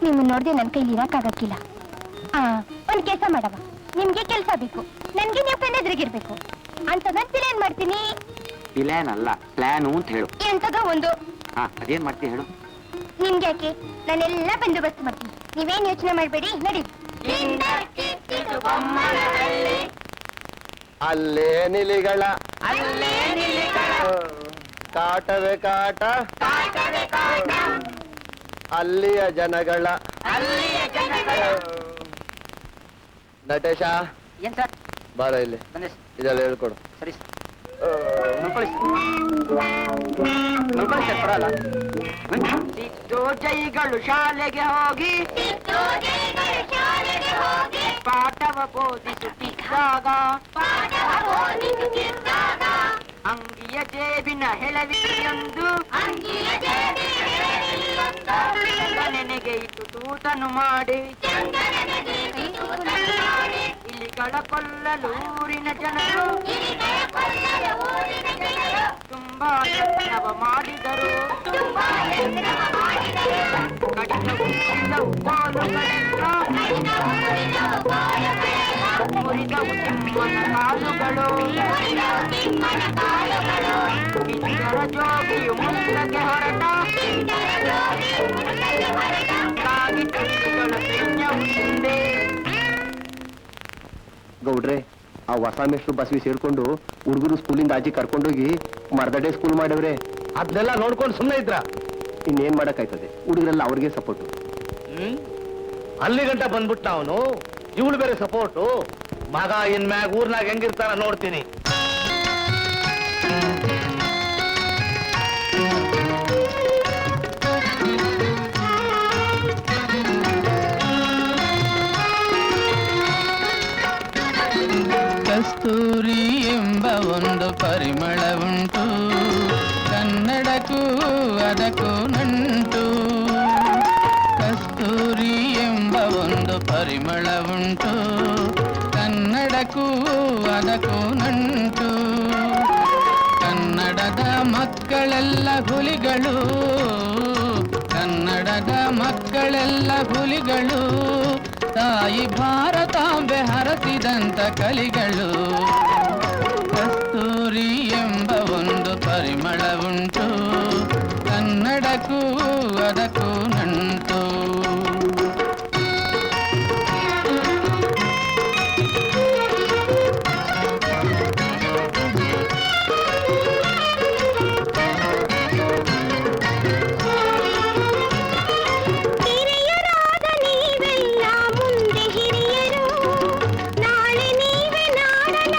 ನಿಮ್ಮನ್ನ ನೋಡ್ದೆ ನನ್ ಕೈಲಿ ಇರಕ್ಕಾಗಕ್ಕಿಲ್ಲ. ಒಂದ್ ಕೆಲಸ ಮಾಡವ, ನಿಮ್ಗೆ ಕೆಲ್ಸ ಬೇಕು, ನನ್ಗೆ ನೀವು ಕಣ್ಣೆದ್ರಿಗಿರ್ಬೇಕು ಅಂತ ನಾನ್ ಪ್ಲಾನ್ ಮಾಡ್ತೀನಿ. ಪ್ಲಾನ್ ಅಲ್ಲ, ಪ್ಲಾನು ಅಂತ ಹೇಳು. ಎಂತದೋ ಒಂದು. ಅದೇನ್ ಮಾಡ್ತೀನಿ ಹೇಳು. ನಿಮ್ಗೆ ಯಾಕೆ, ನಾನೆಲ್ಲ ಬಂದೋಬಸ್ತ್ ಮಾಡ್ತೀನಿ. ನೀವೇನ್ ಯೋಚನೆ ಮಾಡ್ಬೇಡಿ, ನಡಿ. ಅಲ್ಲೇ ನಿಲಿಗಳ ಕಾಟವೇ ಕಾಟ, ಅಲ್ಲಿಯ ಜನಗಳ. ನಟೇಶ, ಏನ್ ಸರ್? ಬಾರ ಇಲ್ಲಿ, ಇದೆಲ್ಲ ಹೇಳ್ಕೊಡು. ಸರಿ ಸಿದ್ದು ಜೈಗಳು ಶಾಲೆಗೆ ಹೋಗಿ ಪಾಠವ ಬೋಧಿಸುತ್ತಿದ್ದಾಗ ಅಂಗಿಯ ಜೇಬಿನ ಹೆಳವಿಯೊಂದು ನೆನೆಗೆ ಇಟ್ಟು ತೂತನು ಮಾಡಿ ಇಲಿಗಳ ಕೊಲ್ಲಲೂರಿನ ಜನರು ತುಂಬಾ ಯತ್ನವ ಮಾಡಿದರು. ಕಡಿದ ಉಳಿದವು ಕೋಲುಗಳಿಂದ ಮುರಿದವು ತಿಮ್ಮನ ಕಾಲುಗಳು. ಕಿಂಚರ ಜೋಗಿಯು ಮುಂದಕ್ಕೆ ಹೊರಟ ಕಾಗಿ ಕಟ್ಟುಗಳ ಸೈನ್ಯವು ಹಿಂದೆ. ಗೌಡ್ರೆ, ಆ ಹೊಸ ಮೇಷ್ಟ್ರು ಬಸ್ವಿ ಸೇರ್ಕೊಂಡು ಹುಡುಗರು ಸ್ಕೂಲಿಂದ ಆಚೆ ಕರ್ಕೊಂಡೋಗಿ ಮರ್ದಡೆ ಸ್ಕೂಲ್ ಮಾಡವ್ರೆ. ಅದನ್ನೆಲ್ಲ ನೋಡ್ಕೊಂಡು ಸುಮ್ಮನೆ ಇದ್ರ ಇನ್ನೇನ್ ಮಾಡಕ್ಕಾಯ್ತದೆ? ಹುಡುಗರೆಲ್ಲ ಅವ್ರಿಗೆ ಸಪೋರ್ಟು. ಅಲ್ಲಿ ಗಂಟ ಬಂದ್ಬಿಟ್ಟ ಅವನು. ಇವಳು ಬೇರೆ ಸಪೋರ್ಟು. ಮಗ ಇನ್ಮ್ಯಾಗ ಊರ್ನಾಗ ಹೆಂಗಿರ್ತಾರ ನೋಡ್ತೀನಿ. ಕಸ್ತೂರಿ ಎಂಬ ಒಂದು ಪರಿಮಳ ಉಂಟು, ಕನ್ನಡಕ್ಕೂ ಅದಕ್ಕೂ ನಂಟು. ಕಸ್ತೂರಿ ಎಂಬ ಒಂದು ಪರಿಮಳ ಉಂಟು, ಕನ್ನಡಕ್ಕೂ ಅದಕ್ಕೂ ನಂಟು. ಕನ್ನಡದ ಮಕ್ಕಳೆಲ್ಲ ಹುಲಿಗಳು, ಕನ್ನಡದ ಮಕ್ಕಳೆಲ್ಲ ಹುಲಿಗಳು. ತಾಯಿ ಭಾರತಾಂಬೆ ಹರಸಿದಂತ ಕಲಿಗಳು. ಕಸ್ತೂರಿ ಎಂಬ ಒಂದು ಪರಿಮಳ ಉಂಟು, ಕನ್ನಡಕ್ಕೂ ಅದಕ್ಕೂ ನಂಟು. ನೀವೆಲ್ಲ ಮುಂದೆ ಹಿರಿಯರು, ನಾಳೆ ನೀವೇ ನಾಡನ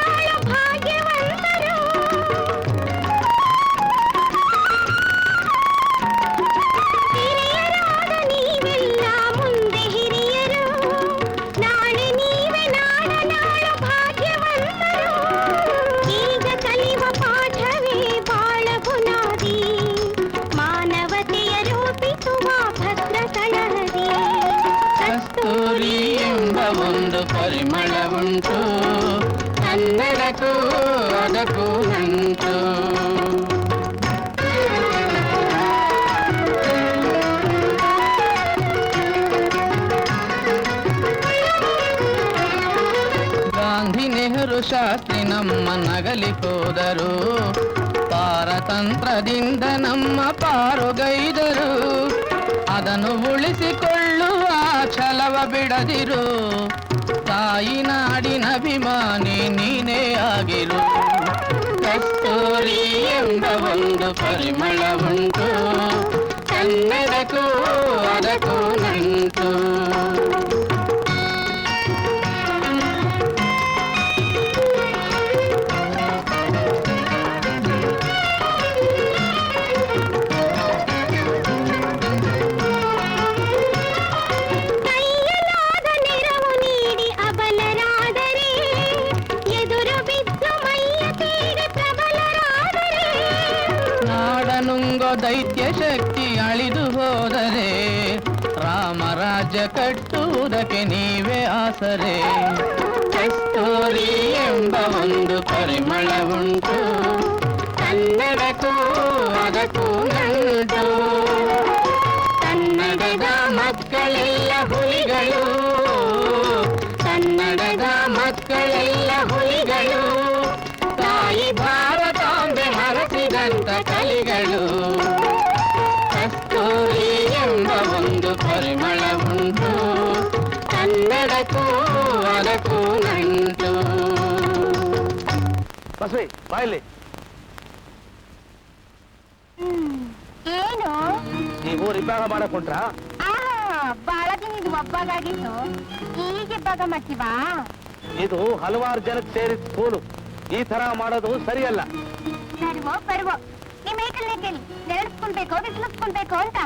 ಕನ್ನಡಕ್ಕೂ ಅದಕ್ಕೂ ನಂಟು. ಗಾಂಧಿ ನೆಹರು ಶಾಸ್ತ್ರಿ ನಮ್ಮ ನಗಲಿ ಹೋದರು, ಪಾರತಂತ್ರದಿಂದ ನಮ್ಮ ಪಾರುಗೈದರು. ಅದನ್ನು ಉಳಿಸಿಕೊಳ್ಳುವ ಛಲವ ಬಿಡದಿರು, ತಾಯಿ ನಾಡಿನ ಅಭಿಮಾನಿ ನೀನೇ ಆಗಿರು. ಕಸ್ತೂರಿ ಎಂಬ ಒಂದು ಪರಿಮಳ ಉಂಟು, ಕನ್ನಡಕ್ಕೂ ಅದಕ್ಕೂ ನಂಟು. ದೈತ್ಯ ಶಕ್ತಿ ಅಳಿದು ಹೋದರೆ ರಾಮರಾಜ್ಯ ಕಟ್ಟುವುದಕ್ಕೆ ನೀವೇ ಆಸರೆ. ಕಸ್ತೂರಿ ಎಂಬ ಒಂದು ಪರಿಮಳ ಉಂಟು, ಕನ್ನಡಕ್ಕೂ ಅದಕ್ಕೂ ನಂಟು. ಕನ್ನಡದ ಮಕ್ಕಳೆಲ್ಲ ಹುಲಿಗಳು, ಕನ್ನಡದ ಮಕ್ಕಳೆಲ್ಲ ಹುಲಿಗಳು, ತಾಯಿ ಭಾರತಾಂಬೆ ಹರಸಿದಂತ ಕಲಿಗಳು. ಕಸ್ತೂರಿ ಎಂಬ ಒಂದು ಪರಿಮಳ ಉಂಟು, ಕನ್ನಡಕ್ಕೂ ಅದಕ್ಕೂ ನಂಟು. ಬಸವಿ ಬಾಯಲ್ಲಿ. ಏನು ನೀವು ರಿಬ್ಬಾಗ ಮಾಡಕೊಂಡ್ರ? ಬಹಳ ದಿನ ಇದು ಒಬ್ಬಗಾಗಿತ್ತು, ಹೀಗೆ ಭಾಗ ಮಾಡ್ತೀವಾ? ಇದು ಹಲವಾರು ಜನಕ್ಕೆ ಸೇರಿದ ಸ್ಕೂಲು, ಈ ತರ ಮಾಡೋದು ಸರಿಯಲ್ಲ. ಸರ್ವೋ ಪರ್ವೋ ನಿಮ್ಮ ಏಕಲ್ನೇ ಕೇಳಿ, ನೆರಳಿಸ್ಕೊಳ್ಬೇಕು ಬಿಸಿಲಿಸ್ಕೊಳ್ಬೇಕು ಅಂತ.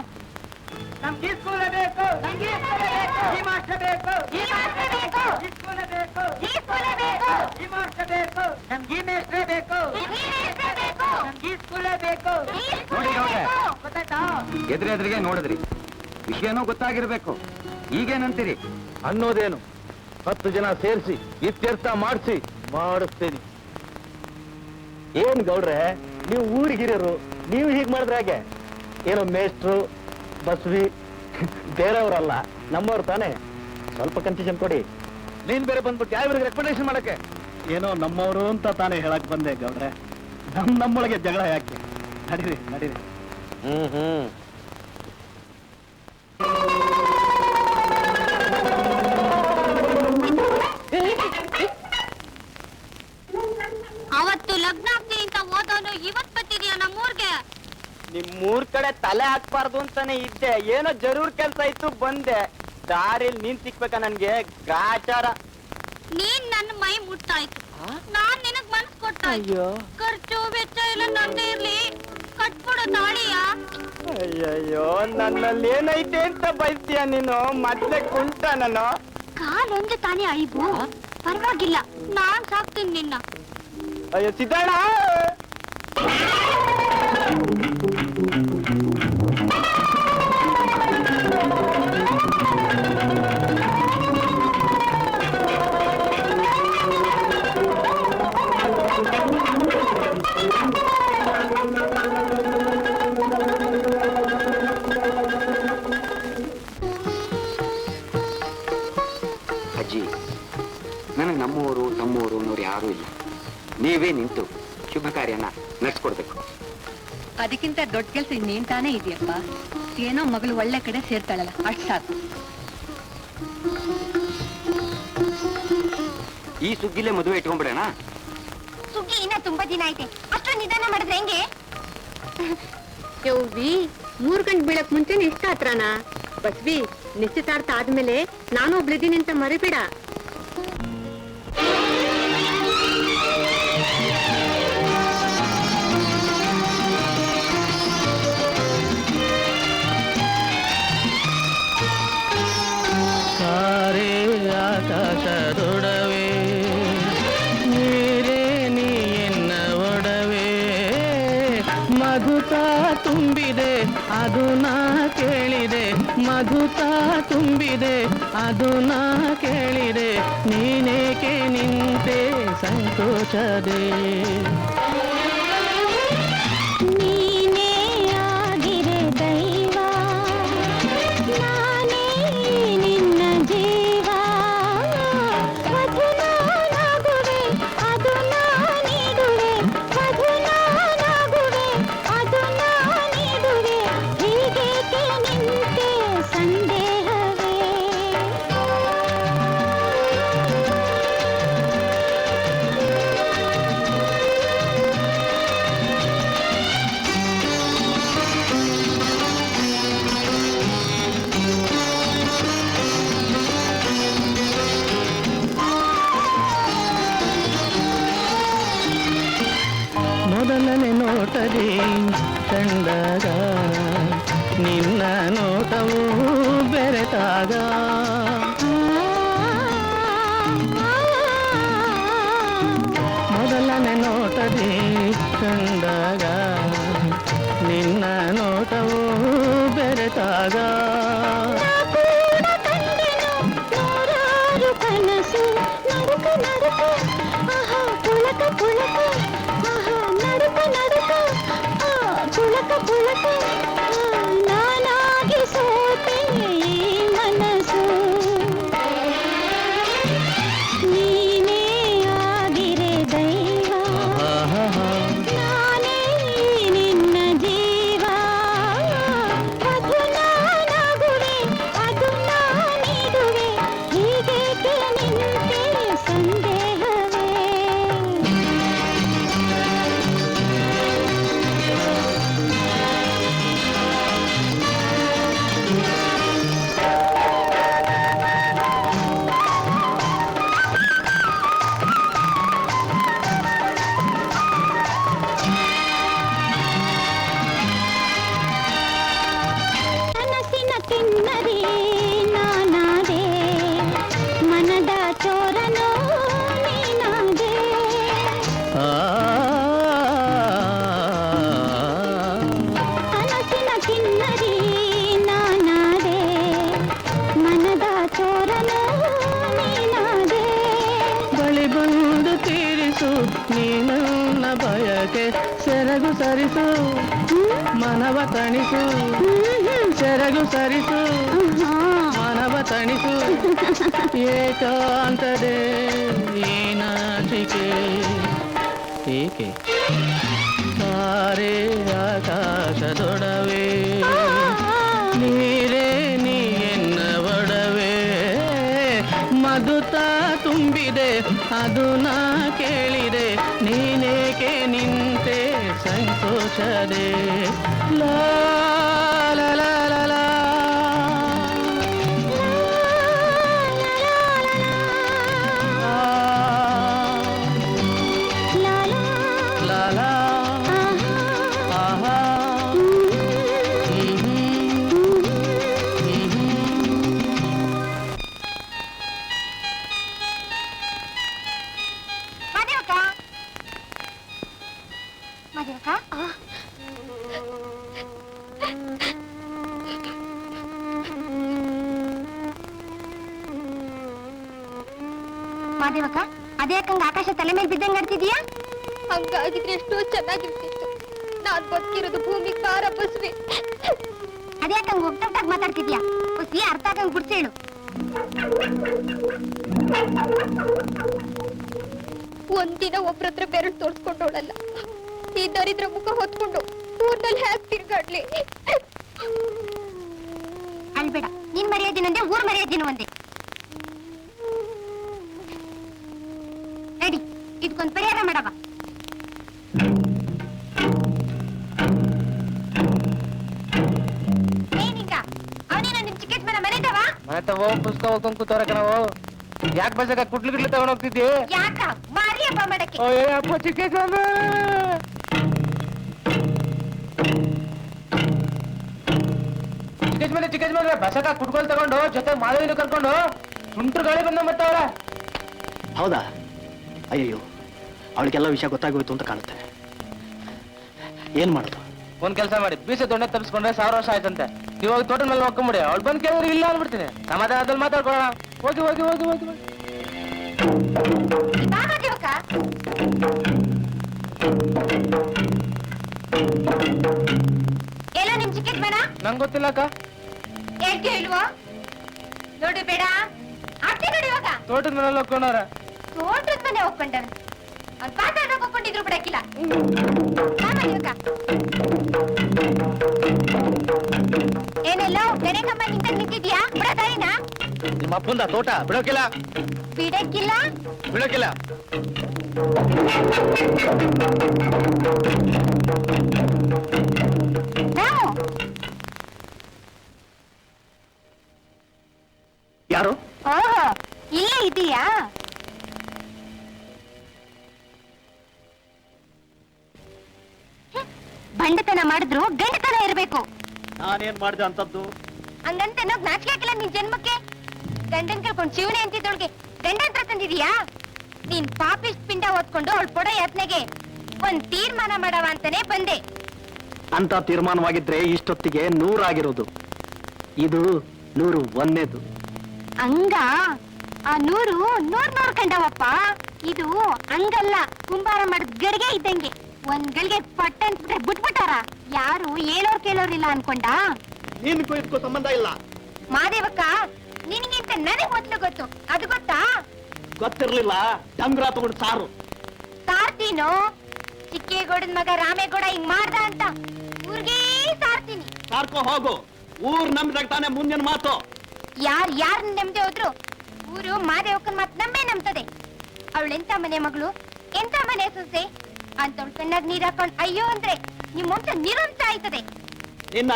ನಮ್ಗೆ ಈ ಸ್ಕೂಲೇ ಬೇಕು, ನಮ್ಗೆ ಈ ಸ್ಕೂಲೇ ಬೇಕು, ಈ ಮಾಸ್ಟರ್ ಬೇಕು, ಈ ಮಾಸ್ಟರ್ ಬೇಕು, ಈ ಸ್ಕೂಲೇ ಬೇಕು, ಈ ಸ್ಕೂಲೇ ಬೇಕು, ಈ ಮಾಸ್ಟರ್ ಬೇಕು, ನಮ್ಗೆ ಈ ಮೇಸ್ಟ್ರೇ ಬೇಕು, ಈ ಮೇಸ್ಟ್ರೇ ಬೇಕು, ನಮ್ಗೆ ಈ ಸ್ಕೂಲೇ ಬೇಕು. ಈ ಸ್ಕೂಲೇ ನೋಡಿ ನೋಡ್ರೆ. ಬೇಕು. ಗೊತ್ತಾಯ್ತಾ? ಎದುರೆದುರಿಗೆ ನೋಡಿದ್ರಿ, ವಿಷಯನೂ ಗೊತ್ತಾಗಿರ್ಬೇಕು. ಈಗೇನಂತೀರಿ? ಅನ್ನೋದೇನು 10 ಜನ ಸೇರಿಸಿ ಇತ್ಯರ್ಥ ಮಾಡಿಸಿ ಮಾಡಿಸ್ತೀನಿ. ಏನ್ ಗೌಡ್ರೆ, ನೀವು ಊರಿಗಿರೋರು, ನೀವು ಹೀಗ್ ಮಾಡಿದ್ರೆ ಹಾಗೆ? ಏನೋ ಮೇಷ್ಟ್ರು ಬಸ್ವಿ ಬೇರೆಯವರಲ್ಲ, ನಮ್ಮವ್ರು ತಾನೆ. ಸ್ವಲ್ಪ ಕನ್ಸೆಷನ್ ಕೊಡಿ. ನೀನ್ ಬೇರೆ ಬಂದ್ಬಿಟ್ಟು ಯಾವ್ರಿಗೆ ರೆಕಮೆಂಡೇಶನ್ ಮಾಡಕ್ಕೆ? ಏನೋ ನಮ್ಮವರು ಅಂತ ತಾನೇ ಹೇಳಕ್ ಬಂದೆ ಗೌಡ್ರೆ. ನಮ್ಮೊಳಗೆ ಜಗಳ ಯಾಕೆ? ನಡೀರಿ ನಡೀರಿ. ಅವತ್ತು ಲಗ್ನ ಆಗ್ತೀನಿ ಅಂತ ಓದೋನು ಇವತ್ ಬತ್ತಿದ್ಯಾ ನಮ್ಮೂರ್ಗೆ? ನಿಮ್ಮೂರ್ ಕಡೆ ತಲೆ ಹಾಕ್ಬಾರ್ದು ಅಂತಾನೆ ಇದ್ದೆ, ಏನೋ ಜರೂರ್ ಕೆಲ್ಸ ಇತ್ತು ಬಂದೆ. ದಾರಿಲ್ ನೀನ್ ಸಿಕ್ಬೇಕಾ ನನ್ಗೆ ಗಾಚಾರ. ನೀನ್ ನನ್ನ ಮೈ ಮುಟ್ಟಾಯ್ತು, ನಾನ್ ನಿನಗ್ ಮನ್ಸ್ ಕೊಟ್ಟಾಯ್ತು. ಖರ್ಚು ವೆಚ್ಚ ಎಲ್ಲ ನಂದೇ ಇರ್ಲಿ, ಕಟ್ಬಿಡು ತಾಳಿಯ. ಅಯ್ಯಯ್ಯೋ, ನನ್ನಲ್ಲಿ ಏನೈತೆ ಅಂತ ಬಯಸ್ತೀಯ ನೀನು? ಮತ್ತೆ ಕುಂಟ ನಾನು ಕಾಲೊಂದು ತಾನೇ ಐಬು, ಪರವಾಗಿಲ್ಲ ನಾನ್ ಸಾಕ್ತೀನಿ ನಿನ್ನ. ಅಯ್ಯೋ ಸಿದ್ದಣ್ಣ, ಅಜ್ಜಿ, ನನಗೆ ನಮ್ಮೂರು ತಮ್ಮೂರು ಅನ್ನೋರು ಯಾರೂ ಇಲ್ಲ. ನೀವೇ ನಿಂತು ಶುಭ ಕಾರ್ಯನ ನಡೆಸ್ಕೊಡ್ಬೇಕು. ಅದಕ್ಕಿಂತ ದೊಡ್ಡ ಕೆಲಸ ಇನ್ನೇನ್ ತಾನೇ ಇದೆಯಪ್ಪ. ಏನೋ ಮಗಳು ಒಳ್ಳೆ ಕಡೆ ಸೇರ್ತಾಳಲ್ಲ, ಅಷ್ಟ್ ಸಾಕು. ಈ ಸುಗ್ಗಿಲೇ ಮದುವೆ ಇಟ್ಕೊಂಡ್ಬಿಡೋಣ. ಸುಗ್ಗಿ ಇನ್ನ ತುಂಬಾ ದಿನ ಐತೆ, ಅಷ್ಟು ನಿಧಾನ ಮಾಡಿದ್ರೆ ಹೆಂಗೆ? ಯವ್ವಿ, 3 ಗಂಟೆ ಬೀಳಕ್ ಮುಂಚೆ ನಿಶ್ಚಿತಾರ್ಥನಾ? ಬಸ್ವಿ, ನಿಶ್ಚಿತಾರ್ಥ ಆದ್ಮೇಲೆ ನಾನು ಒಬ್ಳಿದ್ದೀನಿ ಅಂತ ಮರಿಬೇಡ. ಸಾರೇ ಆಕಾಶದೊಡವೆ ನೀರೇ ನೀ ಎನ್ನ ಒಡವೆ, ಮಧುತ ತುಂಬಿದೆ ಅದು ನಾ ಕೇಳಿದೆ, ಮಧುತ ತುಂಬಿದೆ ಅದು ನಾ ಕೇಳಿದೆ, ನೀನೇಕೆ ನಿಂತೆ ಸಂಕೋಚದೆ. ನೀನೇ ಆಗಿರೆ ದೈವ, ನಾನೇ ನಿನ್ನ ಜೀವ, ಮಧುನಾಗುವೆ ಅದು ನಾ ನೀಡುವೆ, ಮಧುನಾಗುವೆ ಅದು ನಾ ನೀಡುವೆ, ಹೀಗೇಕೆ ನಿಂತೆ ಸಂದೇಹವೇ. ಮೊದಲನೇ ನೋಟದಿ ಕಂಡಾಗ ನಿನ್ನ ನೋಟವು ಬೆರೆತಾಗ, ಮೊದಲನೇ ನೋಟದಿ ಕಂಡಾಗ ನಿನ್ನ ನೋಟವು ಬೆರೆತಾಗ, ನೂರಾರು ಕನಸು ನಡುಕ ನಡುಕ, ಆಹಾ ಪುಳಕ ಪುಳಕ, ಆಹಾ ನಡುಕ ನಡುಕ, ಆ ಪುಳಕ ಪುಳಕ, ನಾನಾಗಿ ಸೋತೆ ಈ ಮನಸ್ಸು. ನೀನೇ ಆಗಿರೆ ದೈವ, ನಾನೇ ನಿನ್ನ ಜೀವ, ಮಧುನಾಗುವೆ ಅದು ನಾ ನೀಡುವೆ, ಹೀಗೇಕೆ ನಿಂತೆ ಸಂದೇಹವೇ. ಕನಸಿನ ಕಿನ್ನರಿ ನಾನಾದೆ, ಮನದ ಚೋರನು ನೀನಾದೆ. ಕನಸಿನ ಕಿನ್ನರಿ ನಾನಾದೆ, ಮನದ ಚೋರನು ನೀನಾದೆ. ಬಳಿ ಬಂದು ತೀರಿಸು ನೀನನ್ನ ಬಯಕೆ, ಸೆರಗು ಸರಿಸು ಮನವ ತಣಿಸು, ಸೆರಗು ಸರಿಸು ಮನವ ತಣಿಸು, ಏಕಾಂತದೆ ಈ ನಾಚಿಕೆ ಏಕೆ, ತಾರೆ ಆಕಾಶದೊಡವೆ ನೀರೇ ನೀ ಎನ್ನ ಒಡವೆ, ಮಧುತ ತುಂಬಿದೆ ಅದು ನಾ ಕೇಳಿದೆ, ನೀನೇಕೆ ನಿಂತೆ ಸಂಕೋಚದೆ. ಲಾ ಲಾ ಲಾ ಲಾ ಲಾ. ಲಾ ಲಾ ಆಹಾ ಮಾದೇವಕ್ಕ, ಮಾದೇವಕ್ಕ, ಮಾದೇವಕ್ಕ, ಅದ್ಯಾಕಂಗ ಆಕಾಶ ತಲೆ ಮೇಲೆ ಬಿದ್ದಂಗ ಆಡ್ತಿದ್ಯಾ? ಹಂಗಾಗಿದ್ರೆ ಎಷ್ಟೋ ಚೆನ್ನಾಗಿರ್ತಿತ್ತು. ನಾನ್ ಬದುಕಿರೋದು ಭೂಮಿಗೆ ಭಾರ ಬಸ್ವಿ. ಅದ್ಯಾಕಂಗ ಒಗ್ಗಟ್ಟಾಗಿ ಮಾತಾಡ್ತಿದ್ಯಾ? ಹುಸಿ ಅರ್ಥ ಆಗಂಗ್ ಗುಡ್ಸೇಳು. ಒಂದಿನ ಒಬ್ರತ್ರ ಬೆರಳು ತೋರ್ಸ್ಕೊಂಡೋಳಲ್ಲ, ಈ ದರಿದ್ರ ಮುಖ ಹೊತ್ಕೊಂಡು ಊರ್ನಲ್ಲಿ ಹ್ಯಾಕ್ ತಿರ್ಗಾಡ್ಲಿ. ಅಲ್ಬೇಡ, ನಿನ್ ಮರ್ಯಾದಿನಂದೆ ಊರ್ ಮರ್ಯಾದಿನ ಒಂದೇ. ರೆಡಿ, ಇದಕ್ಕೊಂದು ಪರಿಹಾರ ಮಾಡವ. ಏನಿಗ ಅವನೇನ ನಿಮ್ ಚಿಕ್ಕೇಶ್ವರ ಮನೆದವ? ಮನೆ ತಗೋ ಪುಸ್ತಕ ಓದ್ಕೊಂಡ್ ಕೂತವ್ರೆ ಕಣವು. ಯಾಕೆ ಬಸ್ಸಾಗ ಕುಟ್ಲು ಗಿಟ್ಲು ತಗೊಂಡ್ ಹೋಗ್ತಿದ್ದಿ? ಯಾಕ ಮಾರಿ ಹಬ್ಬ ಮಾಡಕ್ಕೆ? ಓ ಏ ಅಪ್ಪ ಚಿಕ್ಕೇಶ್ವರ, ಚಿಕ್ಕೇಶ್ವರ ಬಸ್ಸಾಗ ಕುಟ್ಕೊಳ್ ತಗೊಂಡು ಜೊತೆ ಮಾಧವಿನ ಕರ್ಕೊಂಡು ಸುಂಟ್ರು ಗಾಳಿ ಬಂದ ಮತ್ತೆ ಅವ್ರ. ಹೌದಾ? ಅಯ್ಯಯ್ಯೋ, ಅವಳಿಗೆಲ್ಲ ವಿಷಯ ಗೊತ್ತಾಗೋಯ್ತು ಅಂತ ಕಾಣುತ್ತೆ. ಏನ್ ಮಾಡೋದು? ಒಂದ್ ಕೆಲಸ ಮಾಡಿ ಬೀಸ ದೊಣ್ಣೆ ತಪ್ಪಿಸ್ಕೊಂಡ್ರೆ 1000 ವರ್ಷ ಆಯ್ತಂತೆ. ಇವಾಗ ತೋಟದ ಮೇಲೆ ಹೋಗ್ಕೊಂಬಿಡಿ. ಅವ್ಳು ಬಂದ್ ಕೇಳಿದ್ರೆ ಇಲ್ಲ ಅಂದ್ಬಿಡ್ತೀನಿ. ಸಮಾಧಾನದಲ್ಲಿ ಮಾತಾಡ್ಕೊಳ್ಳೋಣ. ಹೋಗಿ ಹೋಗಿ ಹೋಗಿ ಹೋಗಿ ಹೋಗಿ. ಎಲ್ಲ ನಿಮ್ ಚಿಕ್ಕ ಬೇಡ ನಂಗೆ ಗೊತ್ತಿಲ್ಲ ಅಕ್ಕ. ಹೇಳ್ತೀಯ ಇಲ್ವೋ? ನೋಡು ಬೇಡ ಆಗ್ತಿ ನೋಡಿ ಇವಾಗ. ತೋಟದ ಮೇಲೆ ಹೋಗ್ಕೊಂಡವ್ರ. ತೋಟದ ಮನೆ ಹೋಗ್ಕೊಂಡವ್ ಅವ್ರು ಪಾತಾಡಕ್ ಹೋಗ್ಕೊಂಡಿದ್ರು ಬಿಡಕ್ಕಿಲ್ಲ. ಏನೆಲ್ಲೋ ಗಣೇಕಮ್ಮ ನಿಂತ ನಿಂತಿದ್ಯಾ? ಬಿಡತಾಯಿನ ನಿಮ್ಮ ಅಪ್ಪಂದ ತೋಟ ಬಿಡೋಕಿಲ್ಲ. ಬಿಡಕ್ಕಿಲ್ಲ ಬಿಡೋಕಿಲ್ಲ. ಯಾರು? ಓಹೋ ಇಲ್ಲೇ ಇದೀಯಾ? ಬಂಡತನ ಮಾಡಿದ್ರು ಗಂಡತನ ಇರ್ಬೇಕು. ನಾನೇನ್ ಮಾಡ್ದೆ ಅಂತದ್ದು? ಹಂಗಂತ ನೋಗ್ ನಾಚಿಕೆ ಹಾಕಿಲ್ಲ ನಿನ್ ಜನ್ಮಕ್ಕೆ. ಗಂಡನ್ ಕರ್ಕೊಂಡು ಶಿವನೇ ಅಂತಿದ್ದೊಳ್ಗೆ ಗಂಡ ಹತ್ರ ತಂದಿದೀಯಾ? ನೀನ್ ಪಾಪಿಸ್ಟ್ ಪಿಂಡ ಓದ್ಕೊಂಡು ಅವಳು ಕೊಡೋ ಯತ್ನೆಗೆ ಒಂದ್ ತೀರ್ಮಾನ ಮಾಡವ ಅಂತಾನೆ ಬಂದೆ. ಅಂತ ತೀರ್ಮಾನವಾಗಿದ್ರೆ ಇಷ್ಟೊತ್ತಿಗೆ 100 ಆಗಿರೋದು. ಇದು 101ನೇದು. ಹಂಗ ಆ 100 ಕಂಡವಪ್ಪ. ಇದು ಹಂಗಲ್ಲ, ಕುಂಬಾರ ಮಾಡಿದ ಗಡಿಗೆ ಇದ್ದಂಗೆ. ಒಂದ್ ಗಳಿಗೆ ಪಟ್ಟ ಅನ್ಸ್ಬಿಟ್ರೆ ಬಿಟ್ಬಿಟ್ಟಾರ. ಯಾರು ಹೇಳೋರ್ ಕೇಳೋರಿಲ್ಲ ಅನ್ಕೊಂಡ? ನಿನ್ಗೂ ಇದಕ್ಕೂ ಸಂಬಂಧ ಇಲ್ಲ. ಮಾದೇವಕ್ಕ ನಿನಗಿಂತ ನನಗ್ ಮೊದ್ಲು ಗೊತ್ತು. ಅದು ಗೊತ್ತಾ? ಗೊತ್ತಿರ್ಲಿಲ್ಲ. ಡಂಗ್ರ ತಗೊಂಡು ಸಾರು ಸಾರ್ತೀನೋ? ಚಿಕ್ಕೇಗೌಡನ ಮಗ ರಾಮೇಗೌಡ ಹಿಂಗ್ ಮಾಡ್ದ ಅಂತ ಊರ್ಗೇ ಸಾರ್ತೀನಿ. ಸಾರ್ಕೋ ಹೋಗು. ಊರ್ ನಮ್ದಾಗ ತಾನೆ ಮುಂದಿನ ಮಾತು. ಯಾರ್ ನೆಮ್ಮದಿ ಹೋದ್ರು ಊರು ಮಾದೇವಕ್ಕನ್ ಮಾತ್ ನಮ್ಮೇ ನಂಬ್ತದೆ. ಅವಳೆಂತ ಮನೆ ಮಗಳು, ಎಂತ ಮನೆ ಸೊಸೆ ಅಂತವಳ ಕಣ್ಣಾಗ್ ನೀರ್ ಹಾಕೊಂಡ್ ಅಯ್ಯೋ ಅಂದ್ರೆ ನಿಮ್ ವಂಶ ನಿರಂತ ಆಯ್ತದೆ. ಇನ್ನ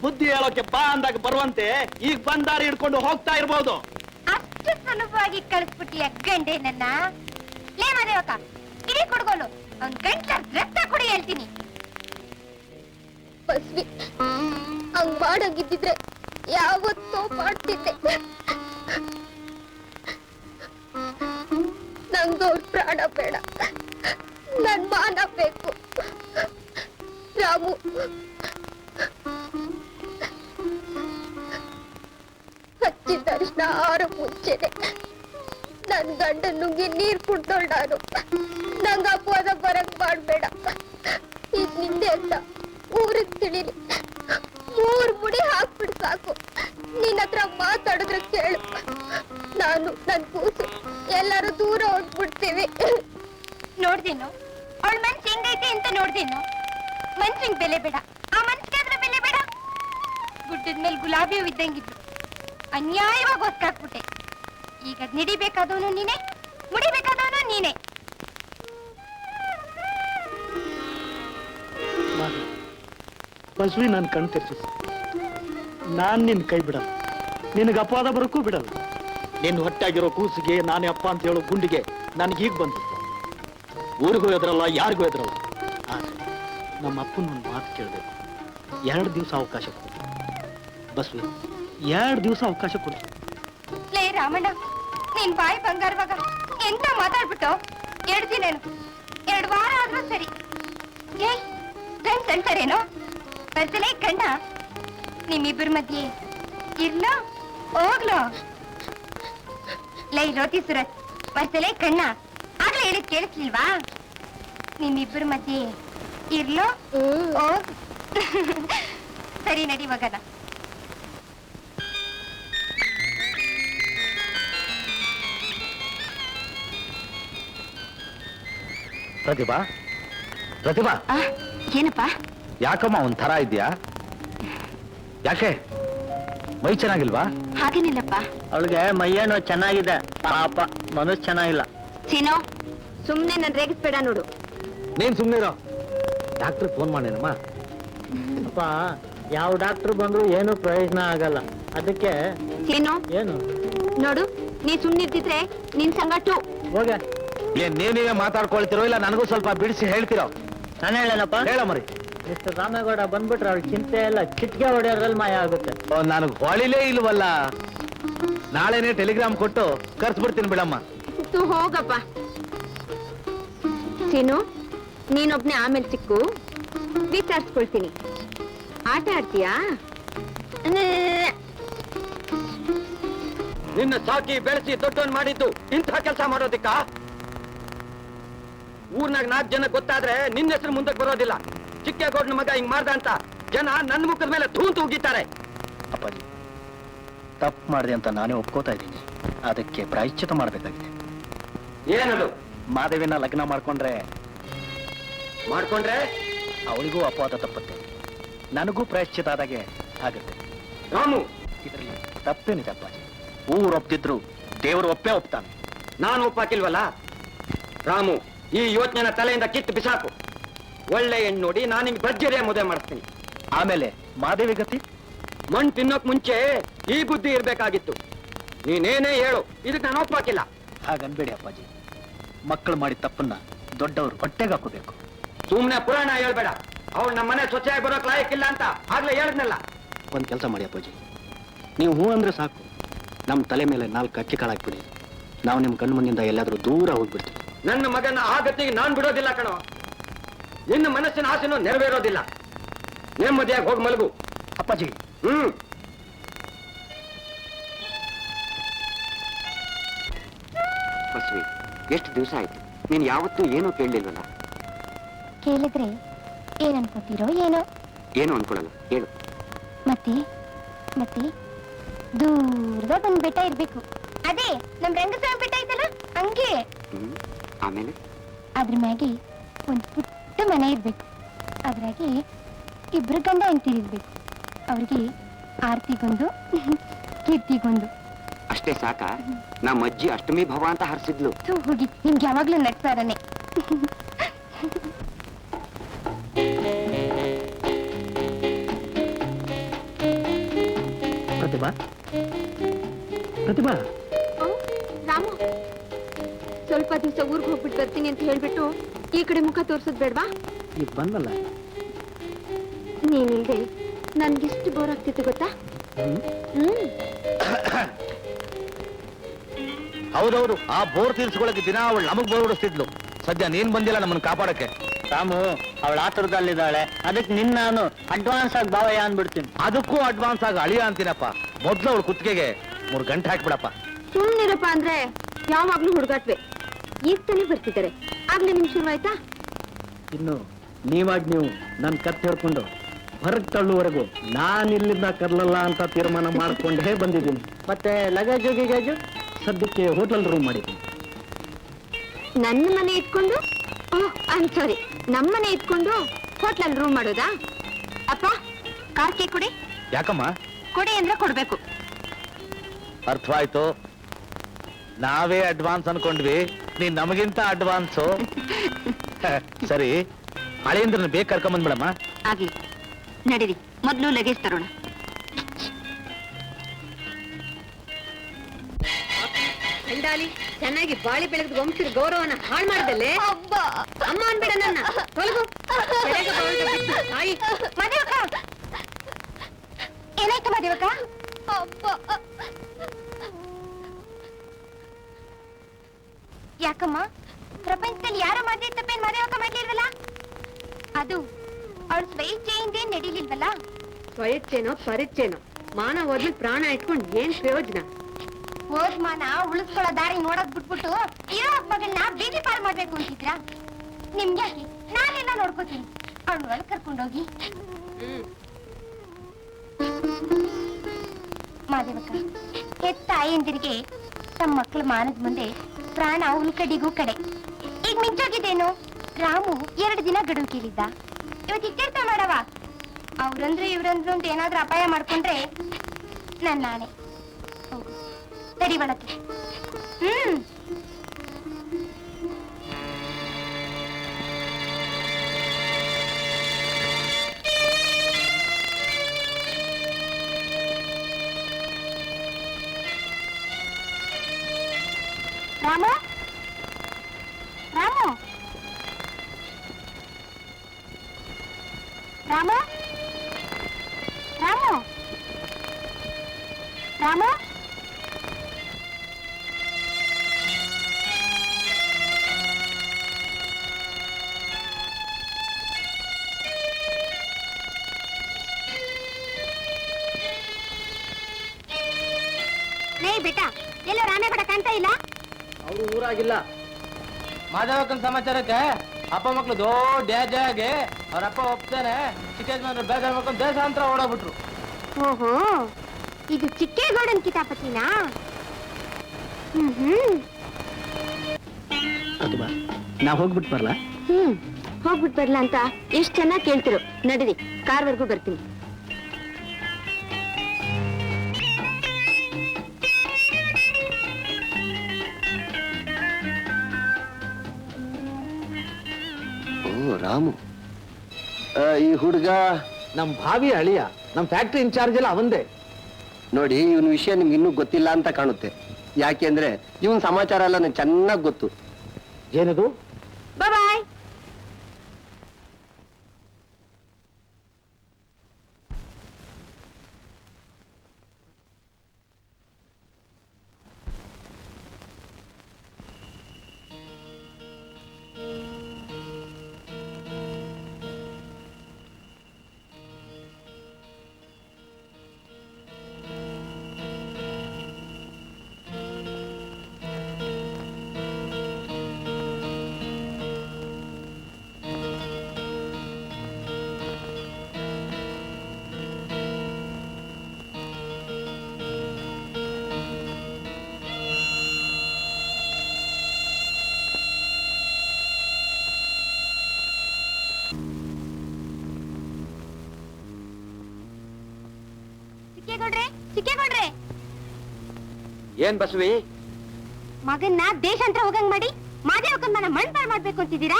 ಬುದ್ಧಿ ಹೇಳೋಕೆ ಬಾ ಅಂದಾಗ ಬರುವಂತೆ ಈಗ ಬಂದಾರಿ ಹಿಡ್ಕೊಂಡು ಹೋಗ್ತಾ ಇರ್ಬೋದು. ಅಷ್ಟು ಸುಲಭವಾಗಿ ಕಳಿಸ್ಬಿಟ್ಟಿಯ ಗಂಡೆ ನನ್ನ. ಲೇ ಮಾದೇವಕ್ಕ ಇಡೀ ಕುಡ್ಗೋಲು ಅವ್ನ್ ಗಂಟ್ಲ ರಕ್ತ ಕುಡಿ ಹೇಳ್ತೀನಿ. ಬಸ್ವಿ ಹಂಗ್ ಮಾಡಂಗಿದ್ದಿದ್ರೆ ಯಾವತ್ತೋ ಮಾಡ್ತಿದ್ದೆ. ನಂಗವ್ರ ಪ್ರಾಣ ಬೇಡ, ನನ್ ಮಾನ ಬೇಕು. ರಾಮು ಹಚ್ಚಿದ ತಕ್ಷಣ ಮುಂಚೆನೆ ನನ್ ಗಂಡ ನುಂಗಿ ನೀರ್ ಕುಡ್ದೋಳ್ ನಾನು. ನಂಗ ಅಪವಾದ ಬರಕ್ ಮಾಡ್ಬೇಡ. ಈಗ ನಿಂದೆ ಅಂತ ಊರಿಗೆ ತಿಳಿಲಿ. 3 ಮುಡಿ ಹಾಕ್ಬಿಡ್ ಸಾಕು. ನಿನ್ನ ಹತ್ರ ಮಾತಾಡಿದ್ರೆ ಕೇಳು. ನಾನು ನನ್ ಕೂಸು ಎಲ್ಲರೂ ದೂರ ಹೊಟ್ಬಿಡ್ತೀವಿ. ನೋಡ್ದೇನು ಅವಳ ಮನ್ಸ್ ಹೆಂಗೈತೆ ಅಂತ ನೋಡ್ದೇನು? ಮನ್ಸಿಂಗ್ ಬೆಲೆ ಬೇಡ, ಆ ಮನ್ಸಿಗಾದ್ರೆ ಬೆಲೆ ಬೇಡ. ಗುಡ್ಡದ ಮೇಲೆ ಗುಲಾಬಿ ಹೂ ಇದ್ದಂಗಿದ್ರು ಅನ್ಯಾಯವಾಗಿ ಹೊಸ್ಕಾಕ್ಬಿಟ್ಟೆ. ಈಗ ನಿಡಿಬೇಕಾದವನು ನೀನೆ, ಮುಡಿಬೇಕಾದವನು ನೀನೆ. ಬಸ್ವಿ ನನ್ ಕಣ್ ತೆರ್ಸು. ನಾನ್ ನಿನ್ ಕೈ ಬಿಡಲ್ಲ, ನಿನಗೆ ಅಪವಾದ ಬರೋಕ್ಕೂ ಬಿಡಲ್ಲ. ನಿನ್ ಹೊಟ್ಟಾಗಿರೋ ಕೂಸಿಗೆ ನಾನೇ ಅಪ್ಪ ಅಂತ ಹೇಳೋ ಗುಂಡಿಗೆ ನನಗೀಗ ಬಂತು. ಊರಿಗೂ ಎದ್ರಲ್ಲ, ಯಾರಿಗೂ ಎದ್ರಲ್ಲ. ನಮ್ಮ ಅಪ್ಪನ ಒಂದು ಮಾತು ಕೇಳಬೇಕು. 2 ದಿವಸ ಅವಕಾಶ ಕೊಡು ಬಸ್ವಿ, 2 ದಿವಸ ಅವಕಾಶ ಕೊಡು. ಲೇ ರಾಮಣ್ಣ, ನೀನ್ ಬಾಯಿ ಬಂಗಾರವಾಗ ಎಂತ ಮಾತಾಡ್ಬಿಟ್ಟು 2 ದಿನ 2 ವಾರ ಆದ್ರೂ ಸರಿ. ಏಯ್ ಫ್ರೆಂಡ್ಸ್ ಅಂತಾರೇನೋ ಬರ್ಸಲೇ ಕಣ್ಣ. ನಿಮ್ಮಿಬ್ಬರ ಮಧ್ಯೆ ಇರ್ಲೋ ಹೋಗ್ಲೋ? ಲೈ ರೋಟಿ ಸುರತ್ ಬರ್ಸಲೇ ಕಣ್ಣ. ಆಗ್ಲೇ ಹೇಳಿದ್ ಕೇಳಿಸ್ಲಿಲ್ವಾ? ನಿಮ್ಮಿಬ್ಬರ ಮಧ್ಯೆ ಇರ್ಲೋ ಹೋಗ್. ಸರಿ ನಡಿ ಮಗನ. ಪ್ರತಿಭಾ, ಪ್ರತಿಭಾ, ಏನಪ್ಪ? ಯಾಕಮ್ಮ ಒಂಥರ ಇದ್ಯಾ? ಯಾಕೆ ಮೈ ಚೆನ್ನಾಗಿಲ್ವಾ? ಹಾಗೇನಿಲ್ಲಪ್ಪ. ಅವಳಿಗೆ ಮೈಯೇನೋ ಚೆನ್ನಾಗಿದೆ, ಪಾಪ ಮನಸ್ಸು ಚೆನ್ನಾಗಿಲ್ಲ. ಸೀನೋ ಸುಮ್ನೆ ನನ್ ರೇಗಿಸ್ಬೇಡ ನೋಡು. ನೀನ್ ಸುಮ್ನಿರೋ. Doctor phone ಮಾಡೇನಮ್ಮ? ಅಪ್ಪ ಯಾವ ಡಾಕ್ಟರ್ ಬಂದ್ರು ಏನು ಪ್ರಯೋಜನ ಆಗಲ್ಲ. ಅದಕ್ಕೆ ಸೀನೋ ಏನು ನೋಡು, ನೀ ಸುಮ್ನಿರ್ತಿದ್ರೆ ನಿನ್ ಸಂಗಟು ಹೋಗ. ಏನ್ ನೀವೇ ಮಾತಾಡ್ಕೊಳ್ತಿರೋ ಇಲ್ಲ ನನಗೂ ಸ್ವಲ್ಪ ಬಿಡಿಸಿ ಹೇಳ್ತಿರೋ? ನಾನು ಹೇಳೇನಪ್ಪ? ಹೇಳ ಮರಿ. ಮಿಸ್ಟರ್ ರಾಮೇಗೌಡ ಬಂದ್ಬಿಟ್ರೆ ಅವ್ಳ ಚಿಂತೆ ಎಲ್ಲ ಚಿಟ್ಕೆ ಹೊಡೆಯೋದ್ರಲ್ಲಿ ಮಾಯ ಆಗುತ್ತೆ. ನನಗ್ ಹೊಳಿಲೇ ಇಲ್ವಲ್ಲ. ನಾಳೆನೆ ಟೆಲಿಗ್ರಾಮ್ ಕೊಟ್ಟು ಕರ್ಸ್ಬಿಡ್ತೀನಿ ಬಿಡಮ್ಮ. ಹೋಗಪ್ಪ. ಸೀನು ನೀನೊಬ್ನೇ ಆಮೇಲೆ ಸಿಕ್ಕು. ವಿಚಾರಿಸ್ಕೊಳ್ತೀನಿ. ಆಟ ಆಡ್ತೀಯಾ? ನಿನ್ನ ಸಾಕಿ ಬೆಳೆಸಿ ದೊಡ್ಡವನ್ ಮಾಡಿದ್ದು ಇಂಥ ಕೆಲಸ ಮಾಡೋದಿಕ್ಕ? ಊರ್ನಾಗ 4 ಜನ ಗೊತ್ತಾದ್ರೆ ನಿನ್ನ ಹೆಸರು ಮುಂದಕ್ಕೆ ಬರೋದಿಲ್ಲ. ಚಿಕ್ಕೇಗೌಡನ ಮಗ ಹಿಂಗ್ ಮಾಡ್ದ ಅಂತ ಜನ ನನ್ನ ಮುಖದ ಮೇಲೆ ತೂಂತು ಉಗಿತಾರೆ. ಅಪ್ಪಾಜಿ, ತಪ್ಪು ಮಾಡಿದೆ ಅಂತ ನಾನೇ ಒಪ್ಕೋತಾ ಇದ್ದೀನಿ. ಅದಕ್ಕೆ ಪ್ರಾಯಶ್ಚಿತ ಮಾಡಬೇಕಾಗಿದೆ. ಏನದು? ಮಾದೇವಿನ ಲಗ್ನ ಮಾಡ್ಕೊಂಡ್ರೆ ಅವಳಿಗೂ ಅಪವಾದ ತಪ್ಪುತ್ತೆ, ನನಗೂ ಪ್ರಾಯಶ್ಚಿತ ಆದಾಗೆ ಆಗುತ್ತೆ. ರಾಮು, ಇದರಲ್ಲಿ ತಪ್ಪೇನಿದೆ ಅಪ್ಪಾಜಿ? ಊರು ಒಪ್ತಿದ್ರು ದೇವರು ಒಪ್ತಾನೆ. ನಾನು ಒಪ್ಪಾಕಿಲ್ವಲ್ಲ? ರಾಮು, ಈ ಯೋಚನೆನ ತಲೆಯಿಂದ ಕಿತ್ತು ಬಿಸಾಕು. ಒಳ್ಳೆ ಹೆಣ್ಣು ನೋಡಿ ನಾನು ನಿಂಗೆ ಭರ್ಜರಿಯ ಮದುವೆ ಮಾಡಿಸ್ತೀನಿ. ಆಮೇಲೆ ಮಾದೇವಿ ಗತಿ? ಮಣ್ಣು ತಿನ್ನೋಕ್ ಮುಂಚೆ ಈ ಬುದ್ಧಿ ಇರ್ಬೇಕಾಗಿತ್ತು. ನೀನೇನೇ ಹೇಳು, ಇದಕ್ಕೆ ನಾನು ಒಪ್ಪಾಕಿಲ್ಲ. ಹಾಗನ್ಬೇಡಿ ಅಪ್ಪಾಜಿ, ಮಕ್ಕಳು ಮಾಡಿದ ತಪ್ಪನ್ನ ದೊಡ್ಡವರು ಹೊಟ್ಟೆಗೆ ಹಾಕೋಬೇಕು. ಸುಮ್ನೆ ಪುರಾಣ ಹೇಳ್ಬೇಡ. ಅವಳು ನಮ್ಮ ಮನೆ ಸ್ವಚ್ಛಾಗಿ ಬರೋಕ್ ಲಾಯಕ್ಕಿಲ್ಲ ಅಂತ ಆಗ್ಲೇ ಹೇಳಿದ್ನಲ್ಲ. ಒಂದು ಕೆಲಸ ಮಾಡಿ ಅಪ್ಪಾಜಿ, ನೀವು ಹೂ ಅಂದ್ರೆ ಸಾಕು, ನಮ್ಮ ತಲೆ ಮೇಲೆ 4 ಅಕ್ಕಿ ಕಾಳಾಕ್ಬಿಡಿ. ನಾವು ನಿಮ್ಮ ಕಣ್ಣು ಮುಂದಿಂದ ಎಲ್ಲಾದ್ರೂ ದೂರ ಹೋಗ್ಬಿಡ್ತೀವಿ. ನನ್ನ ಮಗನ ಆ ಗತಿಗೆ ನಾನ್ ಬಿಡೋದಿಲ್ಲ ಕಣೋ. ನಿನ್ನ ಮನಸ್ಸಿನ ಆಸೆನೂ ನೆರವೇರೋದಿಲ್ಲ. ನೆಮ್ಮದಿಯಾಗಿ ಹೋಗಿ ಮಲಗು. ಅಪ್ಪಾಜಿ, ಬಸ್ವಿ, ಎಷ್ಟು ದಿವಸ ಆಯ್ತು ನೀನ್ ಯಾವತ್ತೂ ಏನೂ ಕೇಳಲಿಲ್ವಲ್ಲ? ಕೇಳಿದ್ರೆ ಏನ್ ಅನ್ಕೋತೀರೋ ಏನೋ. ಏನು ಅನ್ಕೊಳಲ್ಲ, ಹೇಳು. ಮತ್ತೆ ಮತ್ತೆ ದೂರದ ಒಂದ್ ಬೆಟ್ಟ ಇರ್ಬೇಕು. ಅದೇ ನಮ್ ರಂಗಸ್ವಾಮಿ ಬೆಟ್ಟ ಐತಲ್ಲ, ಹಂಗೆ. ಆಮೇಲೆ ಅದ್ರ ಮ್ಯಾಗೆ ಒಂದ್ ಪುಟ್ಟ ಮನೆ ಇರ್ಬೇಕು. ಅದ್ರಾಗೆ 2 ಗಂಡ ಹೆಂಡ್ತಿರಿರ್ಬೇಕು. ಅವ್ರಿಗೆ ಆರ್ತಿಗೊಂದು ಕೀರ್ತಿಗೊಂದು. ಅಷ್ಟೇ ಸಾಕ? ನಮ್ಮ ಅಜ್ಜಿ ಅಷ್ಟಮಿ ಭವ ಅಂತ ಹರಿಸಿದ್ಲು. ಹೋಗಿ, ನಿಮ್ಗೆ ಯಾವಾಗ್ಲೂ ನಡ್ಸಾರನೆ. ಪ್ರತಿಭಾ, ರಾಮು, ಸ್ವಲ್ಪ ದಿವಸ ಊರ್ಗ್ ಹೋಗ್ಬಿಟ್ಟು ಬರ್ತೀನಿ ಅಂತ ಹೇಳ್ಬಿಟ್ಟು ಈ ಕಡೆ ಮುಖ ತೋರ್ಸೋದ್ ಬೇಡ್ವಾ? ಈಗ ಬಂದಲ್ಲ. ನೀನಿಲ್ದೆ ನನ್ಗೆಷ್ಟು ಬೋರ್ ಆಗ್ತಿತ್ತು ಗೊತ್ತಾ? ಹೌದೌದು, ಆ ಬೋರ್ ತೀರ್ಸ್ಕೊಳಕ್ಕೆ ದಿನ ಅವಳು ನಮಗ್ ಬೋರ್ ಹೊಡಿಸ್ತಿದ್ಲು. ಸದ್ಯ ನೀನ್ ಬಂದಿಲ್ಲ ನಮ್ಮನ್ನ ಕಾಪಾಡಕ್ಕೆ. ರಾಮು, ಅವಳ ಆತುರದಲ್ಲಿದ್ದಾಳೆ, ಅದಕ್ಕೆ ನಾನು ಅಡ್ವಾನ್ಸ್ ಆಗಿ ಭಾವಯ್ಯ ಅಂದ್ಬಿಡ್ತೀನಿ. ಅದಕ್ಕೂ ಅಡ್ವಾನ್ಸ್ ಆಗಿ ಅಳಿಯ ಅಂತೀನಪ್ಪ. ಮೊದ್ಲು ಅವಳು ಕುತ್ತಿಗೆಗೆ 3 ಗಂಟೆ ಹಾಕ್ಬಿಡಪ್ಪ. ಸುಮ್ನಿರಪ್ಪ ಅಂದ್ರೆ ಯಾವಾಗ್ಲೂ ಹುಡುಗಾಟ್ವೆ. ಈಗ ತಾನೇ ಬರ್ತಿದ್ದಾರೆ, ಆಗ್ಲೇ ನಿಮ್ ಶುರುವಾಯ್ತಾ? ಇನ್ನು ನೀವಾಗಿ ನೀವು ನನ್ನ ಕತ್ತೆ ಹೇಳ್ಕೊಂಡು ಹೊರಗೆ ತಳ್ಳುವರೆಗೂ ನಾನು ಇಲ್ಲಿಂದ ಕರ್ಲಲ್ಲ ಅಂತ ತೀರ್ಮಾನ ಮಾಡ್ಕೊಂಡೇ ಬಂದಿದ್ದೀನಿ. ಮತ್ತೆ ಲಗೇಜು ಗಿಗೇಜು ಸದ್ಯಕ್ಕೆ ಹೋಟೆಲ್ ರೂಮ್ ಮಾಡಿದ್ದೀನಿ. ನನ್ನ ಮನೆ ಇಟ್ಕೊಂಡು, ಸಾರಿ, ನಮ್ಮನೆ ಇಟ್ಕೊಂಡು ಹೋಟ್ಲಲ್ಲಿ ರೂಮ್ ಮಾಡೋದಾ? ಅಪ್ಪ, ಕಾರ್ಕಿ ಕೊಡಿ. ಯಾಕಮ್ಮ? ಕೊಡಿ ಅಂದ್ರೆ ಕೊಡ್ಬೇಕು. ಅರ್ಥವಾಯ್ತು. ನಾವೇ ಅಡ್ವಾನ್ಸ್ ಅನ್ಕೊಂಡ್ವಿ, ನೀನ್ ನಮಗಿಂತ ಅಡ್ವಾನ್ಸು. ಸರಿ, ಹಳೆಯಂದ್ರನ್ನ ಬೇಗ ಕರ್ಕೊಂಬಂದ್ಬಿಡಮ್ಮ. ಆಗ್ಲಿ, ನಡೀರಿ, ಮೊದ್ಲು ಲಗೇಜ್ ತರೋಣ. ಚಂಡಾಲಿ, ಚೆನ್ನಾಗಿ ಬಾಳಿ ಬೆಳೆದ ವಂಶದ ಗೌರವನ ಹಾಳು ಮಾಡ್ದಲ್ಲೇ. ಅಮ್ಮ ಅನ್ಬೇಡ ನನ್ನ. ತೊಲಗು. ಏನಾಯ್ತು ಮದುವಕ್ಕ? ಯಾಕಮ್ಮ, ಪ್ರಪಂಚದಲ್ಲಿ ಯಾರ ಮದುವೆ ತಪ್ಪೇನ್ ಮದುವಕ್ಕ ಮಾಡ್ಲಿಲ್ವಲ್ಲ? ಅದು ಅವಳ ಸ್ವಇಚ್ಛೆಯಿಂದ ನಡೀಲಿಲ್ವಲ್ಲ? ಸ್ವಇಚ್ಛೆನೋ ಪರಿಚ್ಛೇನೋ, ಮಾನ ಹೋದ್ಮೇಲೆ ಪ್ರಾಣ ಇಟ್ಕೊಂಡು ಏನ್ ಪ್ರಯೋಜನ? ಹೋದ್ ಮಾನ ಉಳಿಸ್ಕೊಳ್ಳೋ ದಾರಿ ನೋಡೋದ್ ಬಿಟ್ಬಿಟ್ಟು ಇರೋ ಮಗಳನ್ನ ಬೀದಿ ಪಾಲ್ ಮಾಡ್ಬೇಕು ಅಂತಿದ್ರಾ? ನಿಮ್ಗ್ಯಾಕೆ, ನಾನೆಲ್ಲ ನೋಡ್ಕೋತೀನಿ. ಅವಳು ಒಳಗ್ ಕರ್ಕೊಂಡೋಗಿ. ಮಾದೇವಕ್ಕ, ಹೆತ್ತ ತಾಯಂದಿರಿಗೆ ತಮ್ಮ ಮಕ್ಕಳ ಮಾನದ ಮುಂದೆ ಪ್ರಾಣ ಉಳ್ಕಡಿಗೂ ಕಡೆ. ಈಗ ಮಿಂಚೋಗಿದ್ದೇನು? ರಾಮು 2 ದಿನ ಗಡುವು ಕೇಳಿದ್ದ. ಇವತ್ತು ಇಟ್ಟಿರ್ತ ಮಾಡವ. ಅವ್ರಂದ್ರೆ ಇವ್ರಂದ್ರು ಅಂತ ಏನಾದ್ರೂ ಅಪಾಯ ಮಾಡ್ಕೊಂಡ್ರೆ ನನ್ನ ನಾನೇ. ಹೋಗು, ತಡಿ ಒಳಕ್ಕೆ. ರಾಮು, ರಾಮು, ರಾಮು, ರಾಮು, ರಾಮು. ಬೇಟ ಎಲ್ಲೋ ರಾಮೇಗೌಡ ಕಾಣ್ತಾ ಇಲ್ಲ. ಅವ್ರು ಊರಾಗಿಲ್ಲ. ಮಾಧವಕ್ಕನ ಸಮಾಚಾರಕ್ಕೆ ಅಪ್ಪ ಮಕ್ಳು ದೊಡ್ಡ ಆಗಿ ಅವ್ರ ಅಪ್ಪ ಒಪ್ತಾನೆ ಚಿಕ್ಕ ಯಜಮಾನ್ರು ಬೇಜಾರ್ ಮಾಡ್ಕೊಂಡು ದೇಶಾಂತರ ಓಡೋಗ್ಬಿಟ್ರು. ಓಹೋ, ಇದು ಚಿಕ್ಕೇಗೌಡನ್ ಕಿತಾಪತಿನಾ? ನಾ ಹೋಗ್ಬಿಟ್ಟು ಬರ್ಲಾ? ಹೋಗ್ಬಿಟ್ ಬರ್ಲಾ ಅಂತ ಎಷ್ಟ್ ಚೆನ್ನಾಗಿ ಕೇಳ್ತಿರೋ. ನಡೀರಿ, ಕಾರ್ವರೆಗೂ ಬರ್ತೀನಿ. ಓ ರಾಮು, ಈ ಹುಡುಗ ನಮ್ ಭಾವಿ ಅಳಿಯ, ನಮ್ ಫ್ಯಾಕ್ಟ್ರಿ ಇನ್ಚಾರ್ಜ್ ಎಲ್ಲ ಅವಂದೇ. ನೋಡಿ, ಇವನ್ ವಿಷಯ ನಿಮ್ಗೆ ಇನ್ನೂ ಗೊತ್ತಿಲ್ಲ ಅಂತ ಕಾಣುತ್ತೆ. ಯಾಕೆಂದ್ರೆ ಇವನ್ ಸಮಾಚಾರ ಎಲ್ಲ ನಂಗೆ ಚೆನ್ನಾಗಿ ಗೊತ್ತು. ಏನದು? ಬಾಯ್. ಚಿಕ್ಕೇಗೌಡ್ರೆ, ಏನ್ ಬಸವಿ? ಮಗನ್ನ ದೇಶಾಂತರ ಹೋಗಂಗ್ ಮಾಡಿ ಮಾದೇವಕ್ಕನ್ ಮನ ಮಣ್ಪಾರ್ ಮಾಡ್ಬೇಕು ಅಂತಿದ್ದೀರಾ?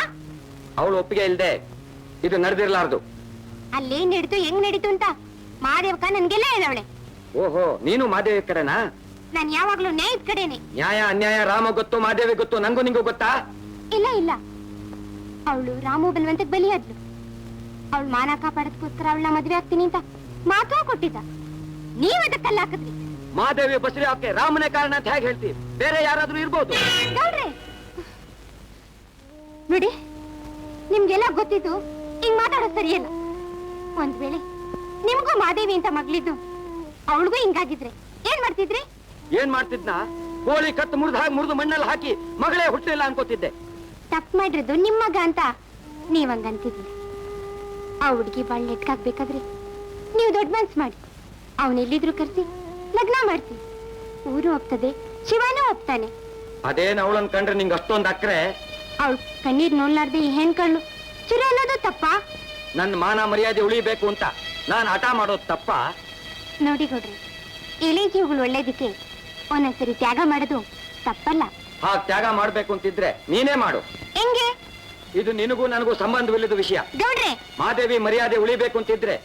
ಅವಳು ಒಪ್ಪಿಗೆ ಇಲ್ದೆ ಇದು ನಡೆದಿರ್ಲಾರ್ದು. ಅಲ್ಲೇನ್ ನಡೀತು, ಹೆಂಗ್ ನಡೀತು ಅಂತ ಮಾದೇವಕ್ಕ ನನ್ಗೆಲ್ಲ ಹೇಳವಳೆ. ಓಹೋ, ನೀನು ಮಾದೇವಿ ಕಡೆನಾ? ನಾನ್ ಯಾವಾಗ್ಲೂ ನ್ಯಾಯದ ಕಡೆನೆ. ನ್ಯಾಯ ಅನ್ಯಾಯ ರಾಮ ಗೊತ್ತು, ಮಾದೇವಿ ಗೊತ್ತು, ನಂಗೂ ನಿಂಗೂ ಗೊತ್ತಾ? ಇಲ್ಲ, ಅವಳು ರಾಮು ಬಲ್ವಂತಕ್ ಬಲಿಯಾದ್ಲು. ಅವಳು ಮಾನ ಕಾಪಾಡೋದಕ್ಕೋಸ್ಕರ ಅವಳನ್ನ ಮದ್ವೆ ಆಗ್ತೀನಿ ಅಂತ ಮಾತು ಕೊಟ್ಟಿದ್ದ. ನೀವ್ ಅದಕ್ಕೆ ಕಲ್ಲು ಹಾಕಿದ್ರಿ. ಮಾದೇವಿ ಬಸರಿ ಆಕೆ ರಾಮನೇ ಕಾರಣ ಅಂತ ಹೇಗೆ ಹೇಳ್ತೀವಿ? ಬೇರೆ ಯಾರಾದ್ರೂ ಇರ್ಬೋದು. ನೋಡಿ, ನಿಮ್ಗೆಲ್ಲ ಗೊತ್ತಿದ್ದು ಹಿಂಗ್ ಮಾತಾಡೋದು ಸರಿಯಲ್ಲ. ಒಂದ್ ವೇಳೆ ನಿಮ್ಗೂ ಮಾದೇವಿ ಅಂತ ಮಗಳಿದ್ದು ಅವಳಿಗೂ ಹಿಂಗಾಗಿದ್ರೆ ಏನ್ ಮಾಡ್ತಿದ್ರಿ? ಏನ್ ಮಾಡ್ತಿದ್ನ? ಕೋಳಿ ಕತ್ತು ಮುರಿದು ಮಣ್ಣಲ್ಲಿ ಹಾಕಿ ಮಗಳೇ ಹುಟ್ಟಲಿಲ್ಲ ಅನ್ಕೋತಿದ್ದೆ. ತಪ್ಪು ಮಾಡಿರೋದು ನಿಮ್ ಮಗ ಅಂತ ನೀವಂಗಂತಿದ್ರಿ. ಆ ಹುಡ್ಗಿ ಬಾಳ್ ನೆಟ್ಕಾಗ್ಬೇಕಾದ್ರೆ ನೀವು ದೊಡ್ಡ ಮನ್ಸ್ ಮಾಡಿ ಅವನೆಲ್ಲಿದ್ರು ಕರ್ಸಿ ಲಗ್ನ ಮಾಡ್ತೀವಿ. ಊರು ಒಪ್ತದೆ, ಶಿವನೂ ಒಪ್ತಾನೆ. ಅದೇನ್ ಅವಳನ್ ಕಂಡ್ರೆ ನಿಂಗೆ ಅಷ್ಟೊಂದು ಅಕ್ರೆ? ಅವಳು ಕಣ್ಣೀರ್ ನೋಡ್ಲಾರ್ದೆ ಈ ಹೆಣ್ಕಳ್ಳು ಚುರ ಅನ್ನೋದು ತಪ್ಪಾ? ನನ್ನ ಮಾನ ಮರ್ಯಾದೆ ಉಳಿಬೇಕು ಅಂತ ನಾನು ಹಠ ಮಾಡೋದು ತಪ್ಪ? ನೋಡಿ ಗೌಡ್ರಿ, ಎಳೆ ಜೀವಗಳು ಒಳ್ಳೇದಕ್ಕೆ ಒಂದೊಂದ್ಸರಿ ತ್ಯಾಗ ಮಾಡೋದು ತಪ್ಪಲ್ಲ. ಹಾಗೆ ತ್ಯಾಗ ಮಾಡ್ಬೇಕು ಅಂತಿದ್ರೆ ನೀನೇ ಮಾಡು. ಹೆಂಗೆ? ಇದು ನಿನಗೂ ನನಗೂ ಸಂಬಂಧವಿಲ್ಲದ ವಿಷಯ. ಗೌಡ್ರೆ, ಮಾದೇವಿ ಮರ್ಯಾದೆ ಉಳಿಬೇಕು ಅಂತಿದ್ರೆ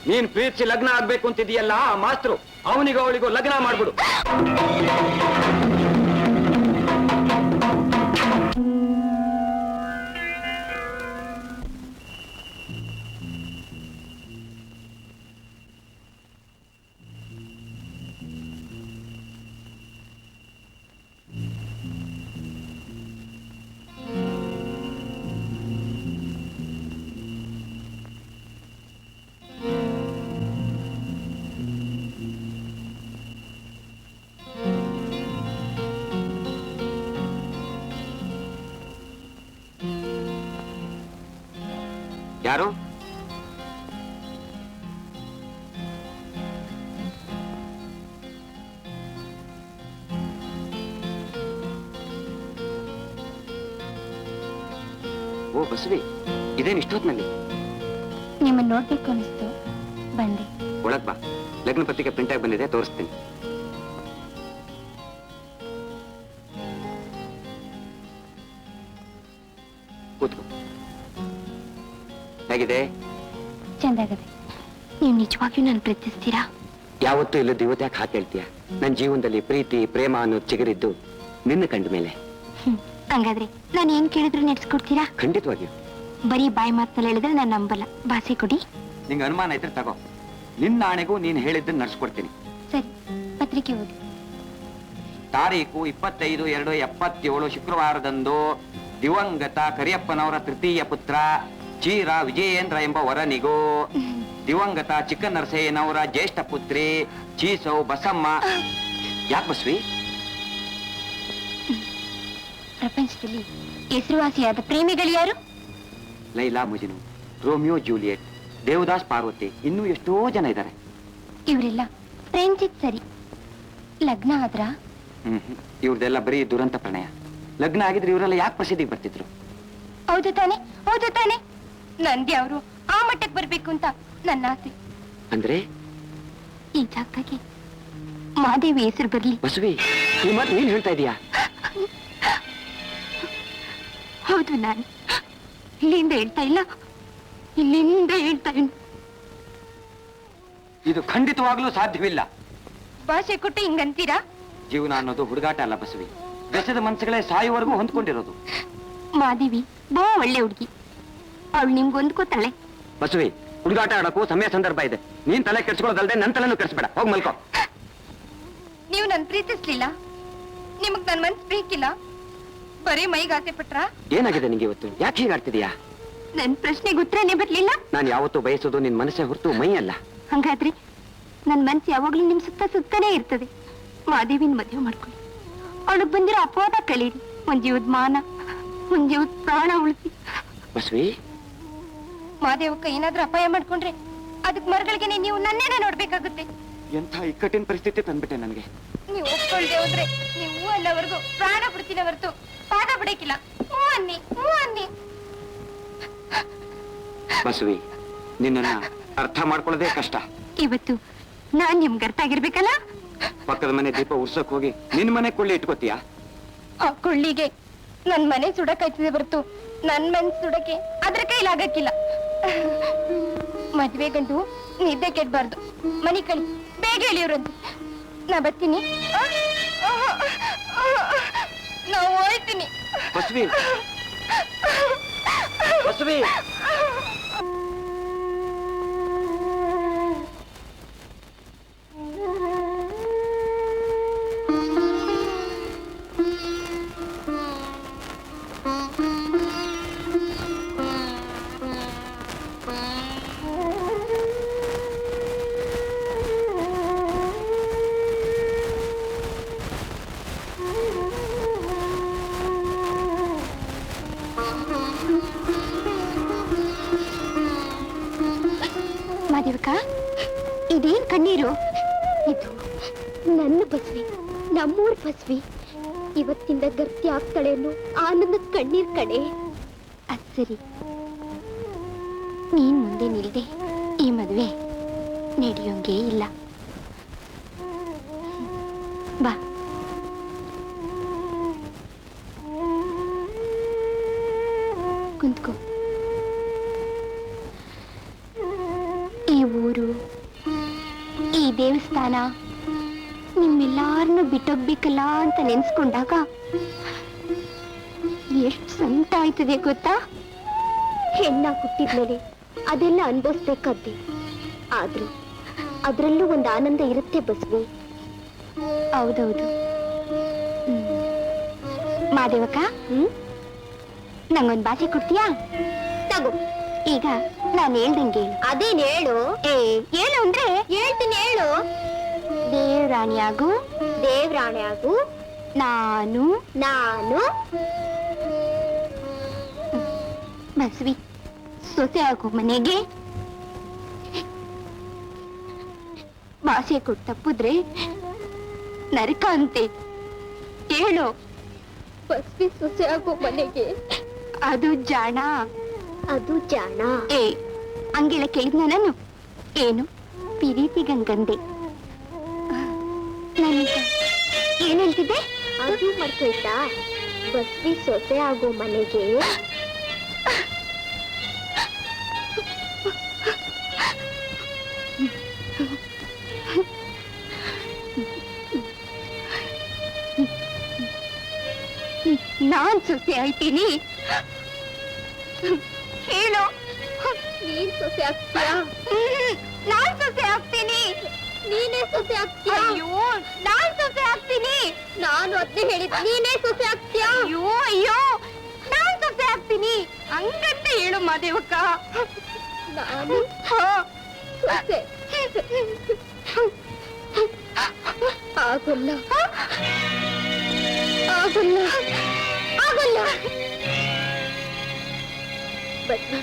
ನೀನ್ ಪ್ರೀತಿಸಿ ಲಗ್ನ ಆಗ್ಬೇಕು ಅಂತಿದೀಯಲ್ಲ, ಆ ಮಾಸ್ತರು ಅವನಿಗೂ ಅವಳಿಗೂ ಲಗ್ನ ಮಾಡ್ಬಿಡು. ಯಾರು? ಓ ಬಸವಿ, ಇದೇನು ಇಷ್ಟೊತ್ನಲ್ಲಿ? ನಿಮ್ಮನ್ನ ನೋಡ್ಬೇಕು ಅನಿಸ್ತು, ಬಂದೆ. ಒಳಗ್ ಬಾ, ಲಗ್ನ ಪತ್ರಿಕೆ ಪ್ರಿಂಟ್ ಆಗಿ ಬಂದಿದೆ, ತೋರಿಸ್ತೀನಿ. ಕೂತ್ಕೋ. ಹೇಗಿದೆ? ಚಂದಾಗದೆ. ನೀವು ನಿಜವಾಗಿಯೂ ನಾನು ಪ್ರೀತಿಸ್ತೀರಾ? ಯಾವತ್ತೂ ಇಲ್ಲದ ಇವತ್ತು ಯಾಕೆ ಹಾಕಿ ಹೇಳ್ತೀಯ? ನನ್ನ ಜೀವನದಲ್ಲಿ ಪ್ರೀತಿ ಪ್ರೇಮ ಅನ್ನೋದು ಚಿಗುರಿದ್ದು ನಿನ್ನ ಕಂಡ ಮೇಲೆ. ಹಂಗಾದ್ರೆ ನಾನು ಏನ್ ಕೇಳಿದ್ರು ನಡೆಸ್ಕೊಡ್ತೀರಾ? ಖಂಡಿತವಾಗಿಯೂ. ಬರೀ ಬಾಯಿ ಮಾತಲ್ಲಿ ಹೇಳಿದ್ರೆ ನಾನು ನಂಬಲ್ಲ. ಭಾಷೆ ಕೊಡಿ. ನಿಂಗೆ ಅನುಮಾನ ಇದ್ರೆ ತಗೋ, ನಿನ್ನ ಆಣೆಗೂ ನೀನು ಹೇಳಿದ್ದನ್ನು ನಡೆಸ್ಕೊಡ್ತೀನಿ. ಸರಿ, ಪತ್ರಿಕೆ ಓದಿ. ತಾರೀಕು 25/2/77 ಶುಕ್ರವಾರದಂದು ದಿವಂಗತ ಕರಿಯಪ್ಪನವರ ತೃತೀಯ ಪುತ್ರ ಚೀರ ವಿಜಯೇಂದ್ರ ಎಂಬ ವರನಿಗೂ ದಿವಂಗತ ಚಿಕ್ಕನರಸಯ್ಯನವರ ಜ್ಯೇಷ್ಠ ಪುತ್ರಿ ಚೀಸೌ ಬಸಮ್ಮ. ಯಾಕೆ ಬಸ್ವಿ? ಪ್ರಪಂಚದಲ್ಲಿ ಹೆಸರುವಾಸಿಯಾದ ಪ್ರೇಮಿಗಳು ಯಾರು? ಲೈಲಾ ಮುಜಿನು, ರೋಮಿಯೋ ಜೂಲಿಯೆಟ್, ದೇವದಾಸ್ ಪಾರ್ವತಿ, ಇನ್ನೂ ಎಷ್ಟೋ ಜನ ಇದ್ದಾರೆ. ಇವರೆಲ್ಲ ಪ್ರೇಮಿಸಿದ್ ಸರಿ, ಲಗ್ನ ಆದ್ರ? ಇವ್ರದೆಲ್ಲ ಬರೀ ದುರಂತ ಪ್ರಣಯ. ಲಗ್ನ ಆಗಿದ್ರೆ ಇವರೆಲ್ಲ ಯಾಕೆ ಪ್ರಸಿದ್ಧಿಗೆ ಬರ್ತಿದ್ರು? ಹೌದು ತಾನೆ, ಹೌದು ತಾನೆ. ನಂದಿ ಅವರು ಆ ಮಟ್ಟಕ್ಕೆ ಬರ್ಬೇಕು ಅಂತ ನನ್ನ ಆಸೆ. ಅಂದ್ರೆ ಈ ಜಾಗಕ್ಕೆ ಮಾದೇವಿ ಹೆಸರು ಬರ್ಲಿ. ಬಸವಿ, ಈ ಮಾತು ನೀನ್ ಹೇಳ್ತಾ ಇದೀಯಾ? ಹೌದು, ನಾನು ಇಲ್ಲಿಂದ ಹೇಳ್ತಾ ಇಲ್ಲ, ಇಲ್ಲಿಂದ ಹೇಳ್ತಾ ಇಲ್ಲ. ಇದು ಖಂಡಿತವಾಗ್ಲೂ ಸಾಧ್ಯವಿಲ್ಲ. ಭಾಷೆ ಕೊಟ್ಟು ಹಿಂಗಂತೀರಾ? ಜೀವನ ಅನ್ನೋದು ಹುಡುಗಾಟ ಅಲ್ಲ ಬಸವಿ, ಬೆಸದ ಮನಸ್ಸುಗಳೇ ಸಾಯುವವರೆಗೂ ಹೊಂದ್ಕೊಂಡಿರೋದು. ಮಾದೇವಿ ಬಾ ಒಳ್ಳೆ ಹುಡುಗಿ, ಅವಳು ನಿಮ್ಗೆ ಹೊಂದ್ಕೋತಾಳೆ. ಬಸವಿ, ಹುಡುಗಾಟ ಆಡಕ್ಕೂ ಸಮಯ ಸಂದರ್ಭ ಇದೆ. ನೀನ್ ತಲೆ ಕೆಡ್ಸ್ಕೊಳ್ಳೋದಲ್ದೆ ನನ್ ತಲೆನೂ ಕೆಡ್ಸ್ಬೇಡ. ಹೋಗ್ ಮಲ್ಕೋ. ನೀವು ನನ್ ಪ್ರೀತಿಸ್ಲಿಲ್ಲ, ನಿಮಗ್ ನನ್ ಮನ್ಸ್ ಬೇಕಿಲ್ಲ, ಬರೀ ಮೈಗೆ ಆಸೆ ಪಟ್ರ? ಏನಾಗಿದೆ ನಿಂಗೆ ಇವತ್ತು? ಯಾಕೆ ಹೀಗಾಡ್ತಿದೀಯಾ? ನನ್ ಪ್ರಶ್ನೆಗೆ ಉತ್ತರನೇ ಬರ್ಲಿಲ್ಲ. ನಾನು ಯಾವತ್ತೂ ಬಯಸೋದು ನಿನ್ ಮನಸ್ಸೇ ಹೊರತು ಮೈ ಅಲ್ಲ. ಹಂಗಾದ್ರೆ ನನ್ ಮನ್ಸು ಯಾವಾಗ್ಲೂ ನಿಮ್ ಸುತ್ತನೇ ಇರ್ತದೆ. ಮಾದೇವಿನ ಮದುವೆ ಮಾಡ್ಕೊಳ್ಳಿ, ಅವಳಿಗೆ ಬಂದಿರೋ ಅಪವಾದ ಕಳೀರಿ, ಒಂದ್ ಜೀವದ ಮಾನ, ಒಂದ್ ಜೀವದ ಪ್ರಾಣ ಉಳಿಸಿ. ಬಸವಿ, ಮಾದೇವಕ್ಕ ಏನಾದ್ರೂ ಅಪಾಯ ಮಾಡ್ಕೊಂಡ್ರೆ ಅದಕ್ ಮರಗಳಿಗೆ ನೀವು ನನ್ನೇನೆ ನೋಡ್ಬೇಕಾಗುತ್ತೆ. ಎಂಥ ಇಕ್ಕಟ್ಟಿನ ಪರಿಸ್ಥಿತಿ ತಂದ್ಬಿಟ್ಟೆ ನನಗೆ. ನೀವು ಒಪ್ಕೊಳ್ದೆ ಹೋದ್ರೆ ನೀವು ಅನ್ನೋವರೆಗೂ ಪ್ರಾಣ ಬಿಡ್ತೀನಿ ಹೊರತು ಪಾದ ಬಿಡಕ್ಕಿಲ್ಲ. ಹ್ಞೂ ಅನ್ನಿ, ಹ್ಞೂ ಅನ್ನಿ. ಬಸವಿ, ನಿನ್ನನ್ನ ಅರ್ಥ ಮಾಡ್ಕೊಳ್ಳೋದೇ ಕಷ್ಟ. ಇವತ್ತು ನಾನ್ ನಿಮ್ಗೆ ಅರ್ಥ ಆಗಿರ್ಬೇಕಲ್ಲ. ಪಕ್ಕದ ಮನೆ ದೀಪ ಉರ್ಸಕ್ ಹೋಗಿ ನಿನ್ ಮನೆ ಕೊಳ್ಳಿ ಇಟ್ಕೋತೀಯಾ? ಆ ಕೊಳ್ಳಿಗೆ ನನ್ ಮನೆ ಸುಡಕಾಯ್ತದೆ ಹೊರತು ನನ್ ಮನ್ಸ್ ಸುಡಕ್ಕೆ ಅದ್ರ ಕೈಲಾಗಕ್ಕಿಲ್ಲ. ಮದ್ವೆ ಗಂಡು ನಿದ್ದೆ ಕೆಡ್ಬಾರ್ದು. ಮನಿ ಕಳಿ, ಬೇಗ ಹೇಳಿವ್ರಂತೆ. ನಾ ಬರ್ತೀನಿ, ನಾವು ಹೋಯ್ತೀನಿ. ಬಸವಿ, ಬಸವಿ. ಮಾದೇವಕ್ಕ, ಇದೇನ್ ಕಣ್ಣೀರು? ಇದು ನನ್ನ ಬಸವಿ, ನಮ್ಮೂರ್ ಬಸವಿ. ಇವತ್ತಿಂದ ಗರ್ತಿ ಆಗ್ತಾಳೆ ಅನ್ನೋ ಆನಂದದ ಕಣ್ಣೀರ್ ಕಡೆ. ಅದ್ ಸರಿ, ನೀನ್ ಮುಂದೆ ನಿಲ್ದೆ ಈ ಮದುವೆ ನಡೆಯೋಂಗೇ ಇಲ್ಲ. ಬಾ. ಕುಂತ್ಕೋ. ಈ ಊರು, ಈ ದೇವಸ್ಥಾನ ನಿಮ್ಮೆಲ್ಲಾರನ್ನು ಬಿಟ್ಟೋಗ್ಬೇಕಲ್ಲ ಅಂತ ನೆನ್ಸ್ಕೊಂಡಾಗ ಎಷ್ಟು ಸಂತ ಆಯ್ತದೆ ಗೊತ್ತಾ? ಹೆಣ್ಣ ಹುಟ್ಟಿದ್ಮೇಲೆ ಅದೆಲ್ಲ ಅನುಭವಿಸ್ಬೇಕಾದ್ದೆ, ಆದ್ರೂ ಅದ್ರಲ್ಲೂ ಒಂದು ಆನಂದ ಇರುತ್ತೆ ಬಸವಿ. ಹೌದೌದು. ಮಾದೇವಕ್ಕ, ನಂಗೊಂದ್ ಭಾಷೆ ಕೊಡ್ತೀಯಾ? ತಗೋ. ಈಗ ನಾನು ಹೇಳ್ದಂಗೆ ಹೇಳು. ಅದೇನ್ ಹೇಳು? ಹೇಳು ಅಂದ್ರೆ ಹೇಳ್ತೀನಿ, ಹೇಳು. ದೇವ್ರಾಣಿಯಾಗು, ದೇವ್ರಾಣಿಯಾಗು, ನಾನು ಬಸವಿ ಸೊಸೆ ಆಗು ಮನೆಗೆ. ಭಾಷೆ ಕೊಟ್ಟು ತಪ್ಪಿದ್ರೆ ನರಕ ಅಂತೆ. ಹೇಳು. ಬಸವಿ ಸೊಸೆ ಆಗು ಮನೆಗೆ. ಅದು ಜಾಣ, ಅದು ಜಾಣ. ಹಂಗೆಲ್ಲ ಕೇಳಿದ್ನ ನಾನು? ಏನು ಪಿರೀತಿಗಂಗಂದೆ. ಏನ್ ಹೇಳ್ತಿದ್ದೆ? ಅದು ಮರ್ತೋಯ್ತಾ? ಬಸವಿ ಸೊಸೆ ಆಗೋ ಮನೆಗೆ. ನಾನ್ ಸೊಸೆ ಆಯ್ತೀನಿ. ಹೇಳು. ನೀನ್ ಸೊಸೆ ಆಗ್ತೀಯಾ? ನಾನ್ ಸೊಸೆ ಆಗ್ತೀನಿ. ನೀನೇ ಸೊಸೆ ಆಗ್ತೀಯ? ಅಯ್ಯೋ, ನಾನ್ ಸೊಸೆ ಆಗ್ತೀನಿ. ನಾನು ಅದ್ನೇ ಹೇಳಿದ್, ನೀನೇ ಸೊಸೆ ಆಗ್ತೀಯ? ಅಯ್ಯೋ ಅಯ್ಯೋ, ನಾನ್ ಸೊಸೆ ಆಗ್ತೀನಿ ಹಂಗಂತ ಹೇಳು ಮಾದೇವಕ್ಕ. ನಾನು ಸೊಸೆ ಆಗೋಲ್ಲ, ಆಗೋಲ್ಲ, ಆಗೋಲ್ಲ. ಬಸ್ವ,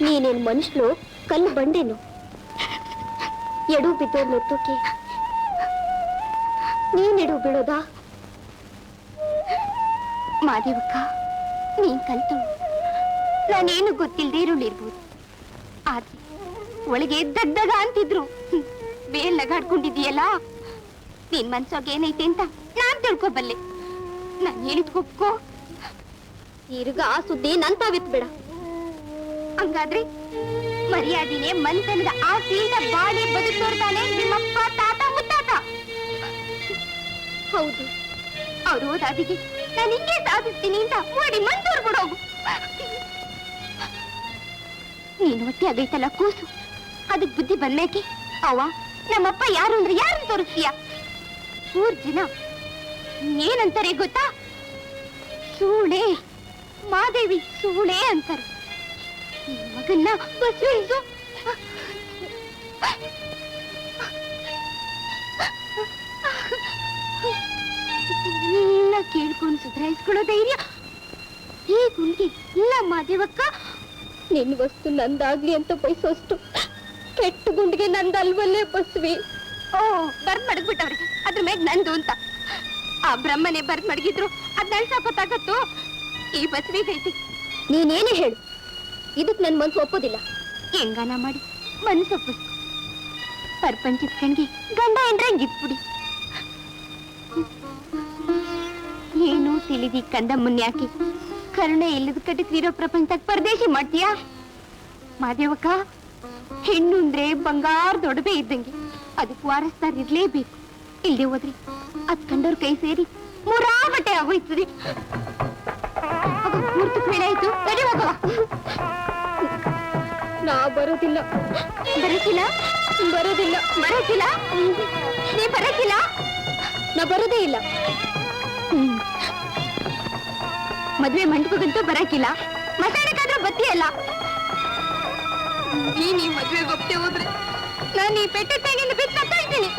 ನೀನೇನ್ ಮನುಷ್ಯರು ಕಲ್ಲು ಬಂಡೆನು? ಎಡು ಬಿದ್ದೋರ್ನ ಎತ್ತೋಕೆ ನೀನೆಡು ಬೀಳೋದಾ? ಮಾದೇವಕ್ಕ, ನೀನ್ ಕಲ್ತು ನಾನೇನು ಗೊತ್ತಿಲ್ಲದೆ ಇರುಳಿರ್ಬೋದು, ಆದ್ರೆ ಒಳಗೆ ದಗ್ದಾಗ ಅಂತಿದ್ರು. ಬೇಲ್ ನಗಾಡ್ಕೊಂಡಿದೀಯಲ್ಲ, ನಿನ್ ಮನ್ಸೋಗ ಏನೈತೆ ಅಂತ ನಾನ್ ತಿಳ್ಕೊಬಲ್ಲೆ. ನಾನ್ ಹೇಳಿದ್ ಒಪ್ಕೋ. ತಿರ್ಗ ಆ ಸುದ್ದಿ ನನ್ ತಾವಿತ್ಬೇಡ. ಹಂಗಾದ್ರೆ ಮರ್ಯಾದಿನೇ ಮನ್ತನದ ಆಸೆಯಿಂದ ಬಾಡಿ ಬದುಕ್ತೋರ್ತಾನೆ ನಿಮ್ಮಪ್ಪ, ತಾತ, ಮುತ್ತಾತ. ಹೌದು, ಅವ್ರು ಓದಾದಿಗೆ ನಾನು ಹಿಂಗೆ ಸಾಧಿಸ್ತೀನಿ ಅಂತ ಓಡಿ ಮಂದೂರ್ ಬಿಡೋಗು. ನೀನು ಹೊಟ್ಟೆ ಆಗೈತಲ್ಲ ಕೂಸು, ಅದಕ್ ಬುದ್ಧಿ ಬಂದ್ಮೇಕೆ ಅವ್ವ ನಮ್ಮಪ್ಪ ಯಾರು ಅಂದ್ರೆ ಯಾರನ್ನ ತೋರಿಸ್ತೀಯ? ಮೂರ್ ಜನ ಏನಂತಾರೆ ಗೊತ್ತಾ? ಸೂಳೆ, ಮಾದೇವಿ ಸೂಳೆ ಅಂತಾರೆ. ಈ ಮಗನ್ನ ಬಸವಳಿಸು. ಎಲ್ಲ ಕೇಳ್ಕೊಂಡು ಸುಧಾರಿಸ್ಕೊಳ್ಳೋ ಧೈರ್ಯ ಈ ಗುಂಡಿ ಇಲ್ಲ ಮಾದೇವಕ್ಕ. ನಿನ್ ವಸ್ತು ನಂದಾಗ್ಲಿ ಅಂತ ಬಯಸೋಷ್ಟು ಕೆಟ್ಟ ಗುಂಡಿಗೆ ನಂದಲ್ವಲ್ಲೇ ಬಸ್ವಿ. ಓ, ಬರ್ದ್ ಮಡಗ್ಬಿಟ್ಟವ್ರೆ ಅದ್ರ ಮ್ಯಾಗ ನಂದು ಅಂತ. ಆ ಬ್ರಹ್ಮನೇ ಬರ್ದ್ ಮಡಗಿದ್ರು ಅದ್ ನಳ್ಸಾಕೋತಾಗತ್ತು ಈ ಬಸವಿಗೈತಿ. ನೀನೇನೇ ಹೇಳು, ಇದಕ್ ನನ್ ಮನ್ಸು ಒಪ್ಪೋದಿಲ್ಲ. ಹೆಂಗಾನ ಮಾಡಿ ಮನ್ಸೊಪ್ಪಿಸ್ಕೊ. ಪ್ರಪಂಚದ ಕಣ್ಗೆ ಗಂಡ ಎಂದ್ರಂಗಿಟ್ಬಿಡಿ. ಏನು ತಿಳಿದಿ ಕಂದ ಮುನ್ಯಾಕಿ ಕರುಣೆ ಇಲ್ಲದ ಕಟಕ್ರಿರೋ ಪ್ರಪಂಚದಾಗ ಪರದೇಶಿ ಮಾಡ್ತೀಯಾ? ಮಾದೇವಕ್ಕ, ಹೆಣ್ಣು ಅಂದ್ರೆ ಬಂಗಾರ ದೊಡಬೆ ಇದ್ದಂಗೆ, ಅದಕ್ಕೆ ವಾರಸ್ದಾರ ಇರ್ಲೇಬೇಕು. ಇಲ್ದೆ ಹೋದ್ರಿ ಅದ್ ಕಂಡವ್ರ ಕೈ ಸೇರಿ ಮೂರಾ ಬಟ್ಟೆ ಆಗೋಯ್ತದೆ. ಮೂರ್ತಿ ಬೇಳೆ ಆಯ್ತು, ನಡಿ ಹೋಗವ. ನಾ ಬರೋದಿಲ್ಲ. ಬರಕಿಲ್ಲ? ಬರೋದಿಲ್ಲ. ಬರಕಿಲ್ಲ? ನೀ ಬರಕಿಲ್ಲ? ನಾ ಬರೋದೇ ಇಲ್ಲ. ಮದ್ವೆ ಮಂಟಪಕ್ಕಂತೂ ಬರಕಿಲ್ಲ, ಮಸಾಣಕ್ಕಾದ್ರೂ ಬತ್ತಿಯಲ್ಲ. ನೀನ್ ಈ ಮದ್ವೆಗೆ ಒಪ್ತೆ ಹೋದ್ರೆ ನಾನು ಈ ಪೆಟ್ಟೆ ತೆಗಿಂದ ಬಿಟ್ಟು ಸತ್ತಾ ಇದ್ದೀನಿ.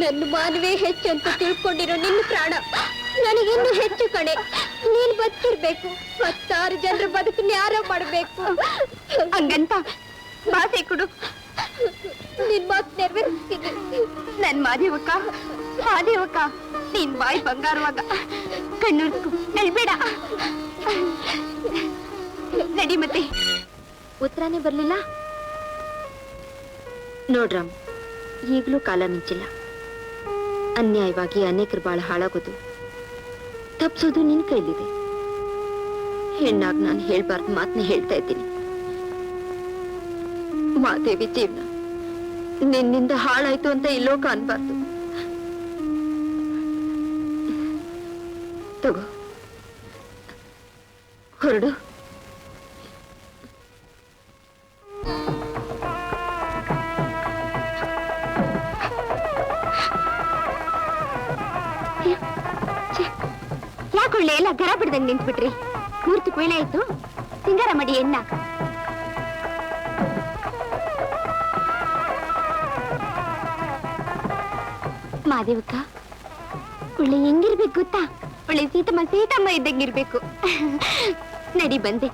ನನ್ನ ಮಾನವೇ ಹೆಚ್ಚು ಅಂತ ತಿಳ್ಕೊಂಡಿರೋ ನಿನ್ನ ಪ್ರಾಣ ನನಗಿನ್ನೂ ಹೆಚ್ಚು ಕಣೆ. ನೀನ್ ಬದುಕಿರ್ಬೇಕು, 10 ಜನರ ಬದುಕನ್ನ ಯಾರೋ ಮಾಡ್ಬೇಕು. ಹಂಗಂತ ಮಾತೆ ಕೊಡು. ನಿನ್ ಮಾತು ನೆರವೇರಿಸ್ತೀನಿ. ನನ್ ಮಾದೇವಕ್ಕ, ಮಾದೇವಕ್ಕ, ನೀನ್ ಬಾಯಿ ಬಂಗಾರವಾಗ ಕಣ್ಣುರ್ಸ್ಕು ನಳ್ಬೇಡ. ನಡಿ ಮತ್ತೆ. ಉತ್ತರನೇ ಬರ್ಲಿಲ್ಲ ನೋಡ್ರಾಮ್, ಈಗ್ಲೂ ಕಾಲ ಮಿಂಚಿಲ್ಲ. ಅನ್ಯಾಯವಾಗಿ ಅನೇಕರು ಬಾಳ ಹಾಳಾಗೋದು ತಪ್ಸೋದು ನಿನ್ ಕೈಲಿದೆ. ಹೆಣ್ಣಾಗ್ ನಾನು ಹೇಳ್ಬಾರ್ದು ಮಾತನ್ನ ಹೇಳ್ತಾ ಇದ್ದೀನಿ. ಮಾದೇವಿ ಜೀವನ ನಿನ್ನಿಂದ ಹಾಳಾಯ್ತು ಅಂತ ಈ ಲೋಕ ಅನ್ಬಾರ್ದು. ತಗೋ, ಹೊರಡು. ಯಾಕೊಳ್ಳೆ ಎಲ್ಲ ಗರ ಬಿಡ್ದಂಗ್ ನಿಂತ್ಬಿಟ್ರಿ? ಮೂರ್ತಿ ಕೊಯ್ಲೆ ಆಯ್ತು, ಸಿಂಗಾರ ಮಾಡಿ ಎನ್ನ. ಮಾದೇವಕ್ಕ, ಒಳ್ಳೆ ಹೆಂಗಿರ್ಬೇಕು ಗೊತ್ತಾ? ಒಳ್ಳೆ ಸೀತಮ್ಮ ಇದ್ದಂಗಿರ್ಬೇಕು. ನಡಿ ಬಂದೆ.